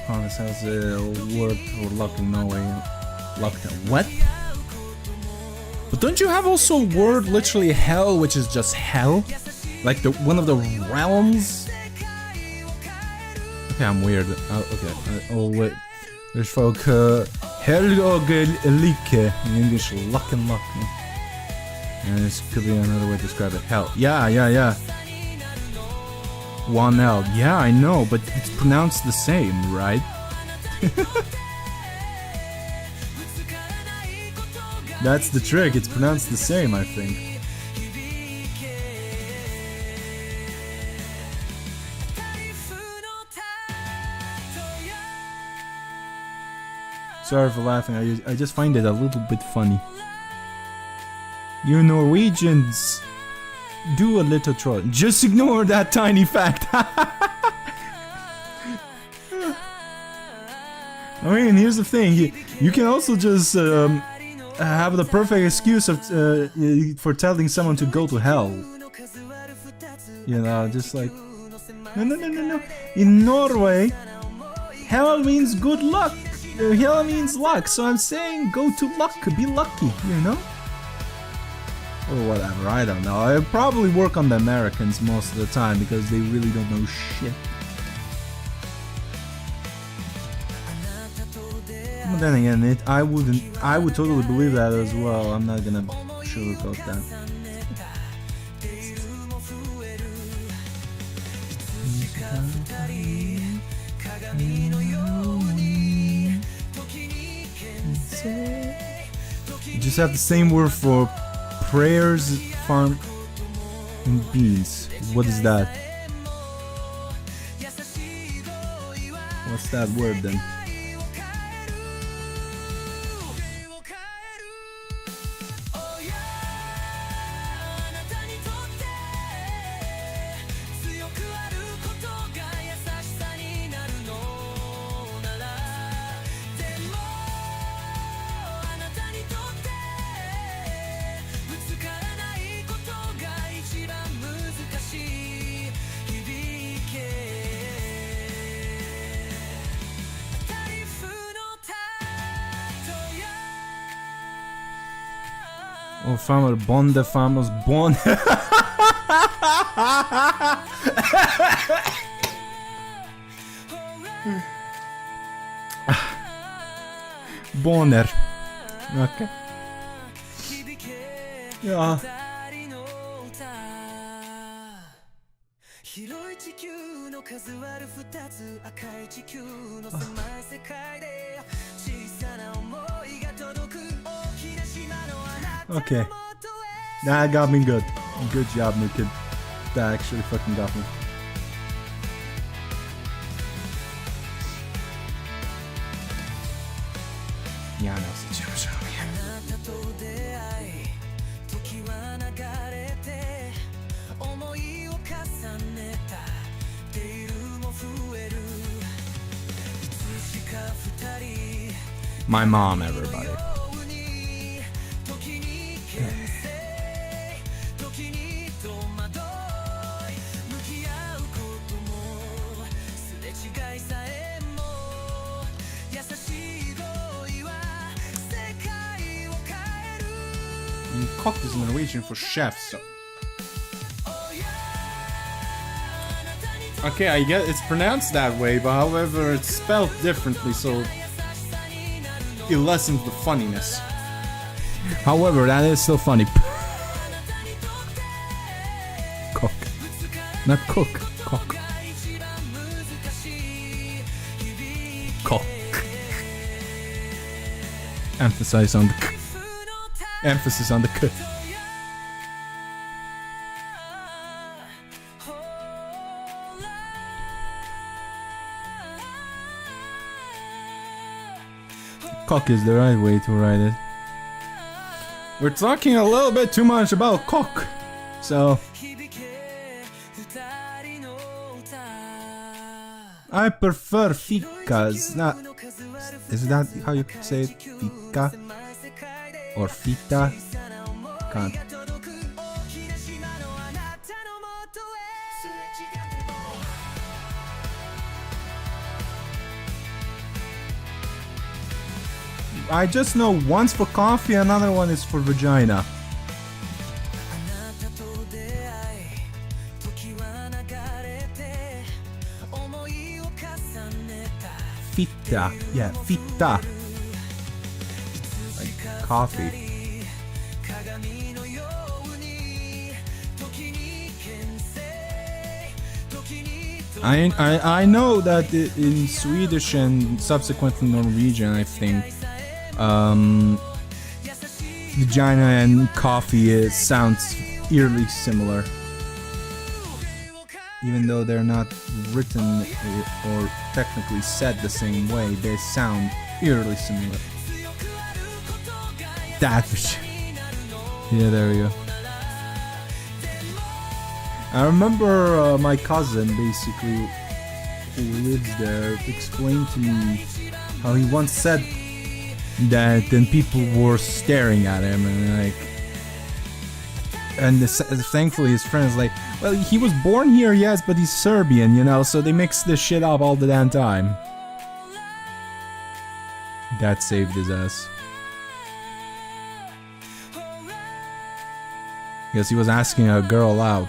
Oh, this has a word for luck in Norway. Luck. What? But don't you have also a word literally hell, which is just hell? Like one of the realms? Okay, I'm weird. Oh wait. There's folk hell og like in English, luck and luck. And this could be another way to describe it. Hell. Yeah. One L. Yeah, I know, but it's pronounced the same, right? That's the trick, it's pronounced the same, I think. Sorry for laughing, I just find it a little bit funny. You Norwegians do a little troll. Just ignore that tiny fact. I mean, here's the thing. You can also just have the perfect excuse of for telling someone to go to hell. You know, just like no. In Norway, hell means good luck. Hell means luck. So I'm saying go to luck. Be lucky. You know. Or whatever, I don't know. I probably work on the Americans most of the time because they really don't know shit. But then again, I would totally believe that as well. I'm not gonna sugarcoat that. You just have the same word for prayers, farm, and beans. What is that? What's that word then? Och fan vad bonde, fan vad bonde. Boner. Okej. Ja.
広い地球の数割る二つ赤い地球の狭い世界で小さな想いが届く大きな島のあなたのもとへ
Okay. That got me good. Good job, new kid. That actually fucking got me. Yeah, I know situation.
あなたと出会い時は流れて思いを重ねたディルも増えるいつしか二人
My mom, everybody.
時に牽制時に戸惑い向き合うこともすれ違いさえも優しい恋は世界を変える
And cook is Norwegian for chef, so. Okay, I guess it's pronounced that way, but however, it's spelled differently, so it lessens the funniness. However, that is still funny. Cook. Not cook. Cock. Cock. Emphasize on the k. Emphasis on the k. Cock is the right way to write it. We're talking a little bit too much about cock, so I prefer fika. Is that how you say it? Fika or fita? Can't. I just know one's for coffee, another one is for vagina. Fitta, yeah, fitta. Like coffee. I know that in Swedish and subsequently Norwegian, I think vagina and coffee sounds eerily similar, even though they're not written or technically said the same way. They sound eerily similar. That was, yeah, there we go. I remember my cousin, basically, who lives there, explained to me how he once said that then people were staring at him and thankfully his friends like, well, he was born here, yes, but he's Serbian, you know, so they mix this shit up all the damn time. That saved his ass. Because he was asking a girl out.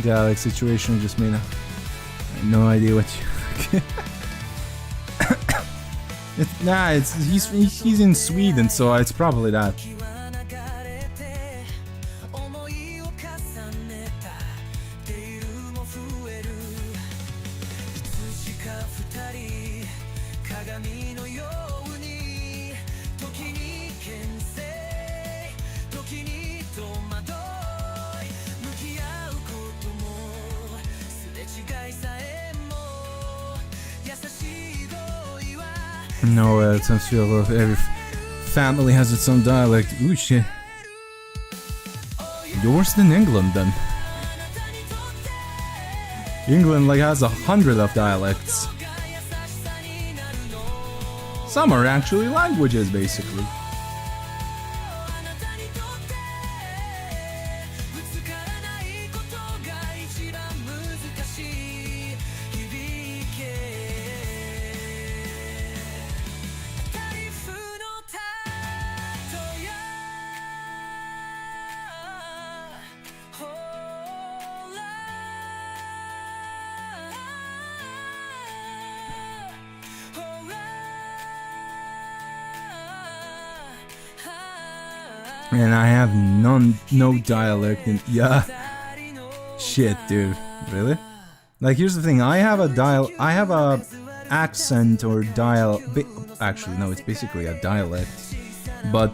Yeah, like situation just made. I have no idea what you. He's in Sweden, so it's probably that. No, it sounds feel every family has its own dialect. Ooh, shit. You're worse than England, then. England like has 100 of dialects. Some are actually languages, basically. And I have no dialect in, yeah. Shit, dude. Really? Like, here's the thing. I have a accent or actually, no, it's basically a dialect. But,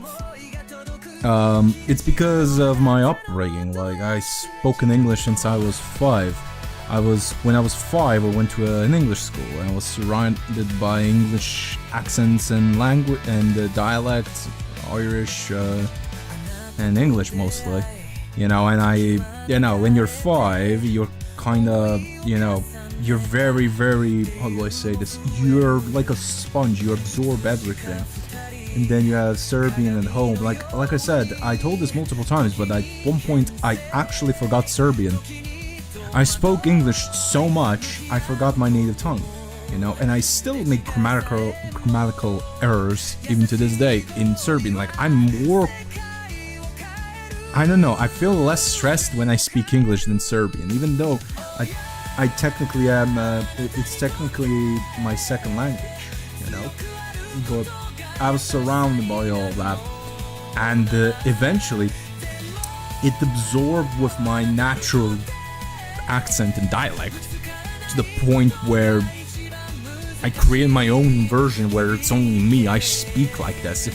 it's because of my upbringing. Like, I spoke in English since I was 5. When I was 5, I went to an English school, and I was surrounded by English accents and language and dialects, Irish, and English mostly, you know, and when you're 5, you're kind of, you're very, very, how do I say this, you're like a sponge, you absorb everything, and then you have Serbian at home, like I said, I told this multiple times, but at one point, I actually forgot Serbian. I spoke English so much, I forgot my native tongue, and I still make grammatical errors, even to this day, in Serbian. Like, I don't know, I feel less stressed when I speak English than Serbian, even though I technically am, it's technically my second language, but I was surrounded by all that, and eventually it absorbed with my natural accent and dialect to the point where I create my own version where it's only me, I speak like this.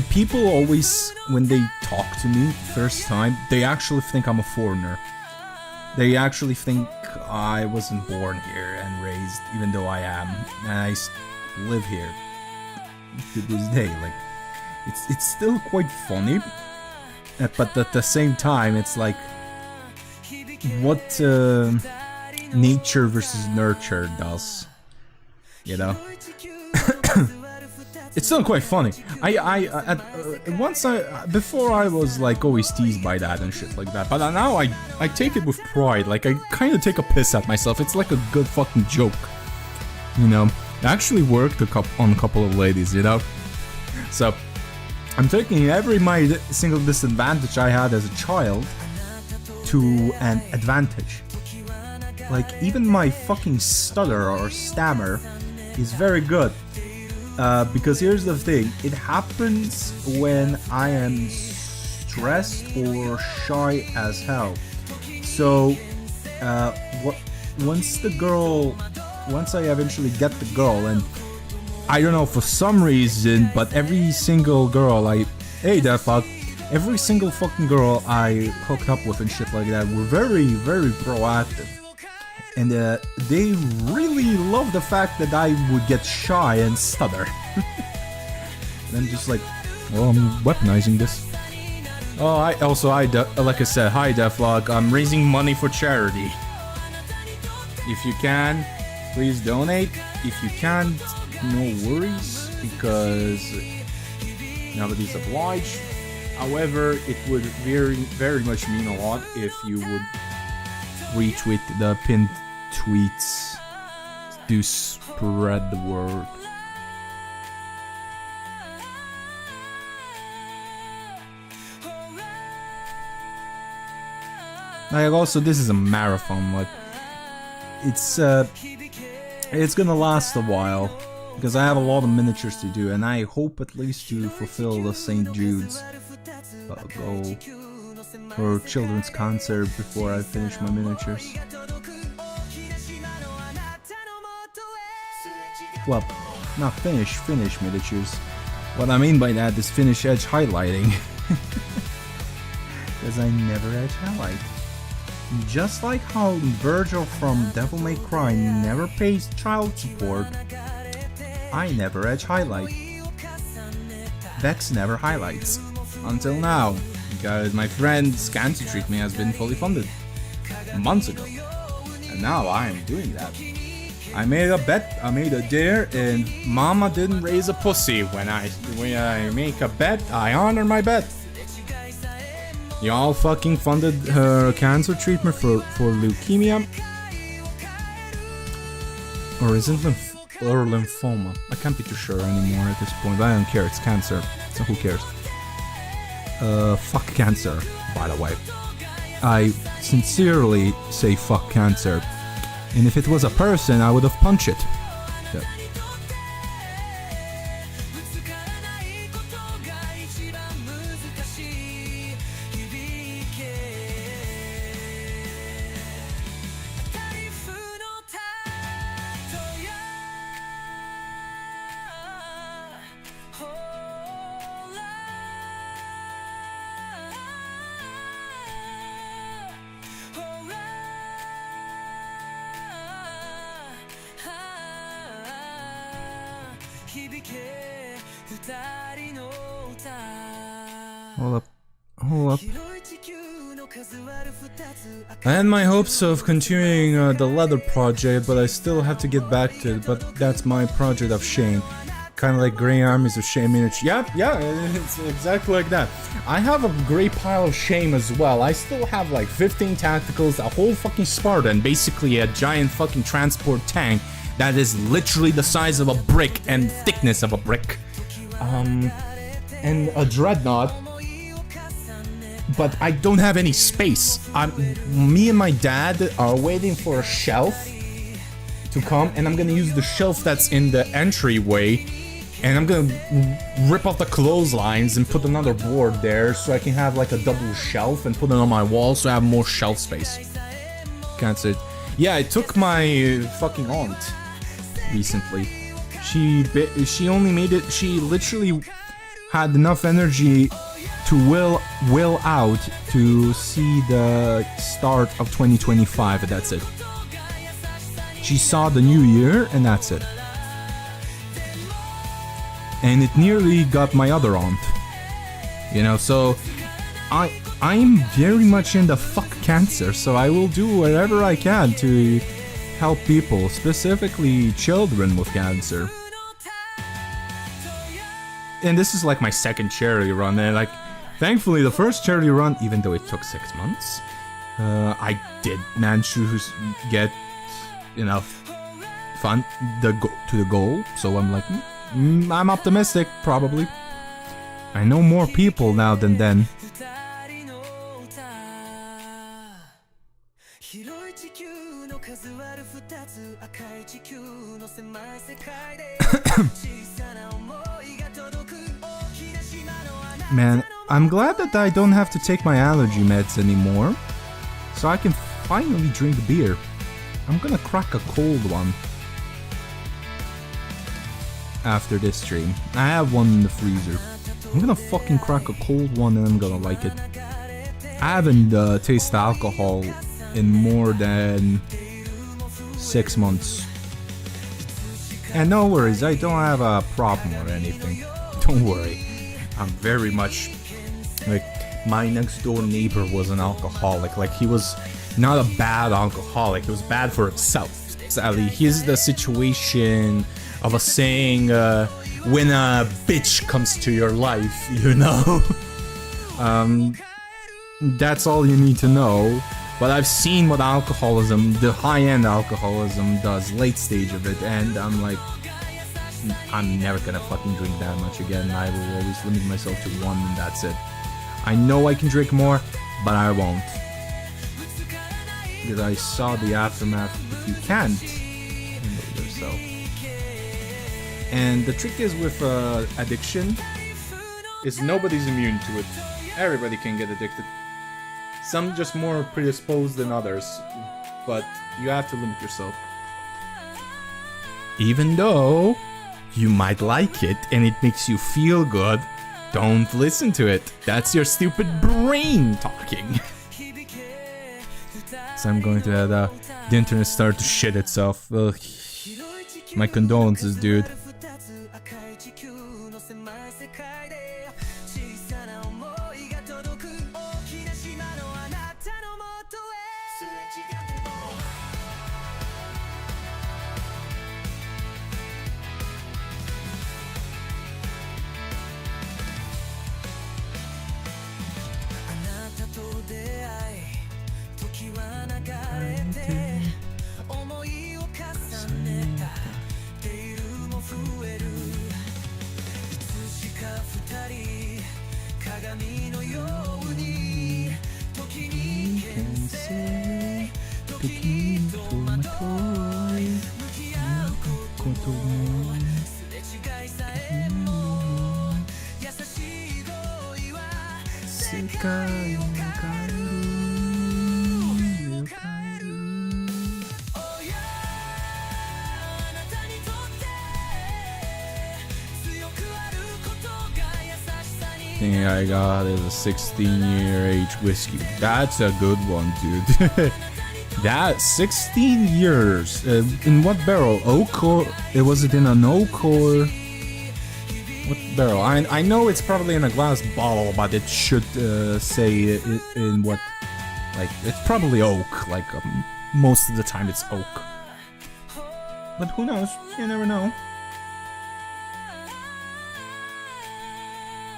People always, when they talk to me first time, they actually think I'm a foreigner. They actually think I wasn't born here and raised, even though I am, and I live here to this day. Like, it's still quite funny, but at the same time, it's like, what nature versus nurture does, It's still quite funny. Before I was like always teased by that and shit like that, but now I take it with pride. Like, I kind of take a piss at myself. It's like a good fucking joke, It actually worked on a couple of ladies, So I'm taking every single disadvantage I had as a child to an advantage. Like, even my fucking stutter or stammer is very good. Because here's the thing, it happens when I am stressed or shy as hell. So, once I eventually get the girl, and I don't know, for some reason, but every single girl every single fucking girl I hooked up with and shit like that were very, very proactive. And they really love the fact that I would get shy and stutter. And I'm just like, well, I'm weaponizing this. Oh, like I said, hi Deflog, I'm raising money for charity. If you can, please donate. If you can't, no worries, because nobody's obliged. However, it would very, very much mean a lot if you would retweet the pinned tweets to spread the word. Like, also, this is a marathon. Like, it's gonna last a while because I have a lot of miniatures to do, and I hope at least to fulfill the St. Jude's goal for children's concert before I finish my miniatures. Well, not finish miniatures. What I mean by that is finish edge highlighting. Because I never edge highlight. Just like how Virgil from Devil May Cry never pays child support, I never edge highlight. Vex never highlights. Until now, because my friend Scanty Treat Me has been fully funded. months ago. And now I am doing that. I made a bet, I made a dare, and mama didn't raise a pussy. When I make a bet, I honor my bet. Y'all fucking funded her cancer treatment for leukemia. Or is it or lymphoma? I can't be too sure anymore at this point. I don't care, it's cancer. So who cares? Fuck cancer, by the way. I sincerely say fuck cancer. And if it was a person, I would have punched it. Yeah. Hold up. Hold up. I had my hopes of continuing the leather project, but I still have to get back to it. But that's my project of shame. Kind of like Grey Armies of Shame miniature. Yeah, it's exactly like that. I have a great pile of shame as well. I still have like 15 tacticals, a whole fucking Sparta, and basically a giant fucking transport tank that is literally the size of a brick and thickness of a brick. And a dreadnought. But I don't have any space. Me and my dad are waiting for a shelf to come, and I'm gonna use the shelf that's in the entryway, and I'm gonna rip off the clotheslines and put another board there so I can have like a double shelf and put it on my wall so I have more shelf space. Can't say it. Yeah, I took my fucking aunt recently. She only made it. She literally had enough energy to will out to see the start of 2025, and that's it. She saw the new year, and that's it. And it nearly got my other aunt. You know, so I'm very much into fuck cancer, so I will do whatever I can to help people, specifically children with cancer. And this is like my second charity run, and like, thankfully the first charity run, even though it took 6 months, I did manage to get enough fun to the goal. So I'm like, I'm optimistic, probably. I know more people now than then. Man, I'm glad that I don't have to take my allergy meds anymore, so I can finally drink beer. I'm gonna crack a cold one after this stream. I have one in the freezer. I'm gonna fucking crack a cold one and I'm gonna like it. I haven't tasted alcohol in more than 6 months. And no worries, I don't have a problem or anything. Don't worry. I'm very much like, my next door neighbor was an alcoholic. Like, he was not a bad alcoholic, he was bad for himself. Sadly, here's the situation of a saying, when a bitch comes to your life, you know? That's all you need to know. But I've seen what alcoholism, the high-end alcoholism does, late stage of it, and I'm like, I'm never gonna fucking drink that much again. I will always limit myself to one, and that's it. I know I can drink more, but I won't. Because I saw the aftermath. If you can't, know yourself. And the trick is with addiction, is nobody's immune to it. Everybody can get addicted. Some just more predisposed than others, but you have to limit yourself. Even though you might like it and it makes you feel good, don't listen to it. That's your stupid brain talking. So I'm going to have the internet start to shit itself. Ugh. My condolences, dude. ことも世界を変えるI think I got is a 16-year age whiskey. That's a good one, dude. That 16 years. In what barrel? Oak or was it in an oak or what barrel? I know it's probably in a glass bottle, but it should say it in what, like, it's probably oak. Like most of the time it's oak. But who knows? You never know.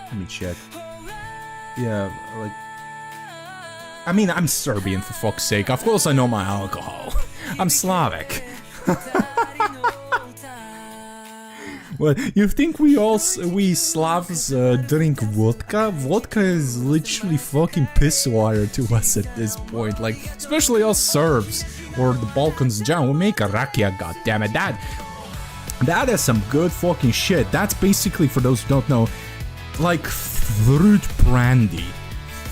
Let me check. Yeah, like, I mean, I'm Serbian for fuck's sake. Of course I know my alcohol. I'm Slavic. Well, you think we Slavs drink vodka? Vodka is literally fucking piss water to us at this point. Like, especially us Serbs or the Balkans in general. We make a rakia, goddammit. That is some good fucking shit. That's basically, for those who don't know, like fruit brandy,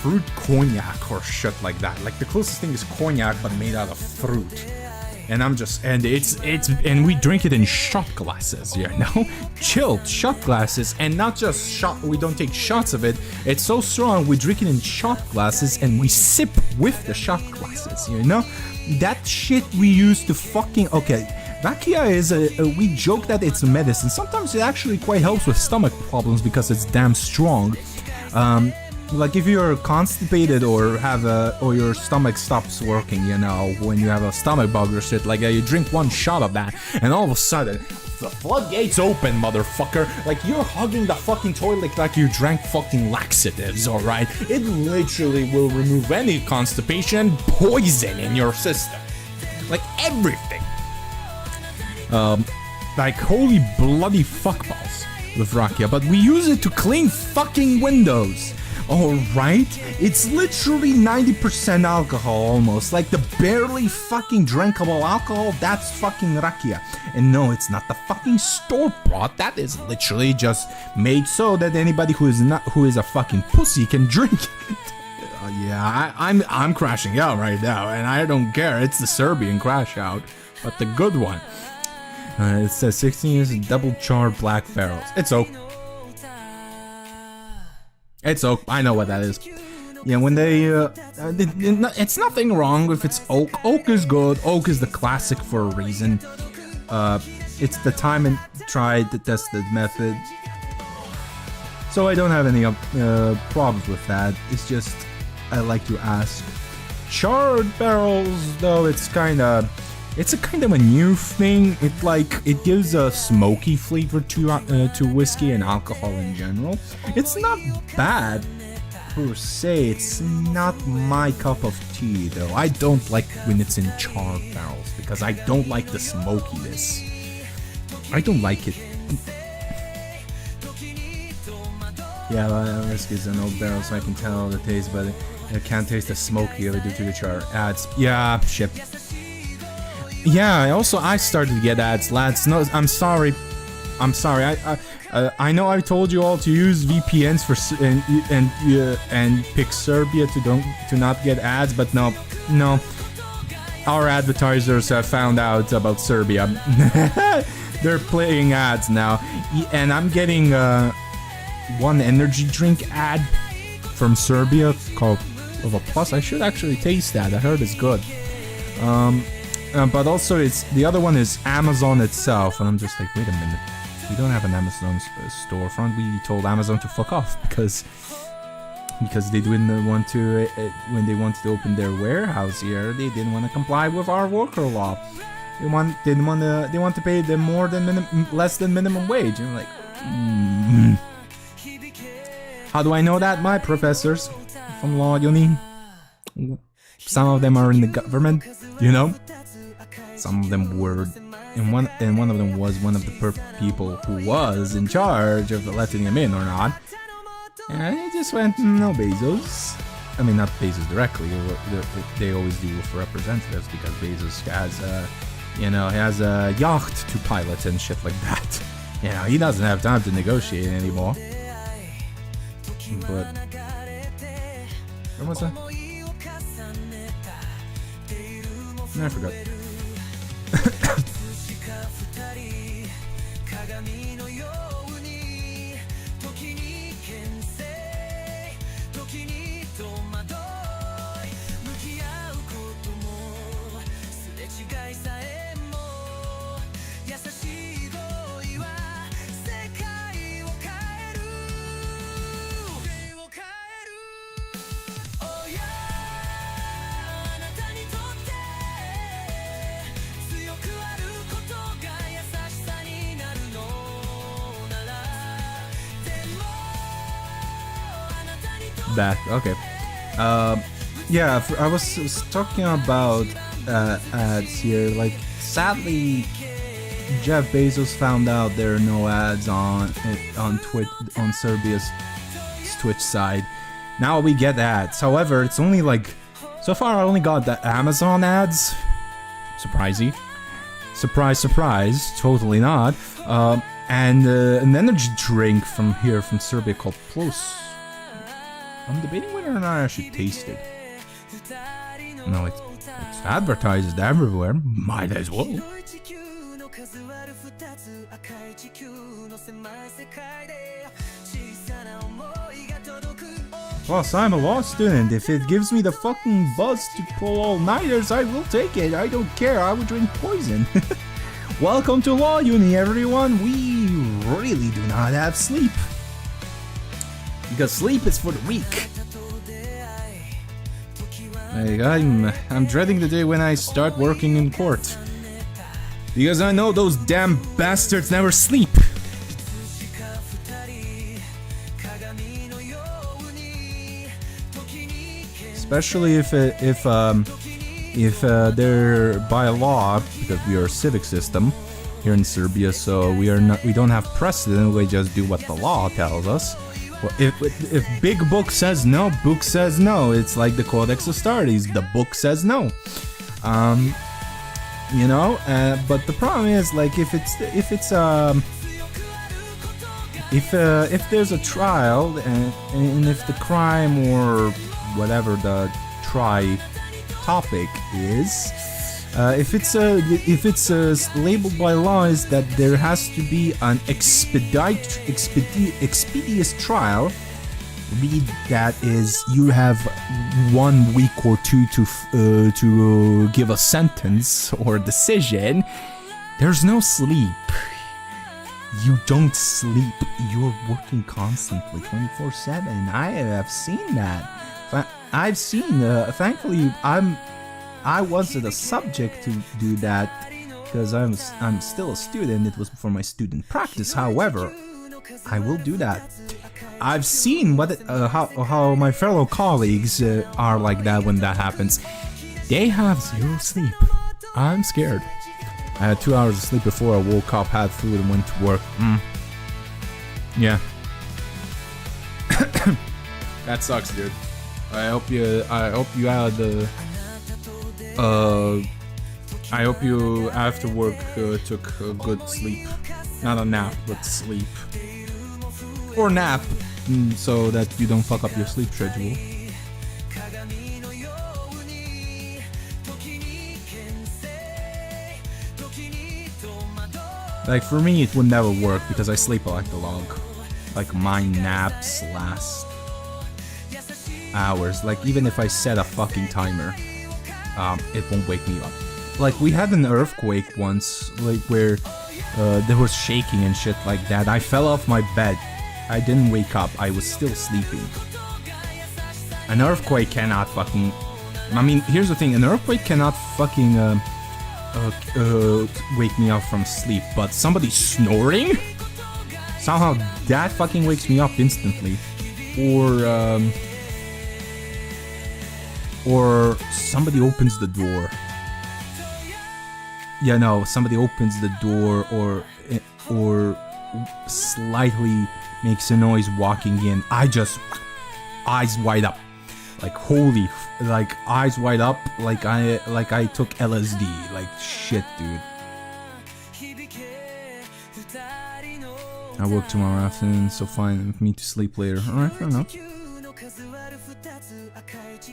fruit cognac or shit like that. Like the closest thing is cognac but made out of fruit. And and we drink it in shot glasses, you know? Chilled shot glasses, and not just shot, we don't take shots of it. It's so strong, we drink it in shot glasses and we sip with the shot glasses, you know? That shit we used to fucking, okay. Rakia is we joke that it's a medicine. Sometimes it actually quite helps with stomach problems because it's damn strong. Like if you're constipated or or your stomach stops working, you know, when you have a stomach bug or shit, like you drink one shot of that and all of a sudden the floodgates open, motherfucker. Like you're hugging the fucking toilet like you drank fucking laxatives, alright? It literally will remove any constipation, poison in your system. Like everything. Like holy bloody fuckballs with rakia, but we use it to clean fucking windows. Alright? It's literally 90% alcohol almost. Like the barely fucking drinkable alcohol, that's fucking rakia. And no, it's not the fucking store bought. That is literally just made so that anybody who is a fucking pussy can drink it. Yeah, I'm crashing out right now, and I don't care. It's the Serbian crash out, but the good one. It says 16 years of double charred black barrels. It's oak. It's oak. I know what that is. Yeah, when they it's nothing wrong if it's oak. Oak is good. Oak is the classic for a reason. It's the time and tried to test the method. So I don't have any problems with that. It's just I like to ask. Charred barrels, though, it's a kind of a new thing. It gives a smoky flavor to whiskey and alcohol in general. It's not bad per se. It's not my cup of tea though. I don't like when it's in charred barrels because I don't like the smokiness. I don't like it. Yeah, whiskey's an old barrel, so I can tell the taste, but I can't taste the smoky of it due to the char ads. Yeah, shit. Yeah, I started to get ads, lads. No, I'm sorry. I know I told you all to use VPNs and pick Serbia to not get ads, but no. Our advertisers have found out about Serbia. They're playing ads now, and I'm getting one energy drink ad from Serbia called Lova Plus. I should actually taste that. I heard it's good. But also the other one is Amazon itself, and I'm just like, wait a minute, we don't have an Amazon storefront. We told Amazon to fuck off because they didn't want to when they wanted to open their warehouse here. They didn't want to comply with our worker law. They want to pay them less than minimum wage. And I'm like, How do I know that? My professors from law uni. Some of them are in the government, you know. Some of them were, and one of them was one of the people who was in charge of letting him in or not. And he just went, no, Bezos. I mean, not Bezos directly. They always do with representatives because Bezos has You know, he has a yacht to pilot and shit like that. You know, he doesn't have time to negotiate anymore. But what was that? No, I forgot. Back, okay. Yeah, I was talking about ads here. Like, sadly, Jeff Bezos found out there are no ads on Serbia's Twitch side. Now we get ads. However, it's only like, so far I only got the Amazon ads. Surprising. Surprise, surprise. Totally not. And an energy drink from here, from Serbia, called Plus. I'm debating whether or not I should taste it. No, it's advertised everywhere. Might as well. Plus, I'm a law student. If it gives me the fucking buzz to pull all-nighters, I will take it. I don't care. I would drink poison. Welcome to Law Uni, everyone. We really do not have sleep. Because sleep is for the weak. I'm dreading the day when I start working in court. Because I know those damn bastards never sleep. Especially if they're by law, because we are a civic system here in Serbia, so we don't have precedent. We just do what the law tells us. Well, if Big Book says no, Book says no. It's like the Codex of Astartes. The book says no. You know. But the problem is, like, if there's a trial and if the crime or whatever the topic is, if it's labeled by law is that there has to be an expeditious trial, be that is you have 1 week or two to give a sentence or a decision. There's no sleep. You don't sleep. You're working constantly, 24/7. I have seen that. I've seen. Thankfully, I wasn't a subject to do that because I'm still a student. It was for my student practice. However, I will do that. I've seen how my fellow colleagues are like that when that happens. They have zero sleep. I'm scared. I had 2 hours of sleep before I woke up, had food, and went to work. Yeah. That sucks, dude. I hope you had the. I hope you after work took a good sleep. Not a nap, but sleep. Or nap, so that you don't fuck up your sleep schedule. Like, for me, it would never work because I sleep like the log. Like, my naps last hours. Like, even if I set a fucking timer, it won't wake me up. Like, we had an earthquake once, like, where there was shaking and shit like that. I fell off my bed. I didn't wake up. I was still sleeping. An earthquake cannot fucking... I mean, here's the thing. An earthquake cannot fucking wake me up from sleep. But somebody snoring? Somehow that fucking wakes me up instantly. Or somebody opens the door. Yeah, no, somebody opens the door or slightly makes a noise walking in. I just, eyes wide up. Like holy, like eyes wide up, like I took LSD, like shit, dude. I work tomorrow afternoon, so fine with me to sleep later. Alright, fair enough.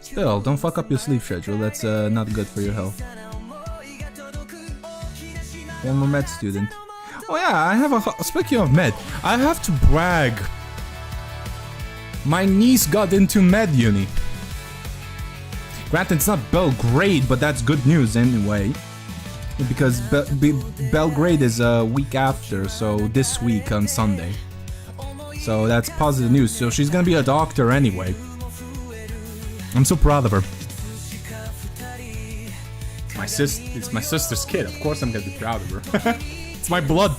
Still, don't fuck up your sleep schedule, that's not good for your health. Former med student. Oh yeah, I have a... Speaking of med, I have to brag. My niece got into med uni. Granted, it's not Belgrade, but that's good news anyway. Because Belgrade is a week after, so this week on Sunday. So that's positive news. So she's gonna be a doctor anyway. I'm so proud of her. It's my sister's kid. Of course I'm gonna be proud of her. It's my blood.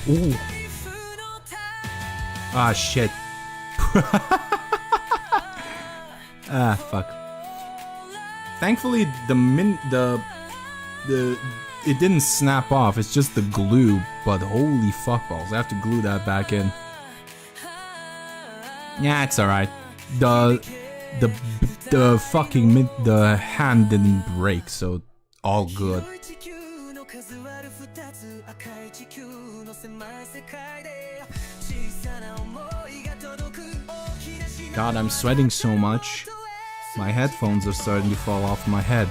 Ooh. Ah, shit. Ah, fuck. Thankfully, it didn't snap off. It's just the glue. But holy fuckballs, I have to glue that back in. Yeah, it's alright. The fucking the hand didn't break, so all good. God, I'm sweating so much. My headphones are starting to fall off my head.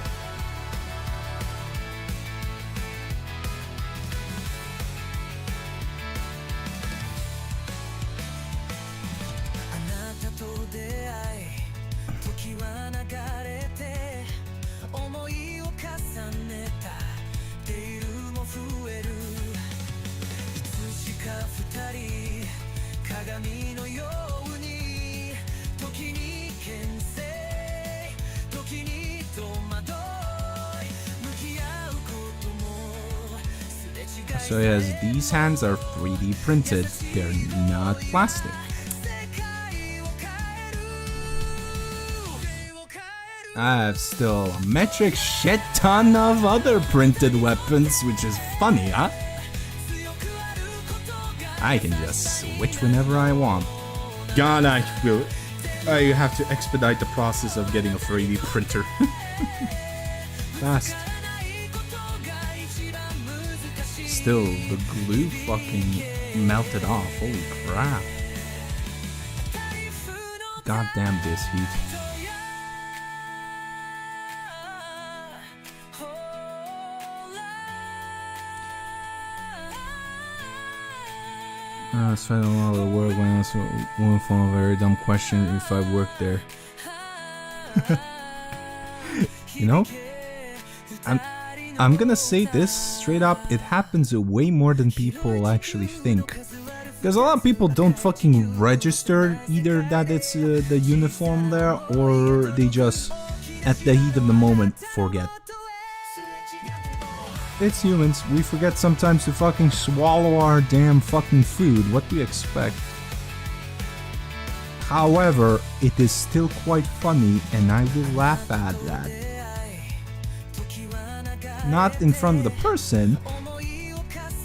So yes, these hands are 3D printed, they're not plastic. I have still a metric shit ton of other printed weapons, which is funny, huh? I can just switch whenever I want. God, I feel I have to expedite the process of getting a 3D printer. Fast. Still, the glue fucking melted off. Holy crap. Goddamn this heat. I spent a lot of work when I was one from a very dumb question if I worked there. You know? I'm gonna say this straight up, it happens way more than people actually think. Because a lot of people don't fucking register either that it's the uniform there, or they just, at the heat of the moment, forget. It's humans, we forget sometimes to fucking swallow our damn fucking food, what do you expect? However, it is still quite funny and I will laugh at that. Not in front of the person,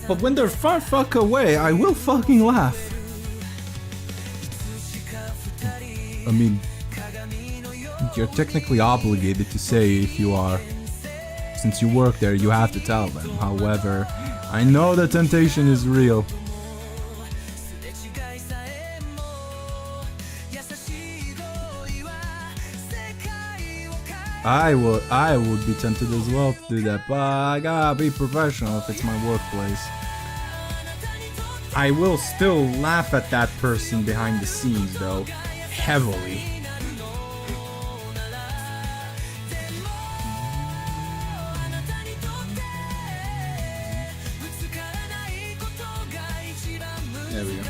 but when they're far fuck away, I will fucking laugh. I mean, you're technically obligated to say if you are. Since you work there, you have to tell them. However, I know the temptation is real. I would be tempted as well to do that, but I gotta be professional if it's my workplace. I will still laugh at that person behind the scenes though, heavily. There we go.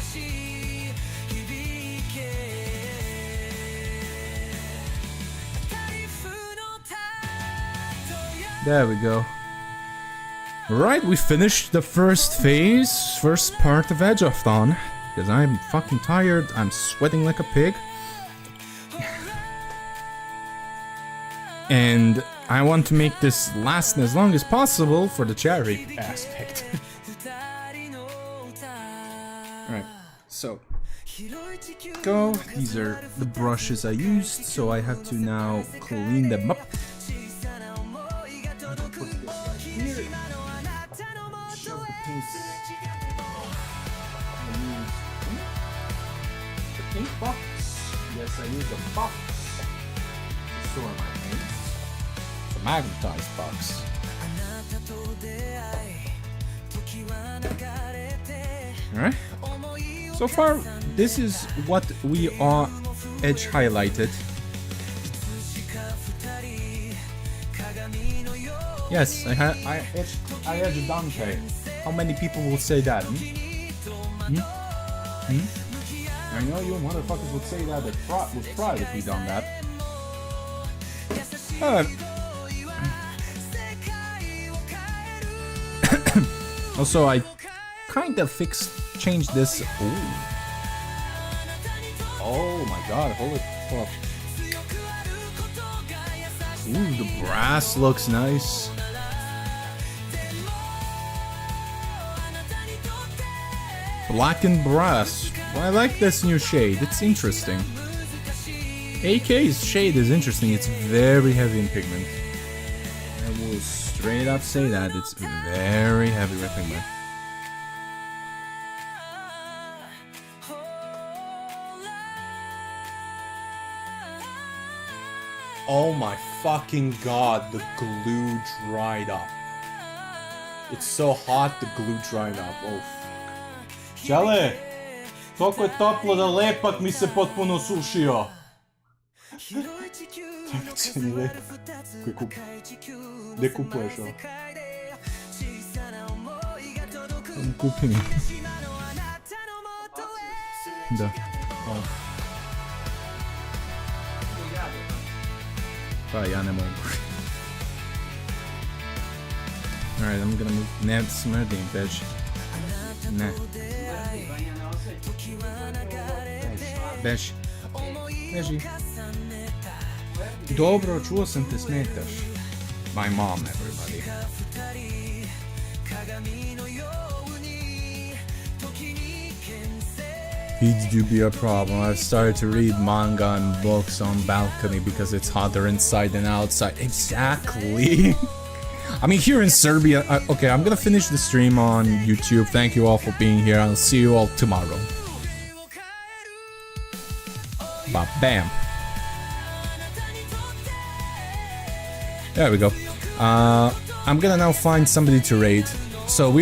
There we go. Alright, we finished the first phase, first part of EDGEATHON. Because I'm fucking tired, I'm sweating like a pig. And I want to make this last as long as possible for the charity aspect. Alright, so go. These are the brushes I used, so I have to now clean them up. Put this right here. Shove the paints. I use the paint box. Yes, I use a box to store my paints. The magnetized box. Alright. So far, this is what we are edge highlighted. Yes, I edged Dante. How many people will say that? I know you motherfuckers would say that with pride if you done that. Also, I kind of changed this. Ooh. Oh my god, hold it up. Ooh, the brass looks nice. Black and brass. Well, I like this new shade, it's interesting. AK's shade is interesting, it's very heavy in pigment. I will straight up say that, it's very heavy with pigment. Oh my fucking god, the glue dried up. It's so hot, the glue dried up. Oh fuck. Čale, toliko je toplo da lepak mi se potpuno sušio. Tako će mi lepak. Gdje kupuješ ovo? Kupi mi. Da. Ovo. Pa ja ne mogu. Alright, I'm gonna move. Ne, smrdim, beži. Ne. Beži. Beži. Dobro, čuo sam te smetaš. My mom, everybody. Heat do be a problem. I've started to read manga and books on balcony because it's hotter inside than outside. Exactly. I mean, here in Serbia... okay, I'm gonna finish the stream on YouTube. Thank you all for being here. I'll see you all tomorrow. Bam. There we go. I'm gonna now find somebody to raid. So we'll